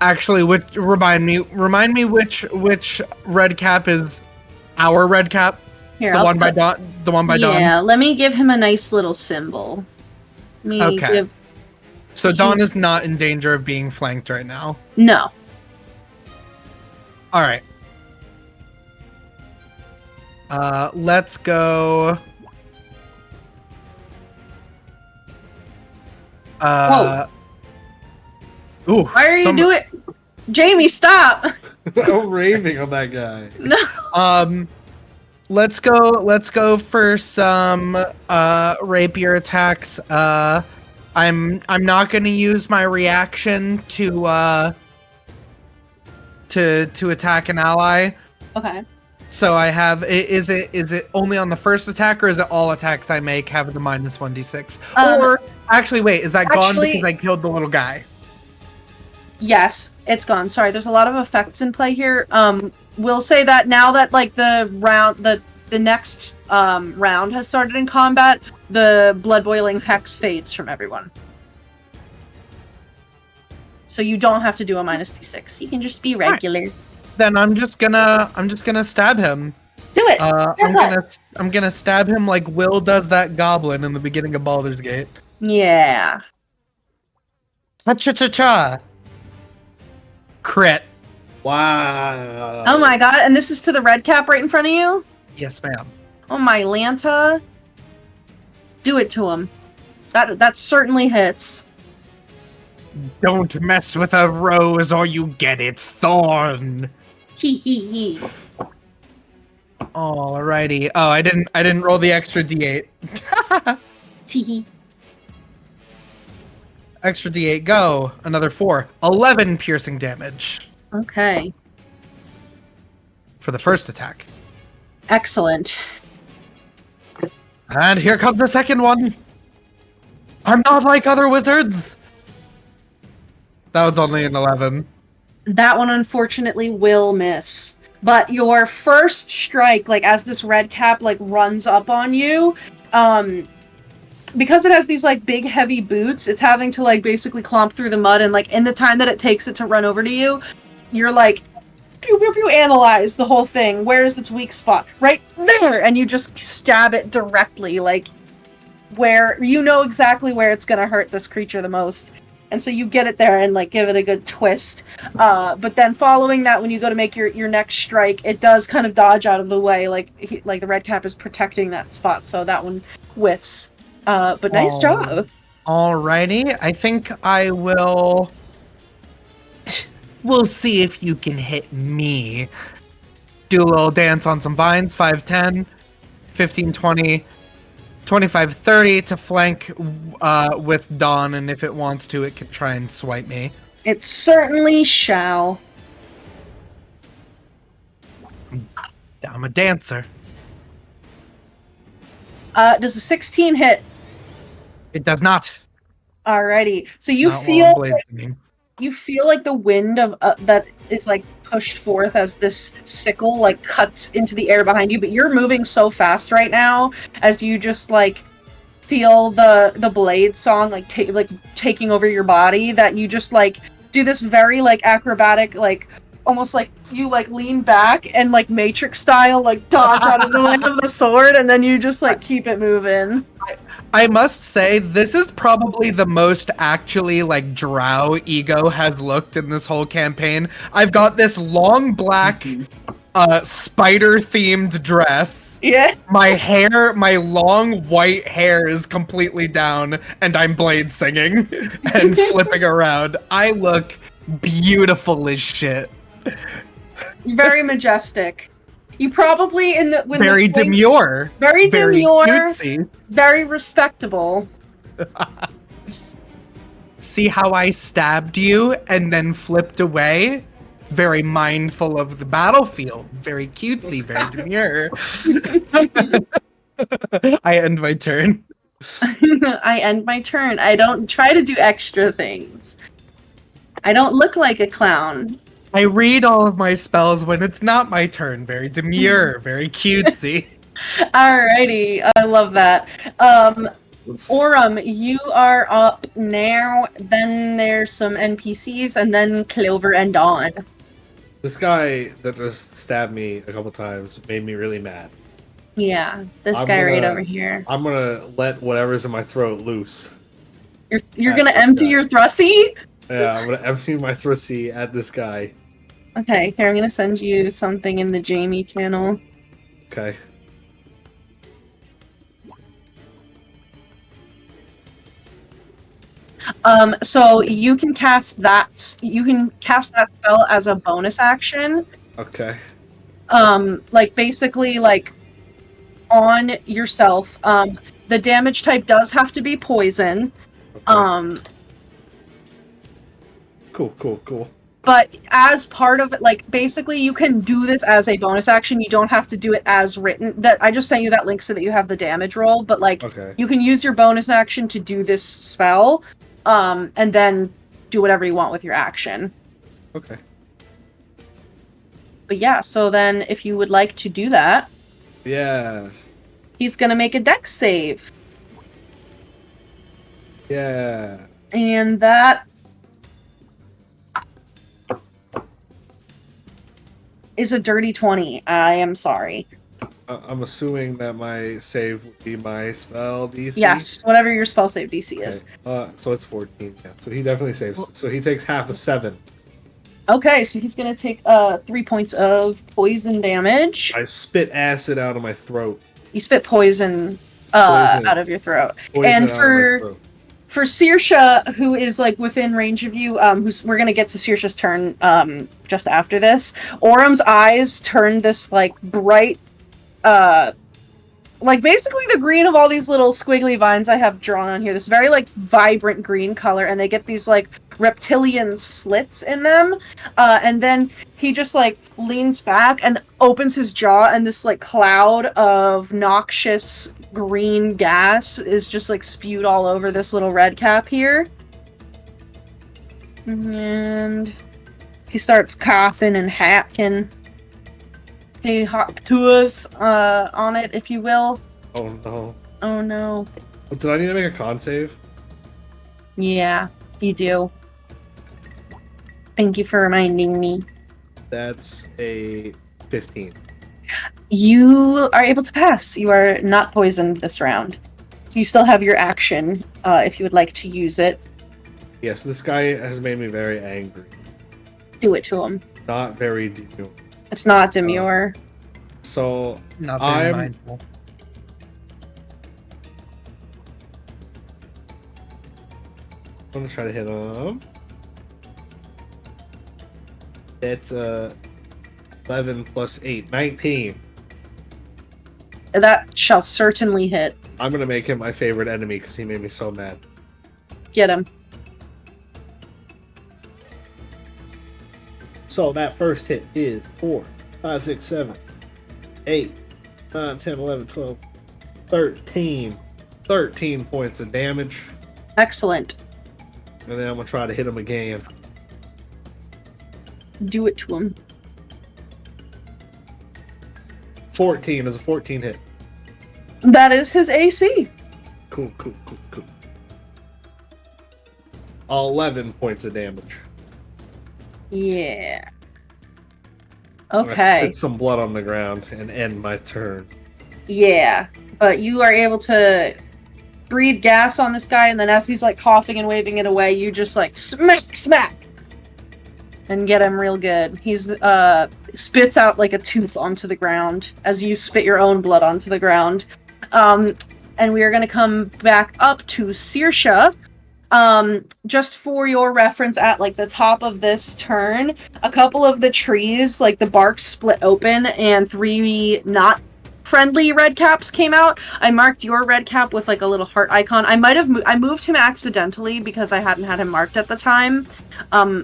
Actually, remind me which red cap is our red cap? Here, The I'll one by put- Dawn. The one by Dawn. Yeah, let me give him a nice little symbol. Let me Okay. give... So Dawn He's- is not in danger of being flanked right now. No. All right. Let's go. Ooh. Why are you doing... Jamie, stop! I'm raving on that guy. No. Let's go for some rapier attacks. I'm not going to use my reaction to attack an ally. Okay. So I have is it only on the first attack, or is it all attacks I make have the minus 1d6? Or actually wait, is that gone because I killed the little guy? Yes, it's gone. Sorry, there's a lot of effects in play here. We'll say that now that like the next round has started in combat, the blood boiling hex fades from everyone. So you don't have to do a minus d6. You can just be regular. Right. Then I'm just gonna stab him. Do it. I'm gonna stab him like Will does that goblin in the beginning of Baldur's Gate. Yeah. Cha-cha-cha-cha. Crit. Wow. Oh my god, and this is to the red cap right in front of you? Yes, ma'am. Oh my Lanta. Do it to him. That certainly hits. Don't mess with a rose or you get its thorn. Hee hee hee. Alrighty. Oh, I didn't roll the extra d8. Tee. Extra d8, go. Another 4. 11 piercing damage. Okay. For the first attack. Excellent. And here comes the second one. I'm not like other wizards. That was only an 11. That one unfortunately will miss. But your first strike, like as this red cap like runs up on you, because it has these like big heavy boots, it's having to like basically clomp through the mud, and like in the time that it takes it to run over to you, you're like pew pew pew analyze the whole thing. Where is its weak spot? Right there, and you just stab it directly, like where you know exactly where it's gonna hurt this creature the most. And so you get it there and like give it a good twist. But then following that, when you go to make your next strike, it does kind of dodge out of the way, like the red cap is protecting that spot, so that one whiffs. But nice job. Alrighty, I think I will. We'll see if you can hit me. Do a little dance on some vines. 5, 10, 15, 20, 25, 30 to flank with Dawn, and if it wants to, it can try and swipe me. It certainly shall. I'm a dancer. Does a 16 hit? It does not. Alrighty. So you Not feel while I'm blading. you feel like the wind of that is like pushed forth as this sickle like cuts into the air behind you, but you're moving so fast right now as you just like feel the blade song like taking over your body, that you just like do this very like acrobatic, like almost like you like lean back and like Matrix style like dodge out of the way of the sword, and then you just like keep it moving. I must say, this is probably the most actually like drow Ego has looked in this whole campaign. I've got this long black spider themed dress. Yeah. My long white hair is completely down, and I'm blade singing and flipping around. I look beautiful as shit. Very majestic. You probably when Very the swing, demure. very demure, cutesy. very respectable. See how I stabbed you and then flipped away? Very mindful of the battlefield. Very cutesy, very demure. I end my turn. I end my turn. I don't try to do extra things. I don't look like a clown. I read all of my spells when it's not my turn. Very demure, very cutesy. Alrighty, I love that. Aurum, you are up now. Then there's some NPCs, and then Clover and Dawn. This guy that just stabbed me a couple times made me really mad. Yeah, this guy right over here. I'm gonna let whatever's in my throat loose. You're gonna empty your thrusty? Yeah, I'm gonna empty my thrusty at this guy. Okay, here I'm gonna send you something in the Jamie channel. Okay. So you can cast that. You can cast that spell as a bonus action. Okay. Like basically like on yourself. The damage type does have to be poison. Okay. Cool. But as part of it, like basically you can do this as a bonus action. You don't have to do it as written. That I just sent you that link so that you have the damage roll. But like you can use your bonus action to do this spell, and then do whatever you want with your action. Okay. But yeah, so then if you would like to do that, yeah, he's gonna make a dex save. Yeah. And that is a dirty 20. I am sorry. I'm assuming that my save would be my spell DC? Yes, whatever your spell save DC is. So it's 14, yeah. So he definitely saves. So he takes half a 7. Okay, so he's gonna take 3 points of poison damage. I spit acid out of my throat. You spit poison out of your throat. And for Saoirse, who is like within range of you, we're gonna get to Saoirse's turn just after this. Aurum's eyes turn this like bright, like basically the green of all these little squiggly vines I have drawn on here. This very like vibrant green color, and they get these like reptilian slits in them. And then he just like leans back and opens his jaw, and this like cloud of noxious green gas is just like spewed all over this little red cap here. And he starts coughing and hacking. He hop to us on it, if you will. Oh no. Oh no. Did I need to make a con save? Yeah, you do. Thank you for reminding me. That's a 15. You are able to pass. You are not poisoned this round. So you still have your action, if you would like to use it. Yes, this guy has made me very angry. Do it to him. Not very demure. It's not demure. So Not very mindful. I'm gonna try to hit him. That's 11 plus 8, 19. That shall certainly hit. I'm gonna make him my favorite enemy because he made me so mad. Get him. So that first hit is 4, 5, 6, 7, 8, 9, 10, 11, 12, 13. 13 points of damage. Excellent. And then I'm gonna try to hit him again. Do it to him. 14 is a 14 hit. That is his AC. Cool. 11 points of damage. Yeah. I'm gonna Okay. spit some blood on the ground and end my turn. Yeah. But you are able to breathe gas on this guy, and then as he's like coughing and waving it away, you just like smack and get him real good. He's spits out like a tooth onto the ground as you spit your own blood onto the ground. And we are going to come back up to Saoirse. Just for your reference, at like the top of this turn, a couple of the trees, like the bark split open and 3 not friendly red caps came out. I marked your red cap with like a little heart icon. I might have I moved him accidentally because I hadn't had him marked at the time.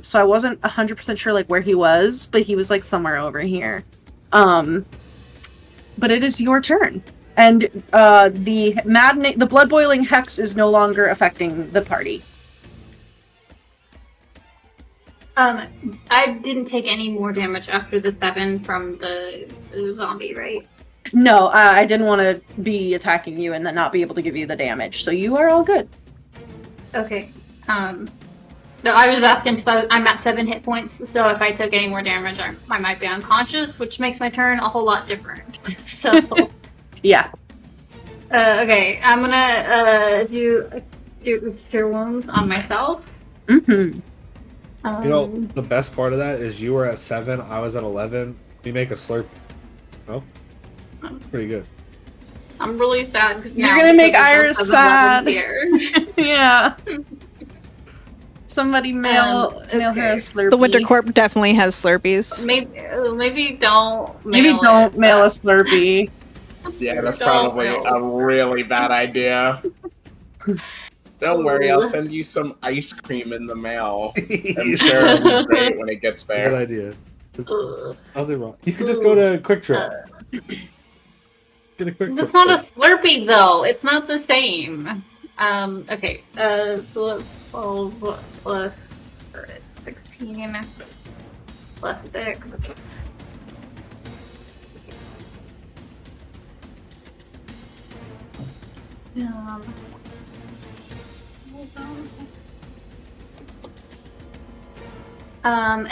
So I wasn't 100% sure like where he was, but he was like somewhere over here. But it is your turn. And the blood boiling hex is no longer affecting the party. I didn't take any more damage after the 7 from the zombie, right? No, I didn't want to be attacking you and then not be able to give you the damage, so you are all good. Okay. No, I was asking because I'm at 7 hit points, so if I took any more damage, I might be unconscious, which makes my turn a whole lot different. So. Yeah. Okay, I'm gonna do cure wounds on myself. Mm-hmm. You know, the best part of that is you were at 7, I was at 11. We make a slurp. Oh, that's pretty good. I'm really sad. You're gonna make Iris sad. Yeah. Somebody mail her a Slurpee. The Winter Corp definitely has Slurpees. Maybe don't. Maybe don't mail a Slurpee. Yeah, that's probably a really bad idea. Don't worry, I'll send you some ice cream in the mail. I'm sure it'll be great when it gets there. Good idea. Nothing wrong. You could just go to Quick Trip. Get a Quick Trip. It's not a Slurpee though. It's not the same. Okay. So 12 plus 16 plus 6.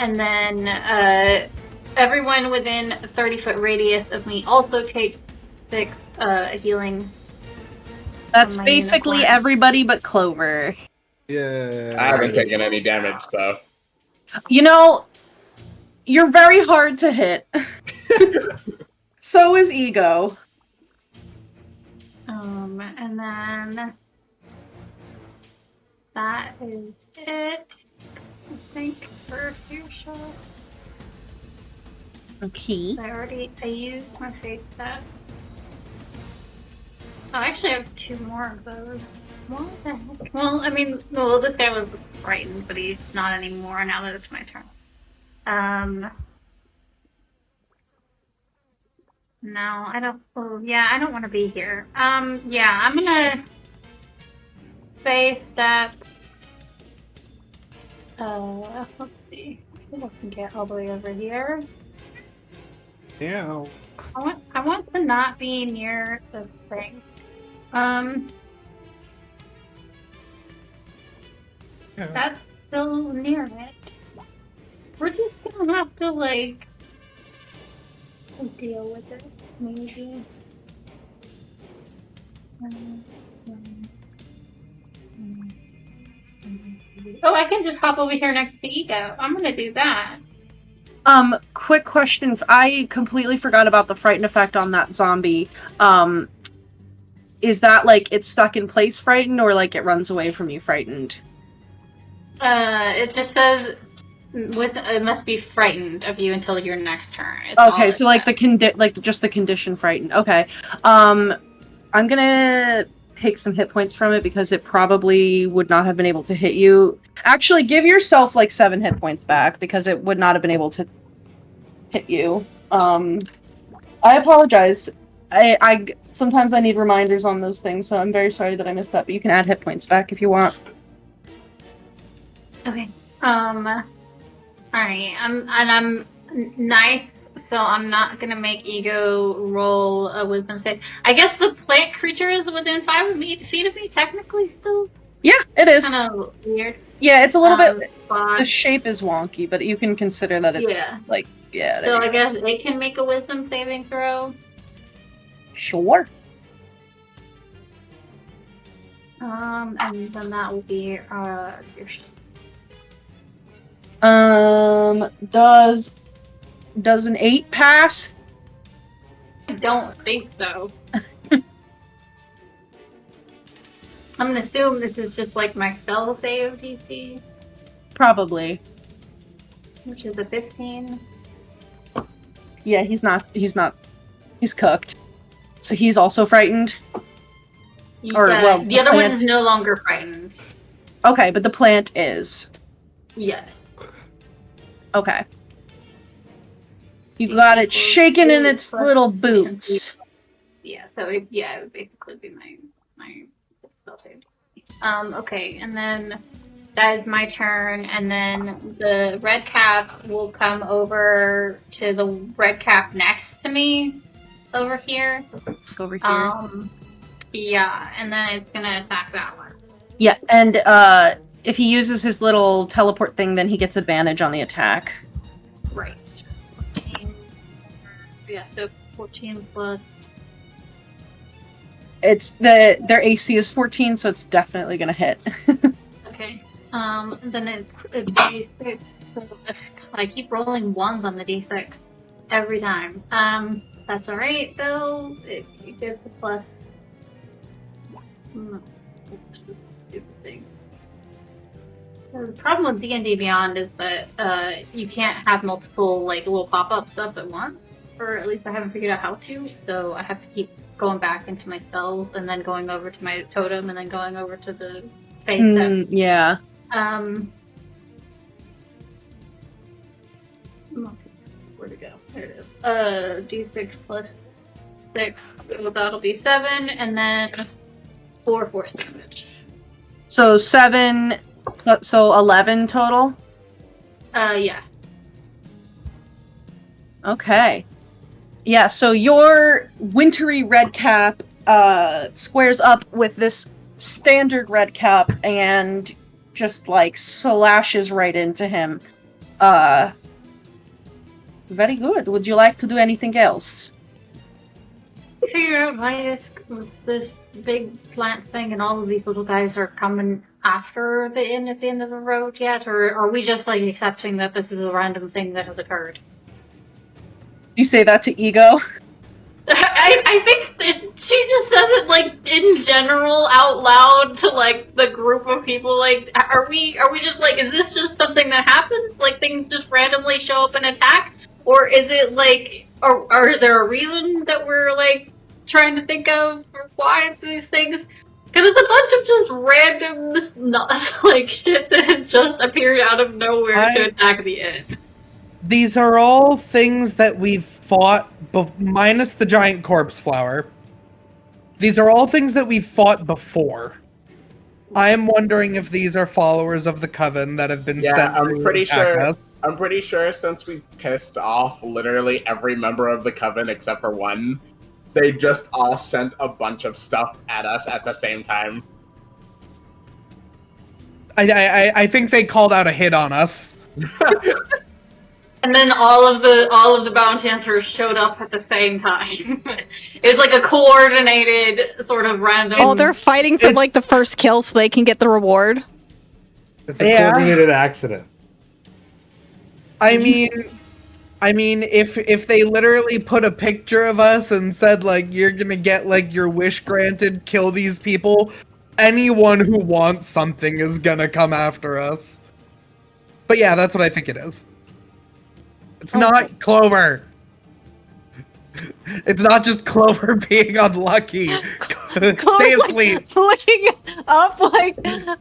And then everyone within a 30-foot radius of me also takes 6 healing. That's basically everybody but Clover. Yeah. I haven't taken any damage, so. You know, you're very hard to hit. So is Ego. And then that is it. I think for a few shots. Okay. I used my face set. Oh, I actually have 2 more of those. What the heck? Well, I mean, this guy was frightened, but he's not anymore now that it's my turn. No, I don't. Oh, yeah, I don't want to be here. Yeah, I'm gonna say that. Let's see. I think I can get all the way over here. Yeah. I want to not be near the thing. That's still near it. We're just gonna have to like deal with it, maybe. Oh, I can just hop over here next to Ego. I'm gonna do that. Quick question. I completely forgot about the frightened effect on that zombie. Is that like it's stuck in place frightened or like it runs away from you frightened? It just says it must be frightened of you until your next turn. Okay, so like just the condition frightened. Okay. I'm gonna take some hit points from it because it probably would not have been able to hit you. Actually, give yourself like 7 hit points back because it would not have been able to hit you. I apologize. I sometimes I need reminders on those things, so I'm very sorry that I missed that, but you can add hit points back if you want. Okay. Alright, I'm nice, so I'm not gonna make Ego roll a wisdom save. I guess the plant creature is within 5 feet of me, technically, still? Yeah, it is. Kind of weird. Yeah, it's a little bit... The shape is wonky, but you can consider that it's, like, yeah. So I guess it can make a wisdom saving throw? Sure. And then that will be, does an 8 pass? I don't think so. I'm gonna assume this is just like my spell save DC, Probably. which is a 15. Yeah, he's not. He's cooked. So he's also frightened? Or, Yeah, well, the other one plant- is no longer frightened. Okay, but the plant is. Yes. Okay. You got it shaking in its little boots. Yeah, so it would basically be my spell save. Okay, and then that is my turn, and then the red cap will come over to the red cap next to me over here. Over here. Yeah, and then it's gonna attack that one. Yeah, and if he uses his little teleport thing, then he gets advantage on the attack. Right. 14. Yeah, so 14 plus. It's their AC is 14, so it's definitely gonna hit. Okay. Then it's D6. So I keep rolling ones on the D6 every time. That's alright though. It gives a plus. Stupid thing. The problem with D&D Beyond is that you can't have multiple like little pop-up stuff at once, or at least I haven't figured out how to. So I have to keep going back into my spells and then going over to my totem and then going over to the face stuff. Yeah. Where'd it go? There it is. D6 plus 6, so that'll be 7, and then 4 force damage. So 7, so 11 total? Yeah. Okay. Yeah, so your wintry red cap squares up with this standard red cap and just like slashes right into him. Very good. Would you like to do anything else? Figure out why this big plant thing and all of these little guys are coming after the inn at the end of the road yet, or are we just like accepting that this is a random thing that has occurred? You say that to Ego? I think that she just says it like in general out loud to like the group of people. Like, are we just like, is this just something that happens? Like things just randomly show up and attack, or is it like, or is there a reason that we're like trying to think of for why these things? Because it's a bunch of just random like shit that has just appeared out of nowhere to attack the inn. These are all things that we've fought, minus the giant corpse flower. These are all things that we've fought before. I am wondering if these are followers of the Coven that have been sent to attack us. I'm pretty sure since we pissed off literally every member of the Coven except for one, they just all sent a bunch of stuff at us at the same time. I think they called out a hit on us. And then all of the bounty hunters showed up at the same time. It's like a coordinated sort of random. Oh, they're fighting for like the first kill so they can get the reward. It's a coordinated accident. I mean, if they literally put a picture of us and said like you're gonna get like your wish granted, kill these people, anyone who wants something is gonna come after us. But yeah, that's what I think it is. It's not Clover. It's not just Clover being unlucky. Stay asleep. Looking up like, not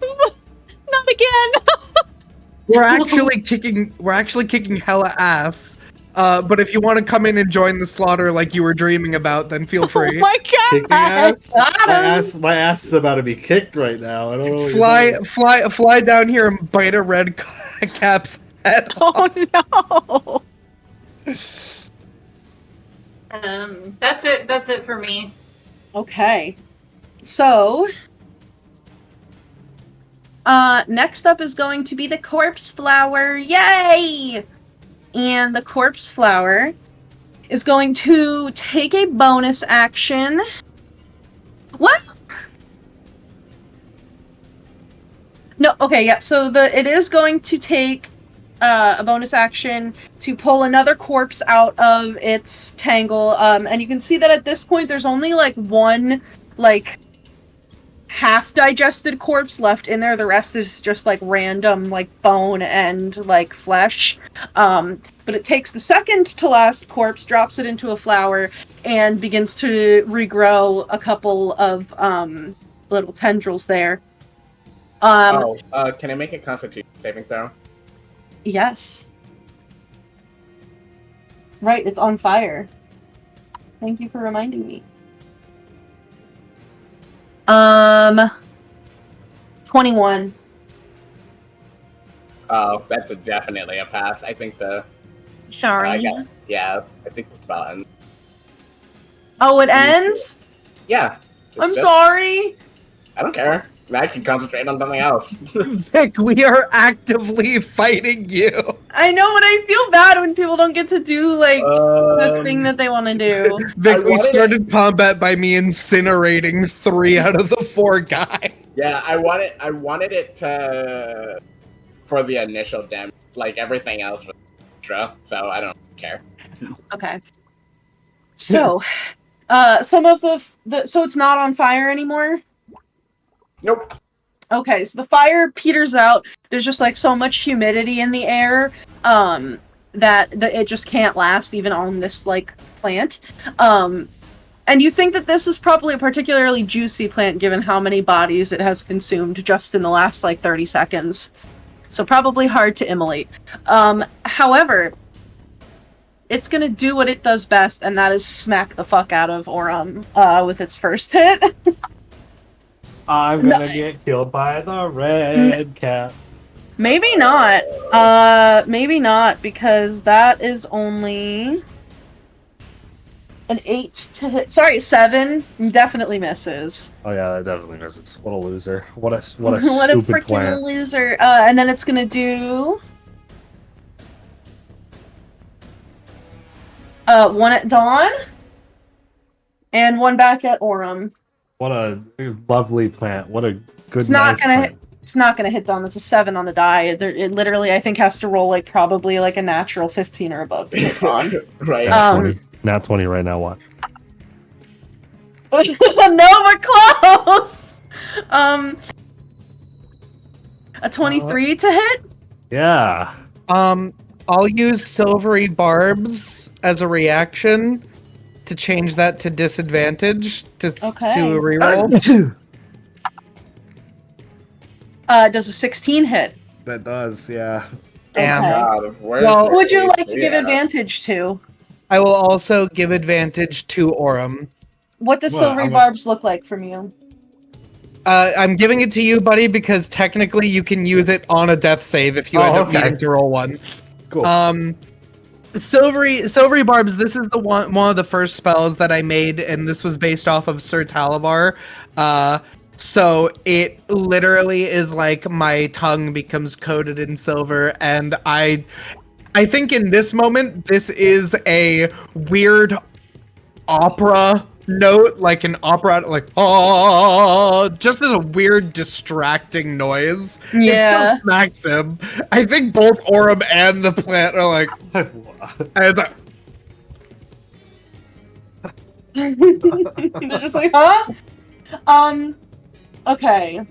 again. We're actually kicking hella ass. But if you want to come in and join the slaughter like you were dreaming about, then feel free. Oh my god! Kicking ass? My ass is about to be kicked right now. I don't know. Fly down here and bite a red cap's head. Oh no! That's it for me. Okay. So, next up is going to be the corpse flower. Yay! And the corpse flower is going to take a bonus action. What? No, okay, yeah. So it is going to take a bonus action to pull another corpse out of its tangle. And you can see that at this point there's only like one like half-digested corpse left in there. The rest is just like random like bone and like flesh. But it takes the second to last corpse, drops it into a flower, and begins to regrow a couple of little tendrils there. Can I make a Constitution saving throw? Yes. Right, it's on fire. Thank you for reminding me. 21. Oh, that's definitely a pass. I think Sorry. I think the spell ends. Oh, it ends? Yeah. I'm sorry. I don't care. I can concentrate on something else. Vic, we are actively fighting you. I know, but I feel bad when people don't get to do like the thing that they want to do. Vic, we started combat by me incinerating 3 out of the 4 guys. Yeah, I wanted it to for the initial damage. Like everything else was extra, so I don't care. Okay. So, some of the so it's not on fire anymore? Nope. Okay, so the fire peters out. There's just like so much humidity in the air that it just can't last even on this like plant. And you think that this is probably a particularly juicy plant given how many bodies it has consumed just in the last like 30 seconds. So probably hard to immolate. However, it's gonna do what it does best, and that is smack the fuck out of Aurum with its first hit. I'm gonna get killed by the red cat. Maybe not. Maybe not, because that is only an 8 to hit. Sorry, 7 definitely misses. Oh yeah, that definitely misses. What a loser. What a What a stupid freaking plant. loser. And then it's gonna do 1 at dawn and 1 back at Aurum. What a lovely plant. What a good It's not nice gonna plant. hit. It's not gonna hit dawn. It's a 7 on the die. It literally, I think, has to roll like probably like a natural 15 or above to hit dawn. Right. Nat 20 right now, watch. No, we're close. A 23 to hit. Yeah. I'll use silvery barbs as a reaction to change that to disadvantage to a reroll. Does a 16 hit? That does, yeah. Damn. Okay. God, Well, Who would you like to give advantage to? I will also give advantage to Aurum. What does Well, silvery barbs look like from you? I'm giving it to you, buddy, because technically you can use it on a death save if you end up needing to roll one. Cool. Silvery barbs. This is the one of the first spells that I made, and this was based off of Sir Talavar. So it literally is like my tongue becomes coated in silver, and I think in this moment this is a weird opera note, like an opera, like just as a weird distracting noise. Yeah. It still smacks him. I think both Aurum and the plant are like, and it's like They're just like, huh? Okay.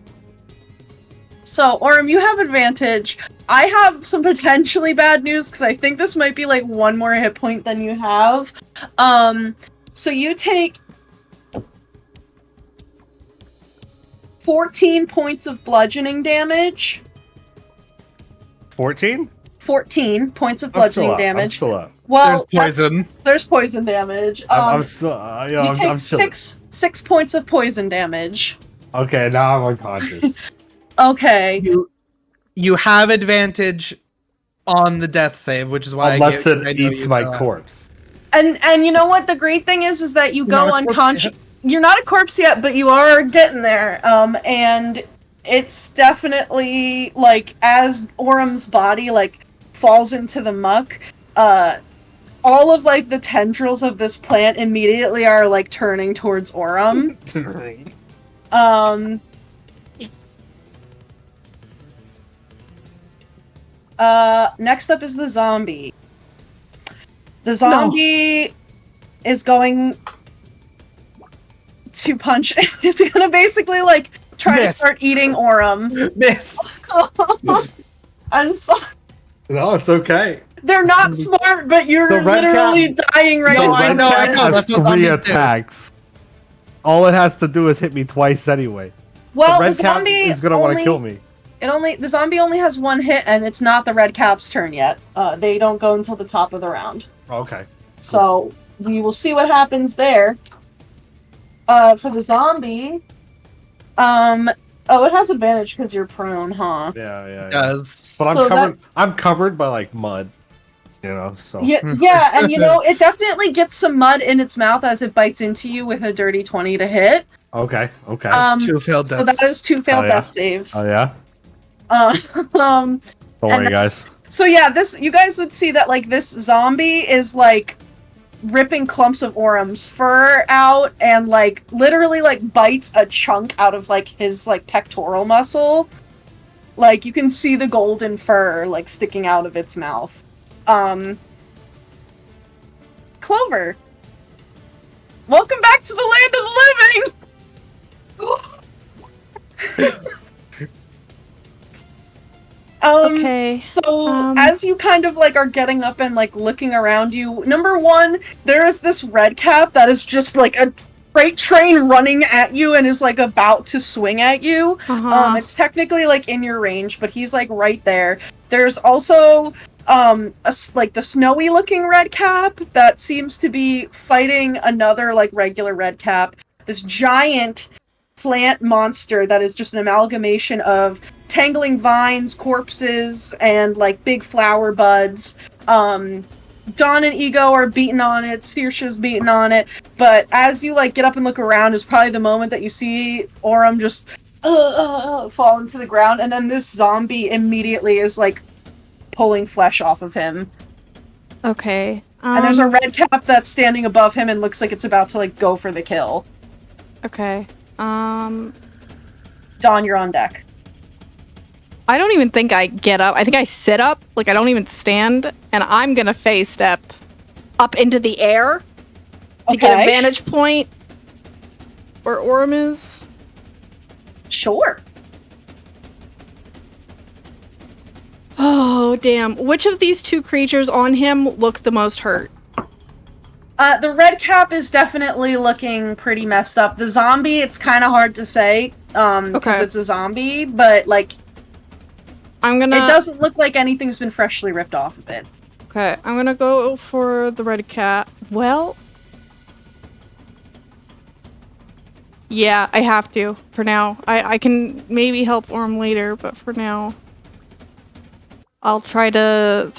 So, Aurum, you have advantage. I have some potentially bad news because I think this might be like 1 more hit point than you have. So you take 14 points of bludgeoning damage. 14? 14 points of bludgeoning damage. I'm still up. Well, there's poison. There's poison damage. I'm still. You I'm take still. 6 points of poison damage. Okay, now I'm unconscious. Okay. You have advantage on the death save, which is why Unless I it know eats you my know that. corpse. And you know what? The great thing is that you go not a corpse unconscious. yet. You're not a corpse yet, but you are getting there. And it's definitely like as Aurum's body like falls into the muck, all of like the tendrils of this plant immediately are like turning towards Aurum. Next up is the zombie. The zombie is going to punch. It's gonna basically like try to Miss. start eating Aurum. Miss. I'm sorry. No, it's okay. They're not smart, but you're The red literally dying right No, now. I know, I know. Has That's what 3 zombies do. attacks. All it has to do is hit me twice anyway. Well, the the red cap zombie is gonna want to kill me. The zombie only has 1 hit, and it's not the red cap's turn yet. They don't go until the top of the round. Okay. So we will see what happens there. For the zombie, it has advantage because you're prone, huh? Yeah. Does. But I'm So covered. I'm covered by like mud. So. Yeah, and it definitely gets some mud in its mouth as it bites into you with a dirty 20 to hit. Okay. Two failed So deaths. that is 2 failed Oh, yeah. death saves. Oh yeah. Don't worry, guys. So yeah, you guys would see that like this zombie is like ripping clumps of Aurum's fur out and like literally like bites a chunk out of like his like pectoral muscle. Like you can see the golden fur like sticking out of its mouth. Clover, welcome back to the land of the living. Okay. So as you kind of like are getting up and like looking around you, number one, there is this red cap that is just like a freight train running at you and is like about to swing at you. It's technically like in your range, but he's like right there. There's also like the snowy looking red cap that seems to be fighting another like regular red cap. This giant plant monster that is just an amalgamation of tangling vines, corpses, and like big flower buds. Dawn and Ego are beating on it, Saoirse's beating on it, but as you like get up and look around is probably the moment that you see Aurum just fall into the ground, and then this zombie immediately is like pulling flesh off of him. Okay. And there's a red cap that's standing above him and looks like it's about to like go for the kill. Okay. Dawn, you're on deck. I don't even think I get up. I think I sit up. Like, I don't even stand. And I'm gonna phase step up into the air to get a vantage point where Aurum is. Sure. Oh, damn. Which of these 2 creatures on him look the most hurt? The red cap is definitely looking pretty messed up. The zombie, it's kind of hard to say, because it's a zombie, but, like, it doesn't look like anything's been freshly ripped off of it. Okay, I'm gonna go for the red cat. Well... yeah, I have to, for now. I can maybe help Aurum later, but for now... I'll try to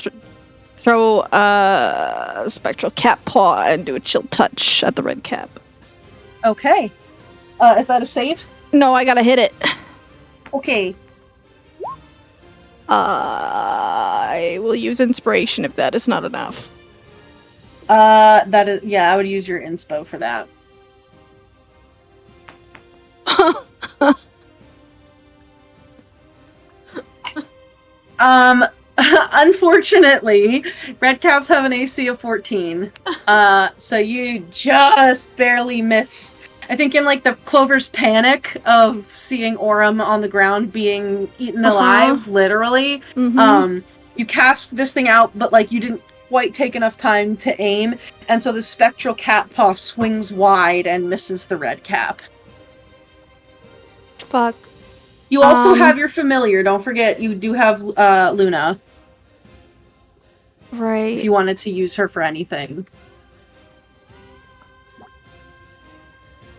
throw a spectral cat paw and do a chill touch at the red cap. Okay. Is that a save? No, I gotta hit it. Okay. I will use inspiration if that is not enough. That is, yeah, I would use your inspo for that. Unfortunately, red caps have an AC of 14. So you just barely miss. I think in like the Clover's panic of seeing Aurum on the ground being eaten alive, literally, you cast this thing out, but like you didn't quite take enough time to aim, and so the spectral cat paw swings wide and misses the red cap. Fuck. You also have your familiar. Don't forget, you do have Luna. Right. If you wanted to use her for anything.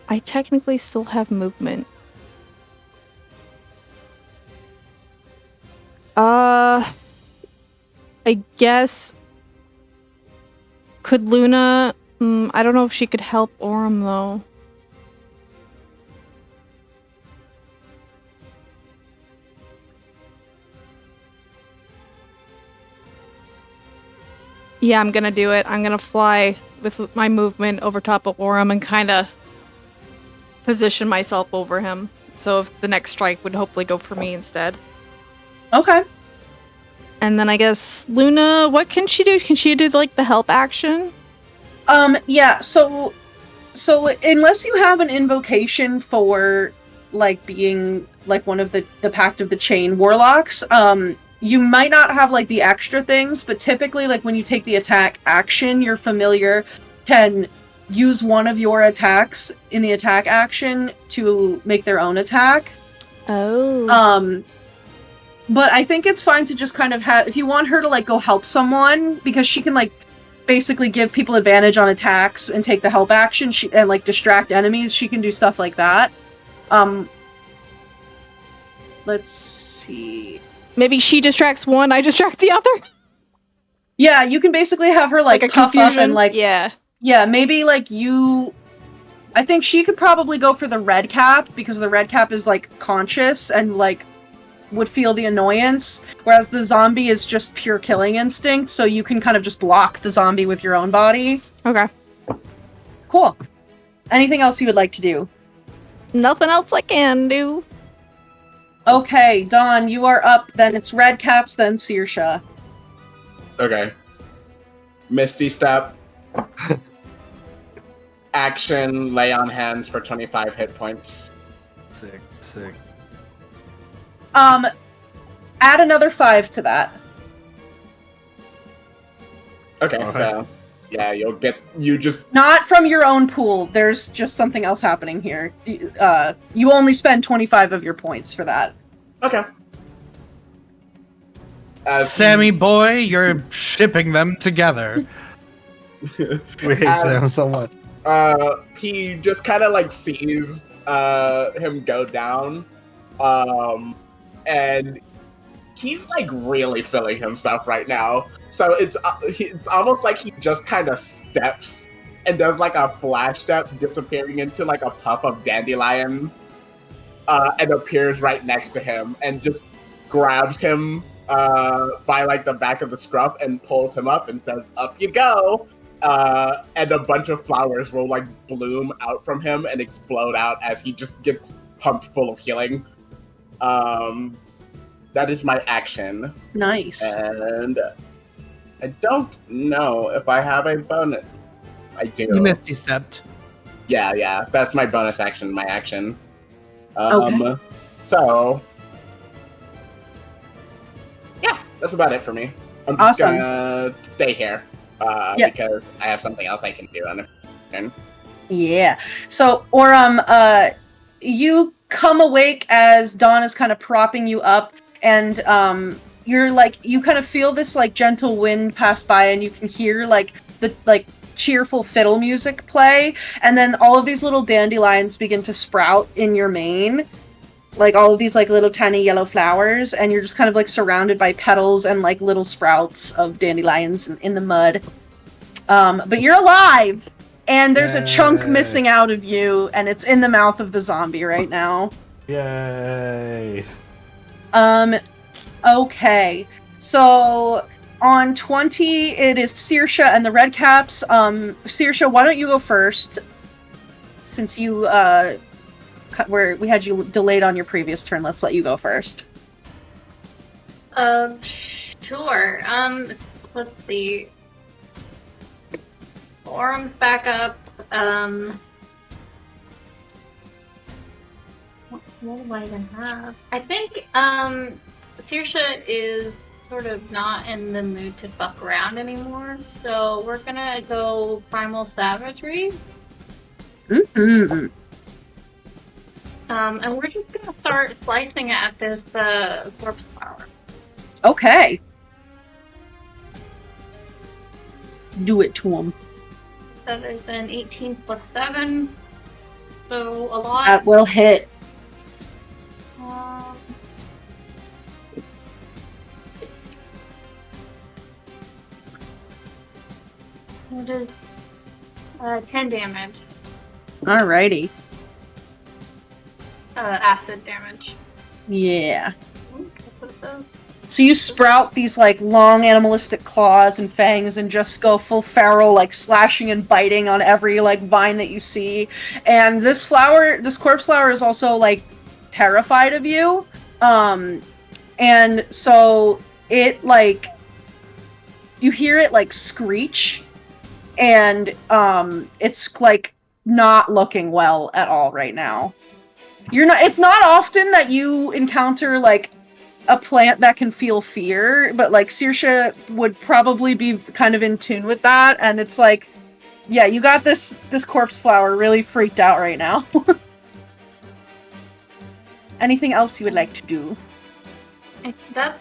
I technically still have movement. I guess... Could Luna... I don't know if she could help Aurum, though. Yeah, I'm gonna do it. I'm gonna fly with my movement over top of Aurum and kind of position myself over him. So if the next strike would hopefully go for me instead. Okay. And then I guess Luna, what can she do? Can she do like the help action? Yeah, so unless you have an invocation for like being like one of the Pact of the Chain warlocks, you might not have like the extra things, but typically like when you take the attack action, your familiar can use one of your attacks in the attack action to make their own attack. Oh. But I think it's fine to just kind of have, if you want her to like go help someone, because she can like basically give people advantage on attacks and take the help action, and like distract enemies, she can do stuff like that. Let's see. Maybe she distracts one, I distract the other? Yeah, you can basically have her like a puff confusion? up and like Yeah, maybe like you. I think she could probably go for the red cap because the red cap is like conscious and like would feel the annoyance, whereas the zombie is just pure killing instinct, so you can kind of just block the zombie with your own body. okay. Cool. Anything else you would like to do? Nothing else I can do. Okay, Dawn, you are up. Then it's red caps, then Saoirse. Okay. Misty Step. Action, lay on hands for 25 hit points. Sick. Add another 5 to that. Okay, Okay. so yeah, you just Not from your own pool. There's just something else happening here. You only spend 25 of your points for that. okay. Sammy boy, you're shipping them together. We hate Sam so much. He just kind of like sees him go down, and he's like really feeling himself right now. So it's almost like he just kind of steps and does like a flash step, disappearing into like a puff of dandelion, and appears right next to him and just grabs him by like the back of the scruff and pulls him up and says, "Up you go." And a bunch of flowers will like bloom out from him and explode out as he just gets pumped full of healing. That is my action. Nice. And I don't know if I have a bonus. I do. You Misty stepped. Yeah. That's my bonus action, my action. Okay. So yeah, that's about it for me. I'm just Awesome. gonna stay here. Yeah. Because I have something else I can do on the turn. Yeah. So, Aurum, you come awake as Dawn is kind of propping you up, and you're like, you kind of feel this like gentle wind pass by, and you can hear like the like cheerful fiddle music play, and then all of these little dandelions begin to sprout in your mane. Like all of these like little tiny yellow flowers, and you're just kind of like surrounded by petals and like little sprouts of dandelions in the mud. But you're alive, and there's a chunk missing out of you, and it's in the mouth of the zombie right now. Yay. Okay. So on 20, it is Saoirse and the red caps. Saoirse, why don't you go first? Since you where we had you delayed on your previous turn, let's let you go first. Sure. Let's see. Aurum's back up. What do I even have? I think, Saoirse is sort of not in the mood to fuck around anymore, so we're gonna go Primal Savagery. Mm-hmm. And we're just gonna start slicing at this corpse flower. Okay. Do it to him. That is an 18 plus 7, so a lot. That will hit. What is 10 damage? Alrighty. Acid damage. Yeah. What is this? So you sprout these like long animalistic claws and fangs and just go full feral, like slashing and biting on every like vine that you see. And this corpse flower is also like terrified of you. And so it like, you hear it like screech, and it's like not looking well at all right now. It's not often that you encounter like a plant that can feel fear, but like Saoirse would probably be kind of in tune with that, and it's like, yeah, you got this corpse flower really freaked out right now. Anything else you would like to do? That's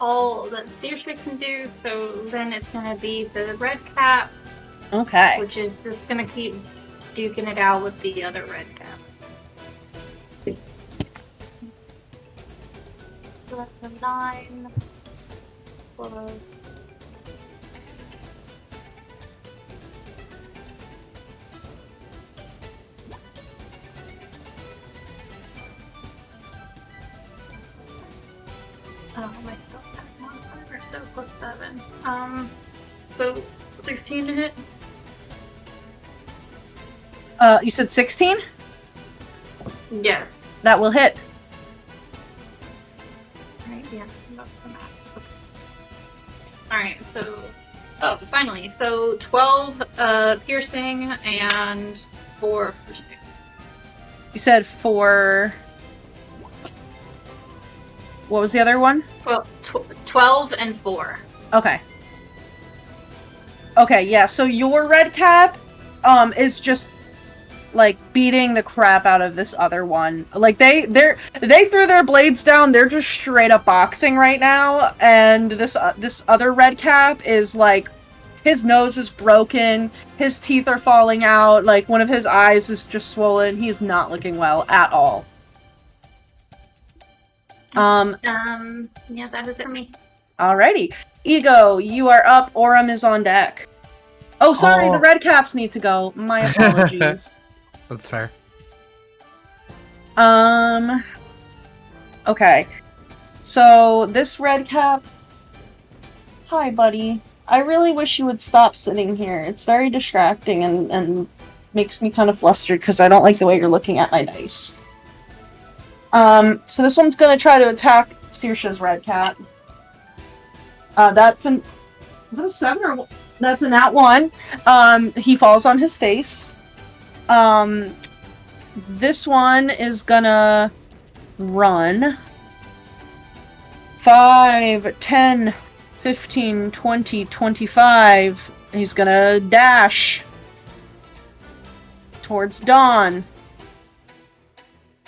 all that Saoirse can do, so then it's gonna be the red cap, Okay. which is just gonna keep duking it out with the other red cap. So that's a 9 plus. Oh, my spell attack modifier, so plus 7. So 16 to hit. You said 16? Yes. That will hit. Right, yeah, that's the math. Okay. Alright, so... Oh, finally. So 12 piercing and 4 piercing. You said 4... What was the other one? Well, 12 and 4. Okay. Okay, yeah, so your red cap is just like beating the crap out of this other one. Like they threw their blades down, they're just straight up boxing right now, and this other red cap is like his nose is broken, his teeth are falling out, like one of his eyes is just swollen. He's not looking well at all. Yeah, that is it for me. Alrighty. Ego, you are up. Aurum is on deck. Oh, sorry, the red caps need to go. My apologies. That's fair. Okay. So, this red cap... Hi, buddy. I really wish you would stop sitting here. It's very distracting and makes me kind of flustered because I don't like the way you're looking at my dice. So this one's gonna try to attack Saoirse's red cat. Is it a 7 or... That's a nat 1. He falls on his face. This one is gonna run 5, 10, 15, 20, 25. He's gonna dash towards Dawn.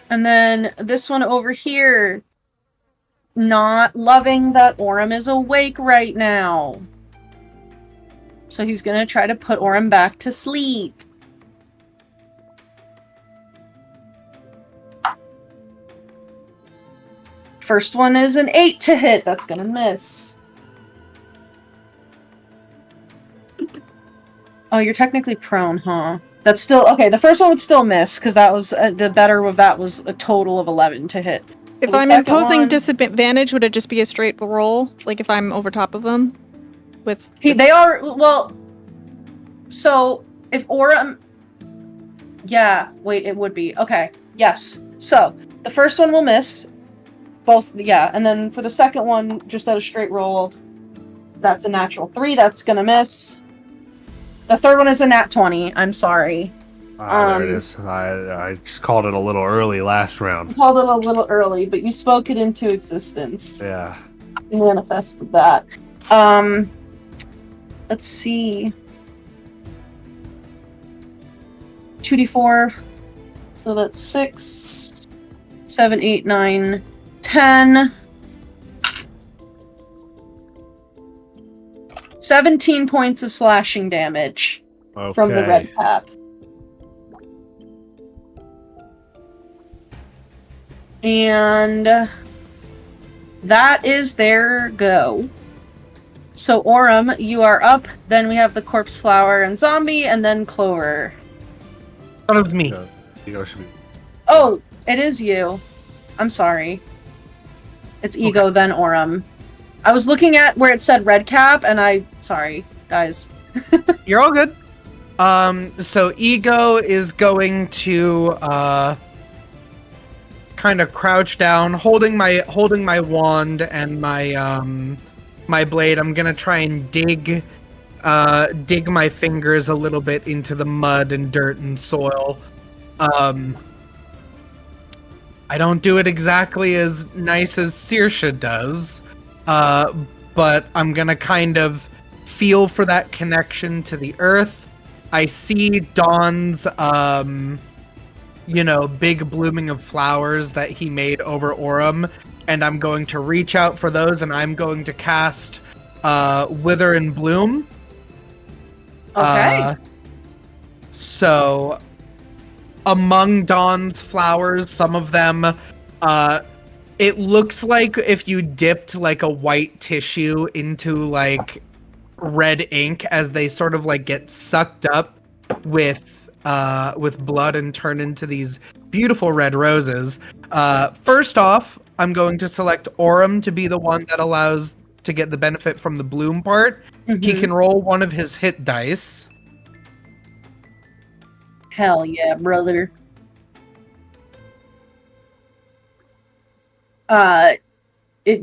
And then this one over here, not loving that Aurum is awake right now. So he's gonna try to put Aurum back to sleep. First one is an 8 to hit. That's gonna miss. Oh, you're technically prone, huh? That's still... Okay, the first one would still miss, because that was... the better of that was a total of 11 to hit. If I'm imposing disadvantage, would it just be a straight roll? Like if I'm over top of them? They are... Well... So, if Aurum... Yeah, wait, it would be. Okay, yes. So, the first one will miss. Both, yeah. And then for the second one, just at a straight roll, that's a natural 3. That's gonna miss. The third one is a nat 20. I'm sorry. There it is. I just called it a little early last round. You called it a little early, but you spoke it into existence. Yeah. You manifested that. Let's see. 2d4. So that's 6, 7, 8, 9, 10. 17 points of slashing damage from the red cap. And that is their go. So Aurum, you are up. Then we have the corpse flower and zombie, and then Clover. That was me. Ego should be... Oh, it is you. I'm sorry. It's Ego, then Aurum. I was looking at where it said red cap, and sorry, guys. You're all good. So Ego is going to kind of crouch down, holding my wand and my blade. I'm gonna try and dig my fingers a little bit into the mud and dirt and soil. I don't do it exactly as nice as Saoirse does, but I'm gonna kind of feel for that connection to the earth. I see Dawn's, big blooming of flowers that he made over Aurum, and I'm going to reach out for those, and I'm going to cast Wither and Bloom. Okay. So, among Dawn's flowers, some of them, it looks like if you dipped like a white tissue into like red ink as they sort of like get sucked up with blood and turn into these beautiful red roses. First off, I'm going to select Aurum to be the one that allows to get the benefit from the bloom part. He can roll one of his hit dice. Hell yeah, brother.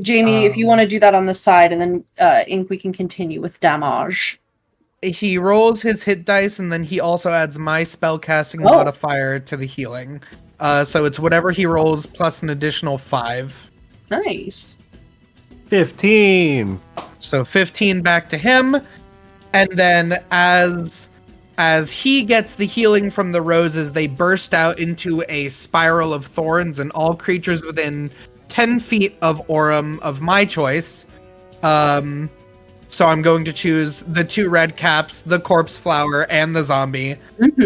Jamie, if you want to do that on the side, and then Ink, we can continue with damage. He rolls his hit dice, and then he also adds my spellcasting modifier to the healing. So it's whatever he rolls plus an additional 5. Nice. 15. So 15 back to him, and then as he gets the healing from the roses, they burst out into a spiral of thorns, and all creatures within 10 feet of Aurum of my choice. So I'm going to choose the 2 red caps, the corpse flower, and the zombie.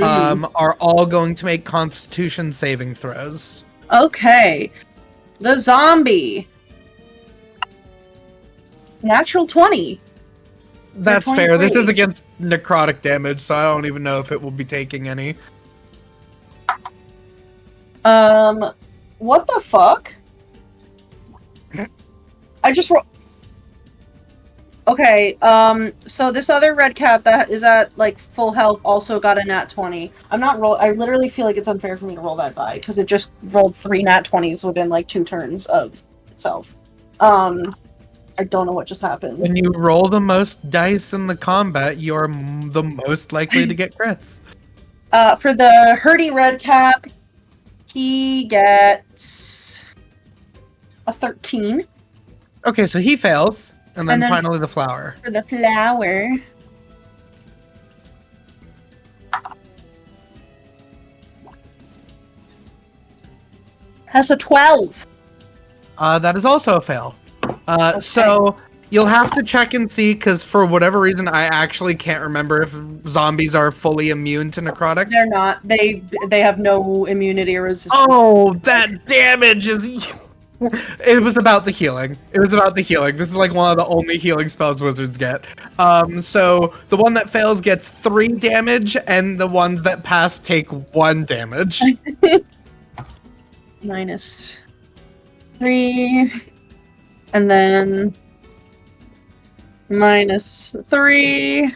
Are all going to make Constitution saving throws. Okay. The zombie. Natural 20. That's fair. This is against necrotic damage, so I don't even know if it will be taking any. What the fuck? I just Okay, so this other red cap that is at, like, full health also got a nat 20. I literally feel like it's unfair for me to roll that die, because it just rolled 3 nat 20s within, like, 2 turns of itself. I don't know what just happened. When you roll the most dice in the combat, you're the most likely to get crits. For the Hurdy red cap, he gets a 13. Okay, so he fails, and then finally the flower. For the flower, has a 12. That is also a fail. So you'll have to check and see, because for whatever reason, I actually can't remember if zombies are fully immune to necrotic. They're not. They have no immunity or resistance. Oh, that damage is... It was about the healing. This is like one of the only healing spells wizards get. So the one that fails gets 3 damage, and the ones that pass take 1 damage. Minus 3. And then minus 3.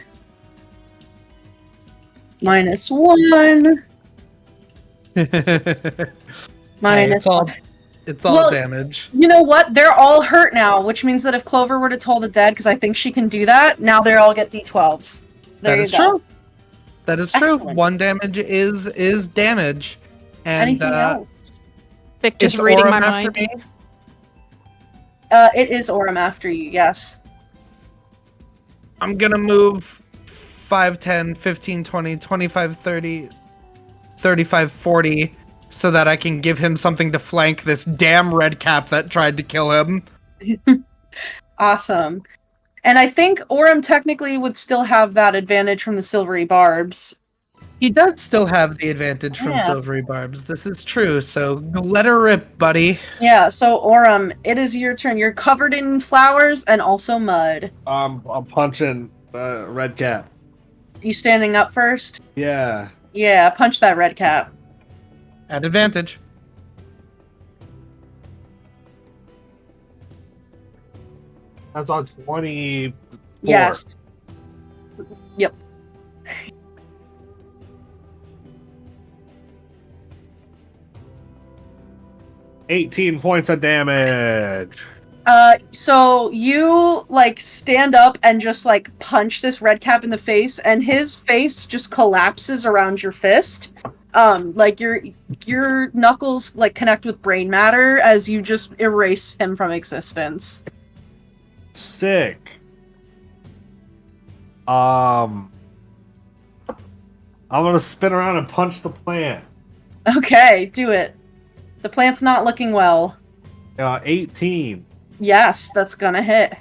Minus 1. Minus hey, it's all damage. You know what? They're all hurt now, which means that if Clover were to toll the dead, because I think she can do that, now they all get d12s. That is true. That is true. Excellent. 1 damage is damage. And anything else? Vic just reading Aurum my after mind. me? It is Aurum after you, yes. I'm gonna move 5, 10, 15, 20, 25, 30, 35, 40, so that I can give him something to flank this damn red cap that tried to kill him. Awesome. And I think Aurum technically would still have that advantage from the silvery barbs. He does still have the advantage from silvery barbs. This is true, so let her rip, buddy. Yeah, so Aurum, it is your turn. You're covered in flowers and also mud. I'm punching red cap. You standing up first? Yeah. Yeah, punch that red cap. At advantage. That's on 24. Yes. Yep. $18 points of damage. So you, like, stand up and just, like, punch this red cap in the face, and his face just collapses around your fist. Like your knuckles like connect with brain matter as you just erase him from existence. Sick. I'm gonna spin around and punch the plant. Okay, do it. The plant's not looking well. 18. Yes, that's gonna hit.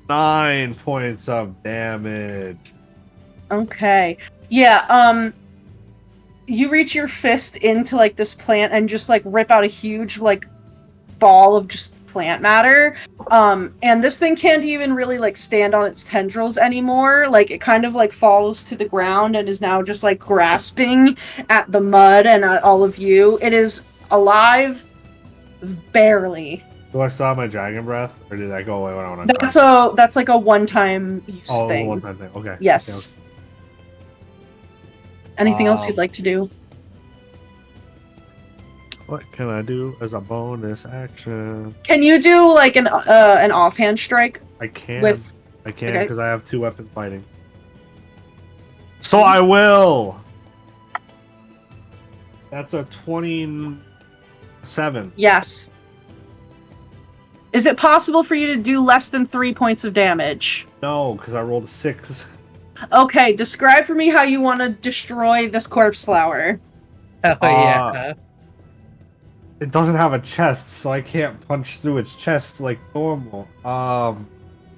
9 points of damage. Okay. Yeah, you reach your fist into like this plant and just like rip out a huge like ball of just plant matter. And this thing can't even really like stand on its tendrils anymore. Like it kind of like falls to the ground and is now just like grasping at the mud and at all of you. It is alive, barely. Do I still have my dragon breath, or did that go away when I went on? That's like a one-time use thing. One-time thing. Okay. Yes. Anything else you'd like to do? What can I do as a bonus action? Can you do like an offhand strike? I can. With... I can because I have 2 weapons fighting. So I will. That's a 27. Yes. Is it possible for you to do less than 3 points of damage? No, because I rolled a 6. Okay, describe for me how you want to destroy this corpse flower. Hell yeah. It doesn't have a chest, so I can't punch through its chest like normal. No,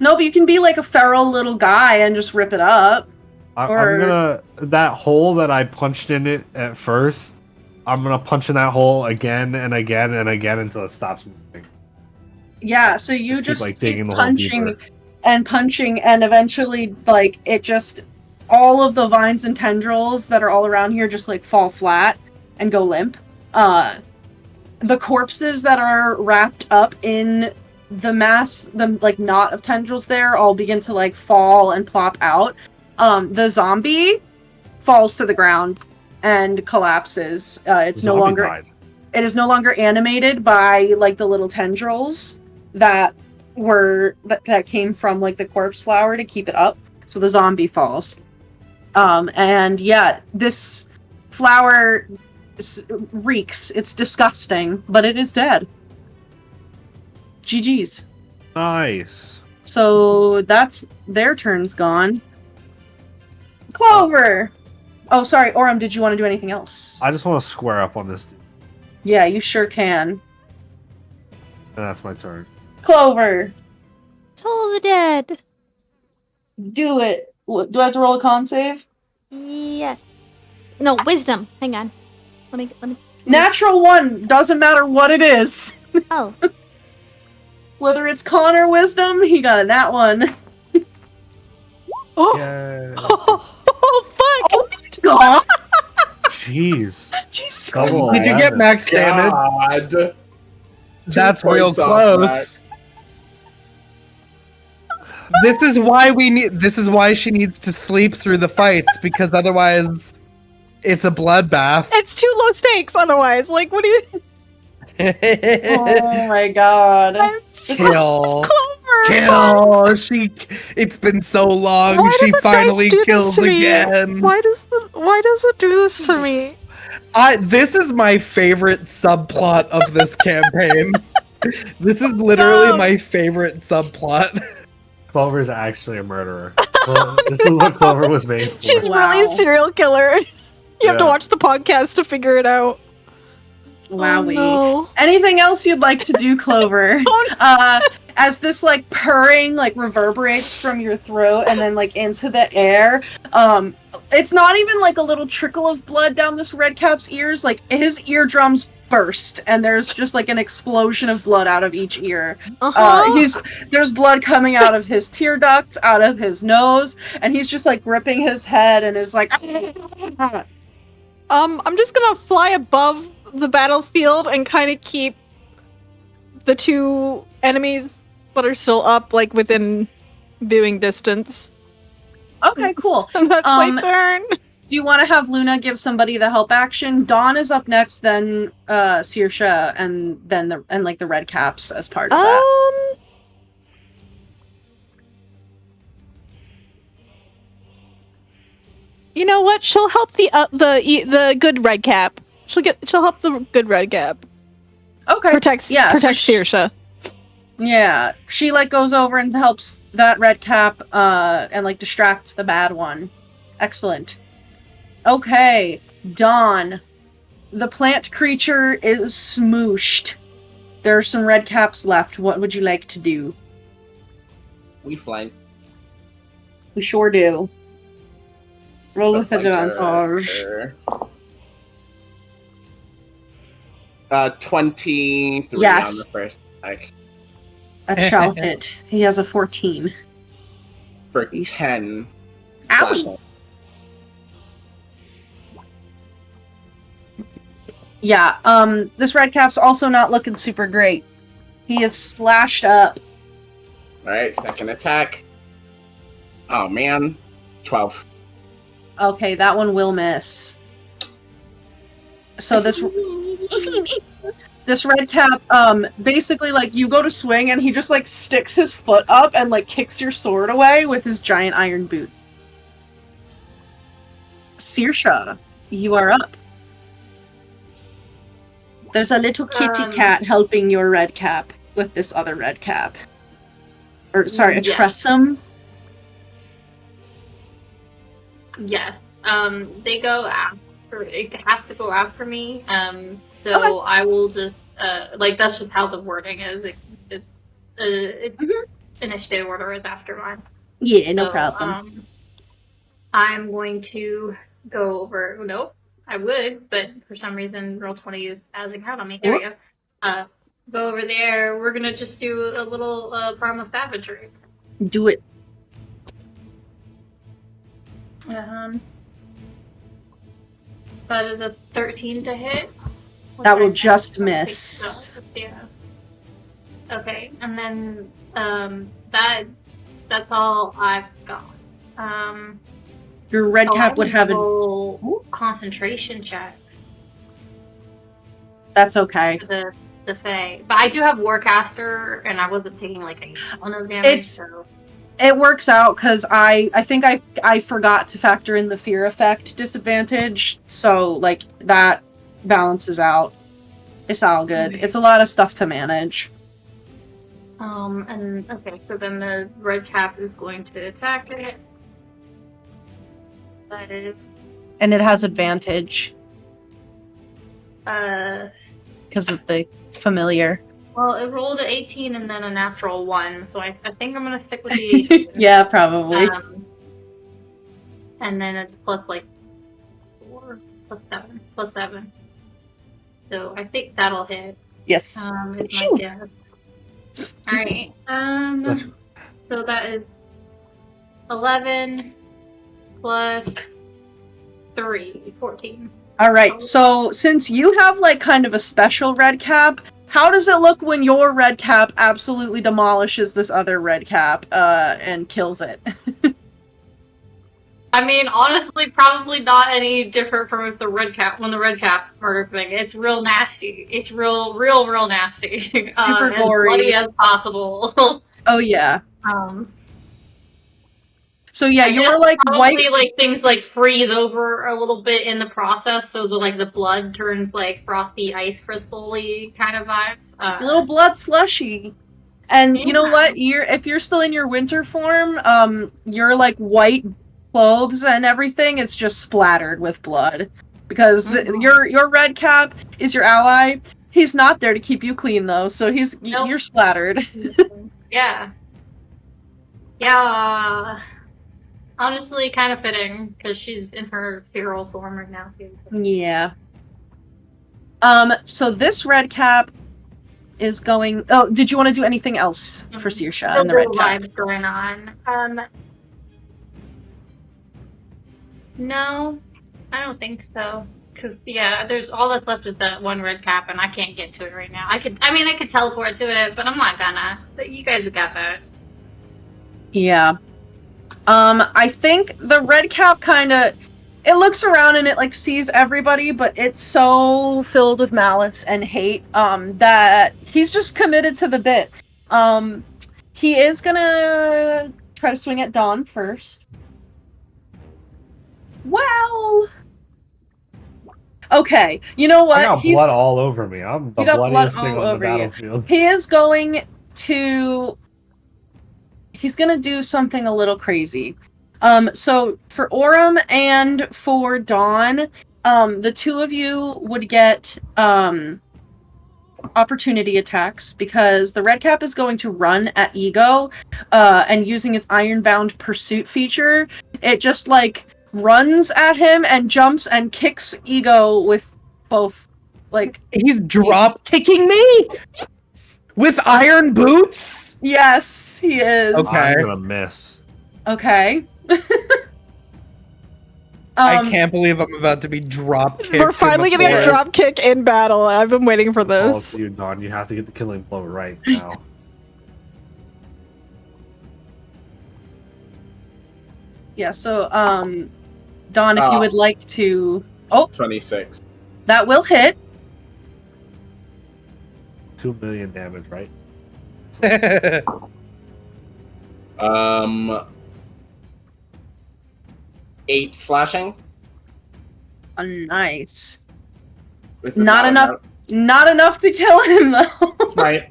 but you can be like a feral little guy and just rip it up. I'm gonna... That hole that I punched in it at first, I'm gonna punch in that hole again and again and again until it stops moving. Yeah, so you keep, just like, keep digging the hole punching deeper. and punching, and eventually, like, it just... All of the vines and tendrils that are all around here just, like, fall flat and go limp. The corpses that are wrapped up in the mass, the, like, knot of tendrils there all begin to, like, fall and plop out. The zombie falls to the ground and collapses. It is no longer animated by, like, the little tendrils that came from like the corpse flower to keep it up. So the zombie falls. And yeah, this flower reeks. It's disgusting, but it is dead. GG's. Nice. So that's their turn's gone. Clover. Oh, sorry, Aurum. Did you want to do anything else? I just want to square up on this dude. Yeah, you sure can. And that's my turn. Clover. Toll the dead. Do it. Do I have to roll a con save? Yes. No, wisdom. Hang on. Let me. Natural 1. Doesn't matter what it is. Oh. Whether it's con or wisdom, he got a nat 1. Oh. Yeah. Oh, fuck. Oh my god. Jeez. Jesus Double Christ. Did you get max damage? God. That's 2 real points off close. This is why she needs to sleep through the fights, because otherwise it's a bloodbath. It's too low stakes otherwise. Like, what do you... Oh my god. I'm Kill. Clover. Kill. It's been so long. Why She do the finally dice do kills this to me? again. Why does it do this to me? This is my favorite subplot of this campaign. This is literally my favorite subplot. Clover's actually a murderer. Well, this is what Clover was made for. She's Wow. really a serial killer. You have to Yeah. watch the podcast to figure it out. Wowie. Oh, no. Anything else you'd like to do, Clover? Oh, As this like purring like reverberates from your throat and then like into the air, it's not even like a little trickle of blood down this redcap's ears. Like his eardrums burst and there's just like an explosion of blood out of each ear. There's blood coming out of his tear ducts, out of his nose, and he's just like gripping his head and is like I'm just gonna fly above the battlefield and kind of keep the 2 enemies that are still up, like, within viewing distance. Okay, cool. And that's my turn. Do you want to have Luna give somebody the help action? Dawn is up next, then Saoirse, and then the red caps as part of that. You know what? She'll help the good red cap. She'll help the good red cap. Okay. Protects Saoirse. Yeah, she like goes over and helps that red cap and like distracts the bad one. Excellent. Okay, Dawn. The plant creature is smooshed. There are some red caps left. What would you like to do? We flank. We sure do. Roll with advantage. 23 Yes. on the first attack. That shall hit. He has a 14. For 10. Owie! Yeah, this red cap's also not looking super great. He is slashed up. Alright, second attack. Oh man. 12. Okay, that one will miss. So this red cap, basically like you go to swing and he just like sticks his foot up and like kicks your sword away with his giant iron boot. Saoirse, you are up. There's a little kitty cat helping your red cap with this other red cap. Or, sorry, a Tressum? Yes. They go after. It has to go after me. So Okay. I will just like that's just how the wording is. It's initiative order is after mine. Yeah, no problem. I'm going to go over. Nope, I would, but for some reason, Roll20 is spazzing out on me. There we go. Go over there. We're gonna just do a little primal savagery. Do it. That is a 13 to hit. That will just miss. Yeah. Okay, and then that's all I've got. Your red cap would have a concentration check. That's okay. For the Fae, but I do have Warcaster, and I wasn't taking like a ton of damage. It works out because I think I forgot to factor in the fear effect disadvantage, so like that balances out. It's all good. It's a lot of stuff to manage. And okay, so then the red cap is going to attack it. That is. And it has advantage. Because of the familiar. Well, it rolled an 18 and then a natural 1, so I think I'm gonna stick with the 18. Yeah, probably. And then it's plus like 4, plus 7. So I think that'll hit. Yes. Is my guess. Alright. So that is 11 plus 3, 14. Alright, so since you have like kind of a special red cap, how does it look when your red cap absolutely demolishes this other red cap and kills it? I mean, honestly, probably not any different from the red cap when the red cap murder thing. It's real nasty. It's real nasty. Super gory. As bloody as possible. Oh yeah. So yeah, you were like probably, white. Like things like freeze over a little bit in the process, so the blood turns like frosty ice crystally kind of vibe. A little blood slushy. And you know what? If you're still in your winter form, your like white clothes and everything is just splattered with blood because your red cap is your ally. He's not there to keep you clean though, so you're splattered. Yeah. Honestly, kind of fitting, because she's in her feral form right now. Yeah. So this red cap is going... Oh, did you want to do anything else for Saoirse and the red cap? Vibes going on. No, I don't think so. Because, there's all that's left is that one red cap, and I can't get to it right now. I could teleport to it, but I'm not gonna. But you guys have got that. Yeah. I think the red cap it looks around and it like sees everybody, but it's so filled with malice and hate, that he's just committed to the bit. He is gonna try to swing at Dawn first. Well. Okay, you know what? I got blood all over me. I'm the You got blood bloodiest thing all on the over you. battlefield. He is going to. He's gonna do something a little crazy. So for Aurum and for Dawn, the two of you would get opportunity attacks because the red cap is going to run at Ego, and using its ironbound pursuit feature, it just like runs at him and jumps and kicks Ego with both. Like he's drop kicking me with iron boots. Yes, he is. Okay. I'm gonna miss. Okay. I can't believe I'm about to be drop kicked. We're finally getting a drop kick in battle. I've been waiting for All this. of you, Dawn, you have to get the killing blow right now. Yeah, so, Dawn, if you would like to... Oh! 26. That will hit. 2 million damage, right? 8 slashing. Nice. This is Not enough. Not enough to kill him, though. Right.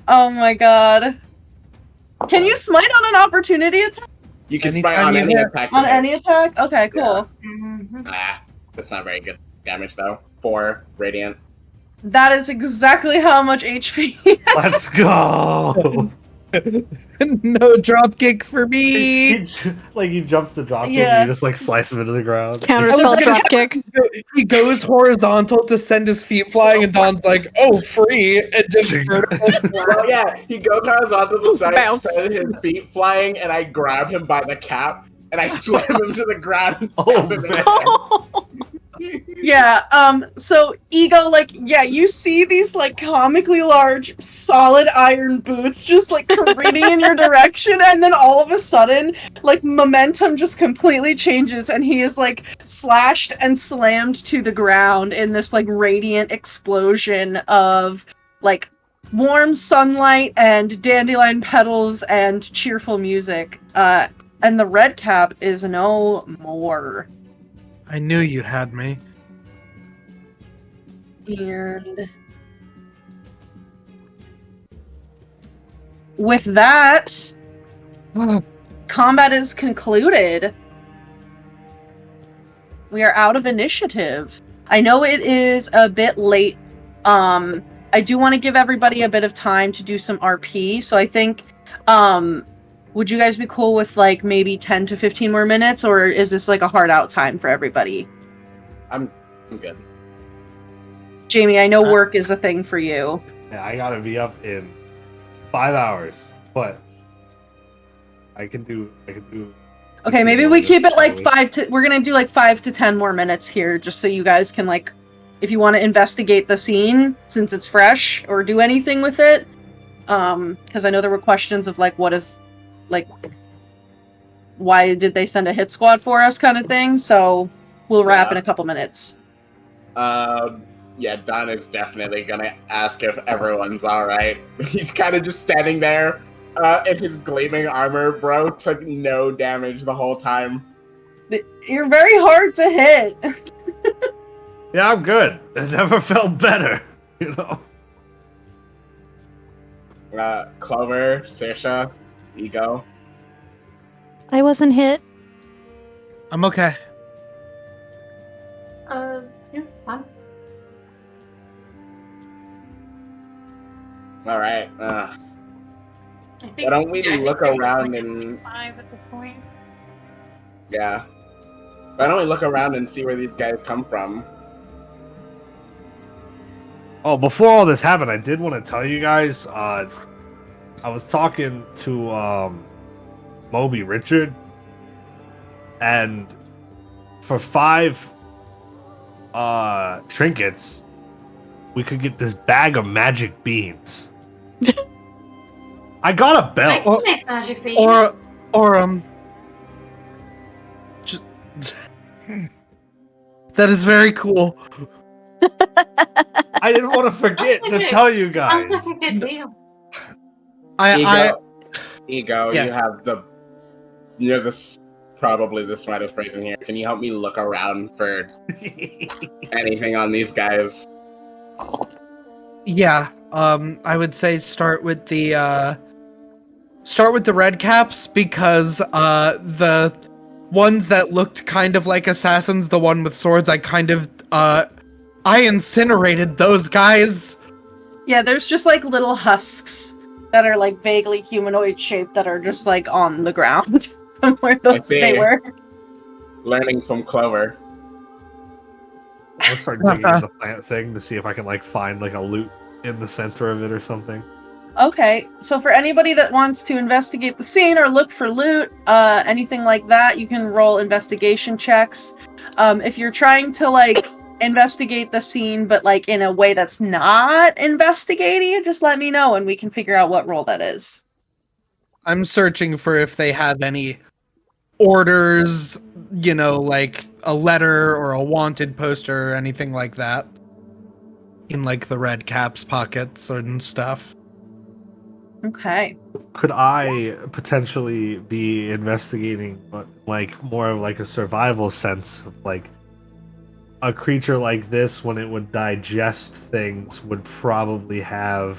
Oh my god. Can you smite on an opportunity attack? You can Anytime smite on you any hit- attack. On today. any attack? Okay, cool. That's not very good damage, though. 4 radiant. That is exactly how much HP. Let's go! No drop kick for me. He jumps the drop kick Yeah. and you just like slice him into the ground. Counterspell drop kick. He goes horizontal to send his feet flying, and Don's like, "Oh, free!" and just Well, yeah, he goes horizontal to the Bounce. side, his feet flying, and I grab him by the cap, and I slam him to the ground and stab Oh, him in the man. head. Yeah, so Ego, like, yeah, you see these, like, comically large, solid iron boots just, like, careening in your direction, and then all of a sudden, like, momentum just completely changes, and he is, like, slashed and slammed to the ground in this, like, radiant explosion of, like, warm sunlight and dandelion petals and cheerful music. And the red cap is no more. I knew you had me. And with that, combat is concluded. We are out of initiative. I know it is a bit late. I do want to give everybody a bit of time to do some RP, so I think, would you guys be cool with like maybe 10 to 15 more minutes, or is this like a hard out time for everybody? I'm good. Jamie, I know work is a thing for you. Yeah, I gotta be up in 5 hours, but I can do. Okay, maybe we keep it like we're gonna do like 5 to 10 more minutes here, just so you guys can like, if you want to investigate the scene since it's fresh, or do anything with it. Because I know there were questions of like, what is, like, why did they send a hit squad for us, kind of thing. So we'll wrap in a couple minutes. Yeah, Don is definitely gonna ask if everyone's alright. He's kind of just standing there in his gleaming armor, bro. Took no damage the whole time. You're very hard to hit. Yeah, I'm good. It never felt better, you know. Clover, Saoirse, Ego. I wasn't hit. I'm okay. Yeah, fine. Alright, I think why don't we look around and... 5 at this point. Yeah. Why don't we look around and see where these guys come from? Oh, before all this happened, I did want to tell you guys. I was talking to Moby Richard, and for 5 trinkets, we could get this bag of magic beans. I got a I belt. can make magic beans. Or just that is very cool. I didn't want to forget to tell you guys. Sounds like a good deal. Ego, Yeah. you have the... You're the probably the smartest person here. Can you help me look around for anything on these guys? Yeah, I would say start with the red caps, because the ones that looked kind of like assassins, the one with swords, I incinerated those guys. Yeah, there's just like little husks that are like vaguely humanoid shaped that are just like on the ground from where they were. Learning from Clover. I'll start digging in the plant thing to see if I can like find like a loot in the center of it or something. Okay, so for anybody that wants to investigate the scene or look for loot, anything like that, you can roll investigation checks. If you're trying to like investigate the scene, but like in a way that's not investigating, just let me know and we can figure out what role that is. I'm searching for if they have any orders, like a letter or a wanted poster or anything like that in like the red caps pockets and stuff. Okay. Could I potentially be investigating, but like more of like a survival sense of like a creature like this, when it would digest things, would probably have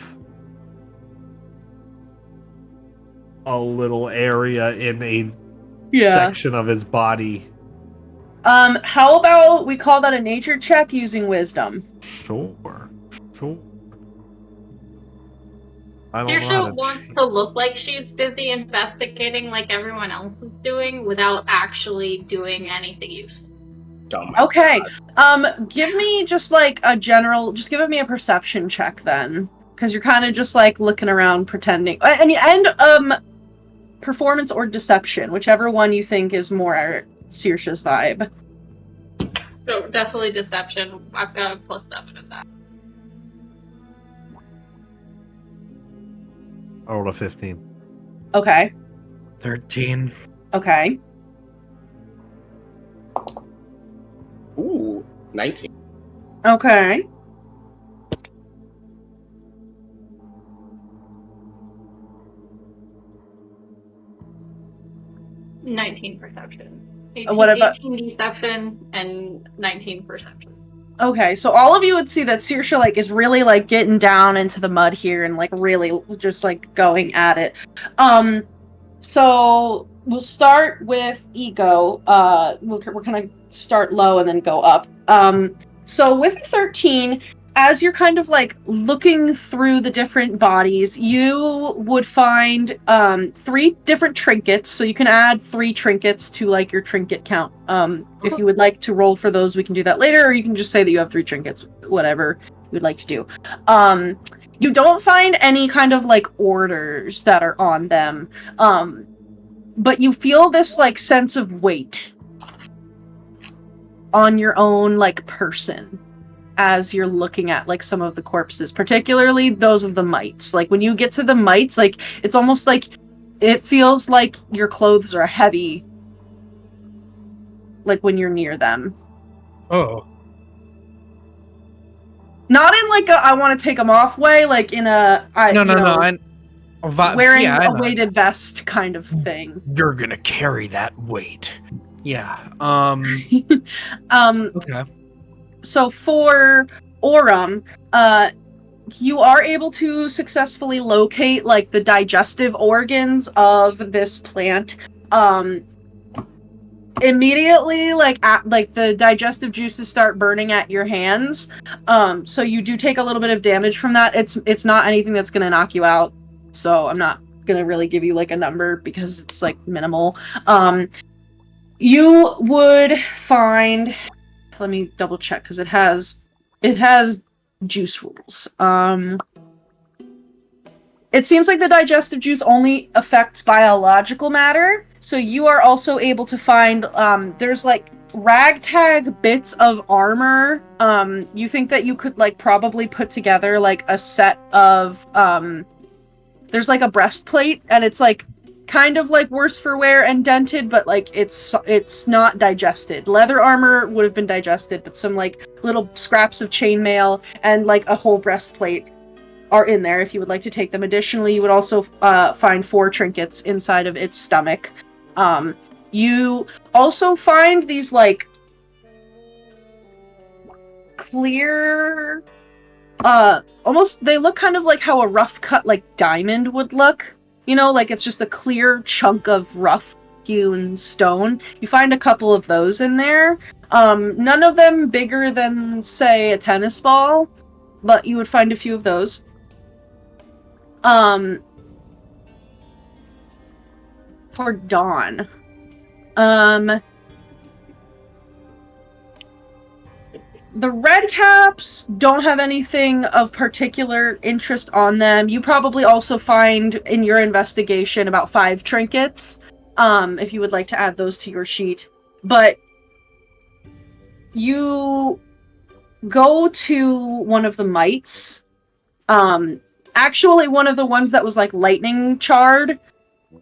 a little area in a section of its body. How about we call that a nature check using wisdom? Sure. I don't know Saoirse how wants to look like she's busy investigating like everyone else is doing without actually doing anything useful. Okay. Give me just like just give me a perception check then. Because you're kind of just like looking around pretending. And performance or deception, whichever one you think is more Saoirse's vibe. So definitely deception. I've got a +7 of that. I rolled a 15. Okay. 13. Okay. Ooh, 19. Okay. $19 perception. What about 18 deception and 19 perception. Okay, so all of you would see that Saoirse like is really like getting down into the mud here and like really just like going at it. So we'll start with ego. We're gonna start low and then go up. So with 13, as you're kind of like looking through the different bodies, you would find 3 different trinkets. So you can add 3 trinkets to like your trinket count. If you would like to roll for those, we can do that later, or you can just say that you have 3 trinkets, whatever you would like to do. You don't find any kind of like orders that are on them, but you feel this like sense of weight on your own like person as you're looking at like some of the corpses, particularly those of the mites. Like when you get to the mites, like it's almost like it feels like your clothes are heavy, like when you're near them. Oh. Not in like a I want to take them off way, like in a wearing a weighted vest kind of thing. You're gonna carry that weight. Yeah. Okay. So for Aurum, you are able to successfully locate like the digestive organs of this plant. Immediately, like the digestive juices start burning at your hands. So you do take a little bit of damage from that. It's not anything that's gonna knock you out. So I'm not gonna really give you like a number because it's like minimal. You would find, let me double check because it has juice rules. It seems like the digestive juice only affects biological matter, so you are also able to find there's like ragtag bits of armor. You think that you could like probably put together like a set of there's like a breastplate and it's like kind of like worse for wear and dented, but like it's not digested. Leather armor would have been digested, but some like little scraps of chainmail and like a whole breastplate are in there if you would like to take them. Additionally, you would also find 4 trinkets inside of its stomach. You also find these, like, clear, almost, they look kind of like how a rough cut, like, diamond would look. You know, like it's just a clear chunk of rough hewn stone. You find a couple of those in there. None of them bigger than, say, a tennis ball, but you would find a few of those. For Dawn. The red caps don't have anything of particular interest on them. You probably also find in your investigation about 5 trinkets, if you would like to add those to your sheet. But you go to one of the mites. Actually, one of the ones that was like lightning charred,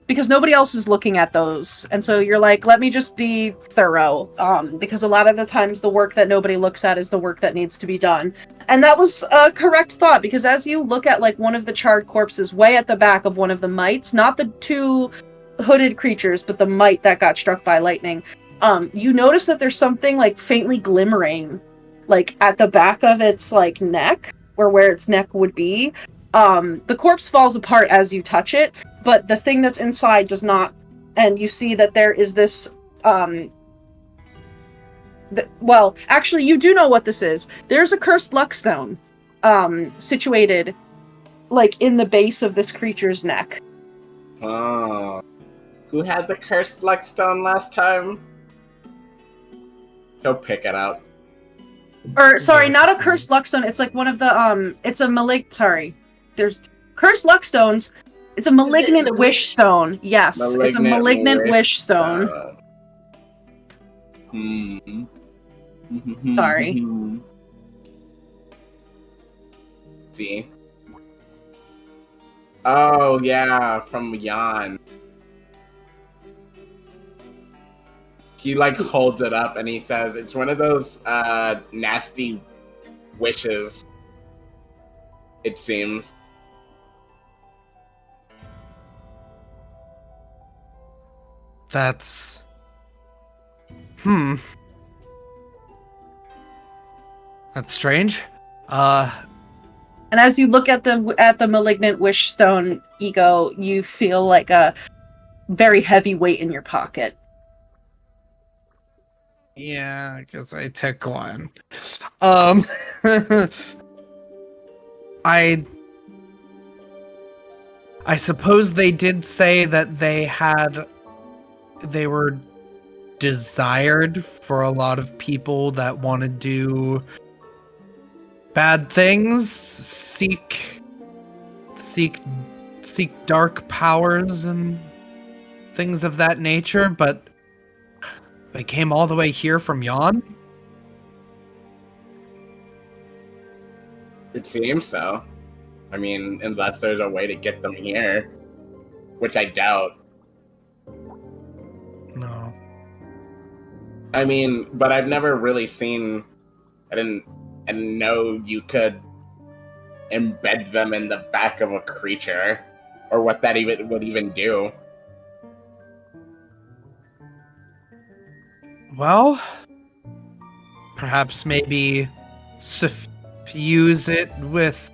because nobody else is looking at those. And so you're like, let me just be thorough, because a lot of the times the work that nobody looks at is the work that needs to be done. And that was a correct thought, because as you look at like one of the charred corpses way at the back of one of the mites, not the 2 hooded creatures, but the mite that got struck by lightning, you notice that there's something like faintly glimmering, like at the back of its like neck, or where its neck would be. The corpse falls apart as you touch it, but the thing that's inside does not. And you see that there is this, well, actually, you do know what this is. There's a cursed luckstone, situated, like, in the base of this creature's neck. Oh. Who had the cursed luckstone last time? He'll pick it up. Or, sorry, not a cursed luckstone, it's like one of the, it's a sorry. There's cursed luckstones. It's a malignant wish stone. Yes, it's a malignant wish stone. Sorry. See? Oh, yeah, from Jan. He, like, holds it up and he says, it's one of those, nasty wishes, it seems. That's... That's strange. And as you look at the malignant wish stone, Ego, you feel like a very heavy weight in your pocket. Yeah, because I took one. I suppose they did say that they were desired for a lot of people that want to do bad things, seek dark powers and things of that nature, but they came all the way here from Yon? It seems so. I mean, unless there's a way to get them here, which I doubt. No. I mean, but I've never really seen. I didn't know you could embed them in the back of a creature, or what that even would even do. Well, perhaps maybe suffuse it with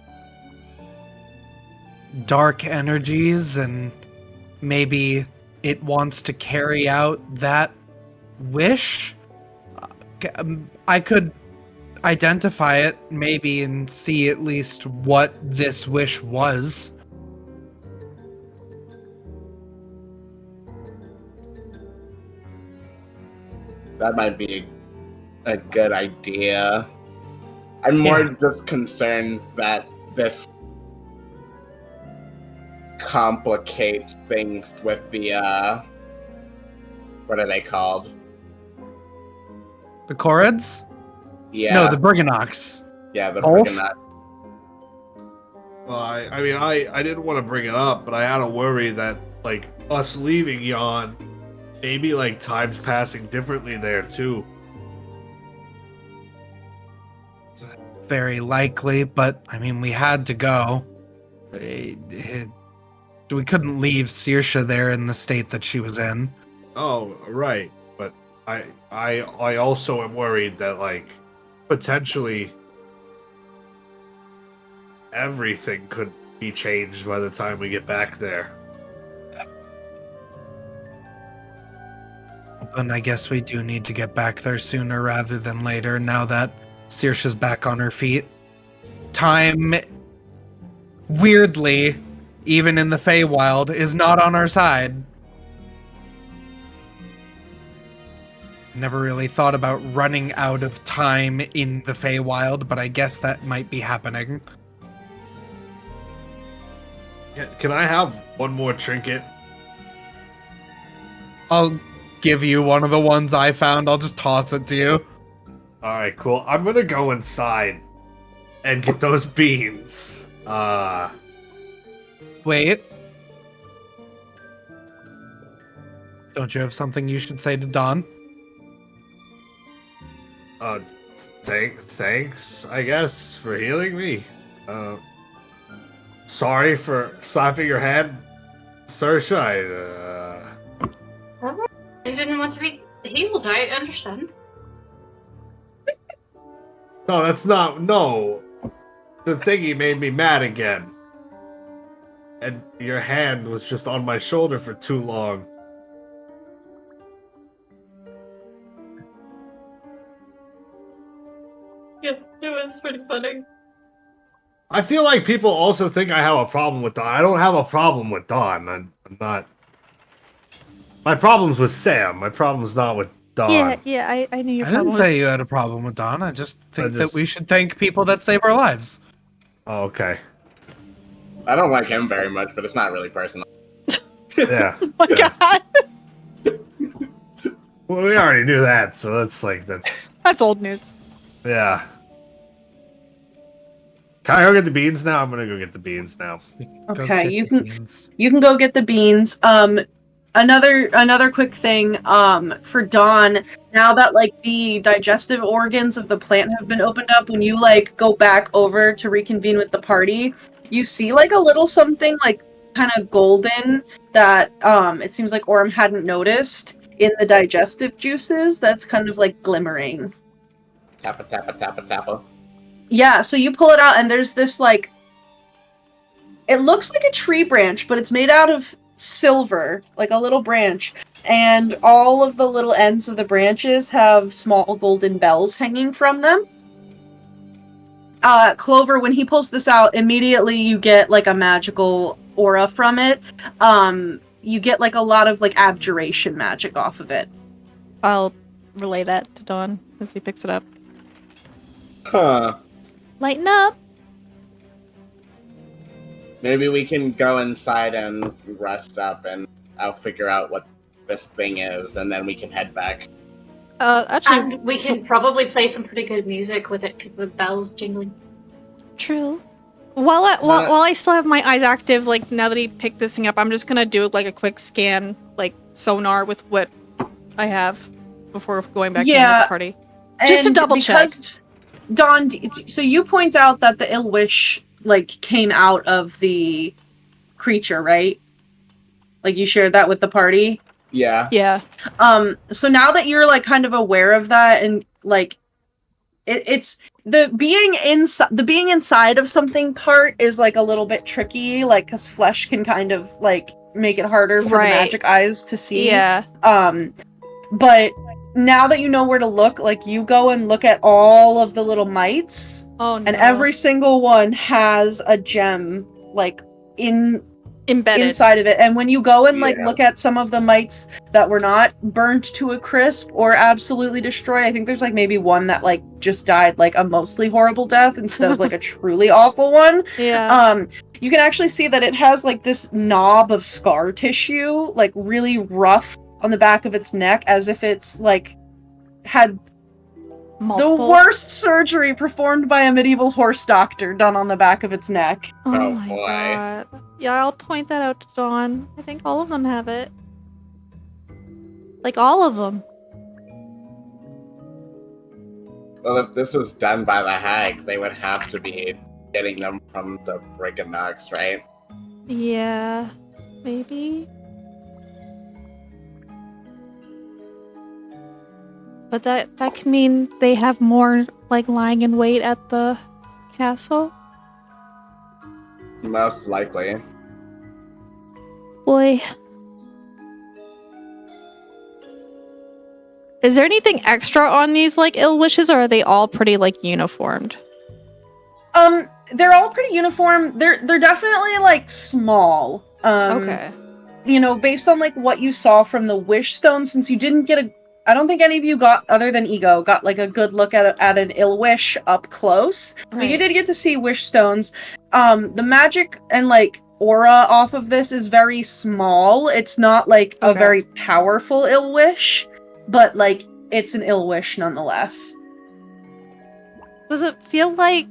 dark energies, and maybe it wants to carry out that wish. I could identify it maybe and see at least what this wish was. That might be a good idea. I'm more just concerned that this complicates things with the, what are they called? The Corrids? Yeah. No, the Briganox. Yeah, the Both? Briganox. Well, I mean, I didn't want to bring it up, but I had a worry that, like, us leaving Yon, maybe, like, time's passing differently there, too. It's very likely, but, I mean, we had to go. We couldn't leave Saoirse there in the state that she was in. Oh, right. But I also am worried that, like, potentially everything could be changed by the time we get back there. And I guess we do need to get back there sooner rather than later, now that Saoirse's back on her feet. Time, weirdly, even in the Feywild, is not on our side. Never really thought about running out of time in the Feywild, but I guess that might be happening. Yeah, can I have one more trinket? I'll give you one of the ones I found. I'll just toss it to you. Alright, cool. I'm gonna go inside and get those beans. Wait. Don't you have something you should say to Dawn? Thanks, I guess, for healing me. Sorry for slapping your head, Saoirse. I didn't want to be healed. I understand. No, that's not. No. The thingy made me mad again. And your hand was just on my shoulder for too long. Yeah, it was pretty funny. I feel like people also think I have a problem with Dawn. I don't have a problem with Dawn. I'm not. My problem's with Sam. My problem's not with Dawn. Yeah, I knew your I problem didn't was... say you had a problem with Dawn. I just think that just- we should thank people that save our lives. Oh, okay. I don't like him very much, but it's not really personal. Yeah. Oh my god! Well, we already knew that, so that's. That's old news. Yeah. Can I go get the beans now? I'm gonna go get the beans now. Go Okay, get you the can beans. you can go get the beans. Another quick thing for Dawn, now that like the digestive organs of the plant have been opened up, when you like go back over to reconvene with the party, you see like a little something like kind of golden that it seems like Aurum hadn't noticed in the digestive juices that's kind of like glimmering. Tappa, tappa, tappa, tappa. Yeah, so you pull it out and there's this like, it looks like a tree branch, but it's made out of silver, like a little branch, and all of the little ends of the branches have small golden bells hanging from them. Clover, when he pulls this out, immediately you get like a magical aura from it. You get like a lot of like abjuration magic off of it. I'll relay that to Dawn as he picks it up. Huh. Lighten up! Maybe we can go inside and rest up, and I'll figure out what this thing is, and then we can head back. Actually, And we can probably play some pretty good music with it, with bells jingling. true. While I still have my eyes active, like now that he picked this thing up, I'm just gonna do like a quick scan, like sonar with what I have before going back in with the party. Just to And double check. because Dawn, so you point out that the ill wish like came out of the creature, right? Like you shared that with the party. Yeah. Yeah. So now that you're like kind of aware of that, and like it's the being inside of something part is like a little bit tricky, like because flesh can kind of like make it harder for the magic eyes to see. Yeah. But now that you know where to look, like you go and look at all of the little mites. Oh no. And every single one has a gem like embedded inside of it. And when you go and like Yeah. look at some of the mites that were not burnt to a crisp or absolutely destroyed, I think there's like maybe one that like just died like a mostly horrible death instead of like a truly awful one. Yeah. You can actually see that it has like this knob of scar tissue, like really rough on the back of its neck, as if it's like had Multiple. the worst surgery performed by a medieval horse doctor done on the back of its neck. Oh, Oh, my boy. god. Yeah, I'll point that out to Dawn. I think all of them have it. Like all of them. Well, if this was done by the hags, they would have to be getting them from the Briganox, right? Yeah. Maybe. But that could mean they have more, like, lying in wait at the castle? Most likely. Boy. Is there anything extra on these, like, ill wishes, or are they all pretty, like, uniformed? They're all pretty uniform. They're definitely, like, small. Okay. You know, based on, like, what you saw from the wish stone, since you didn't get I don't think any of you got, other than Ego, got, like, a good look at an ill wish up close. But you did get to see wish stones. The magic and, like, aura off of this is very small. It's not, like, a very powerful ill wish, but, like, it's an ill wish nonetheless. Does it feel like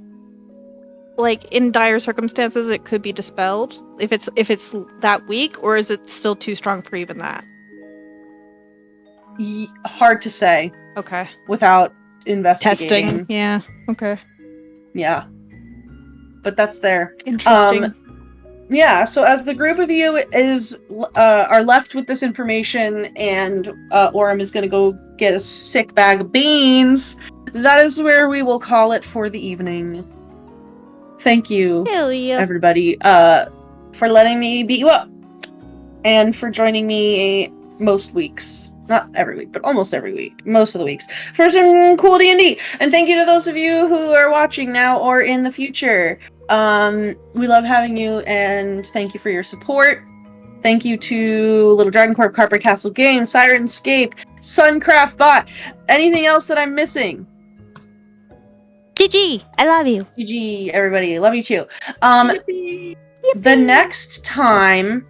in dire circumstances it could be dispelled if it's that weak, or is it still too strong for even that? Hard to say. Okay. Without investigating. Testing. Yeah. Okay. Yeah. But that's there. Interesting. Yeah, so as the group of you are left with this information, and Aurum is going to go get a sick bag of beans, that is where we will call it for the evening. Thank you, everybody, for letting me beat you up, and for joining me most weeks. Not every week, but almost every week. Most of the weeks. For some cool D&D. And thank you to those of you who are watching now or in the future. We love having you, and thank you for your support. Thank you to Little Dragon Corp, Carpet Castle Games, Sirenscape, Suncraft Bot. Anything else that I'm missing? GG! I love you. GG, everybody. Love you too. The next time...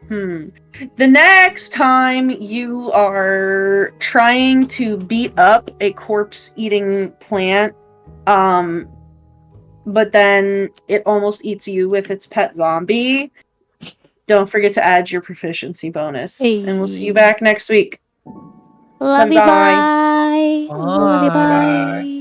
The next time you are trying to beat up a corpse-eating plant, but then it almost eats you with its pet zombie, don't forget to add your proficiency bonus. Hey. And we'll see you back next week. Love you, Bye-bye. bye. Love you, bye. Bye.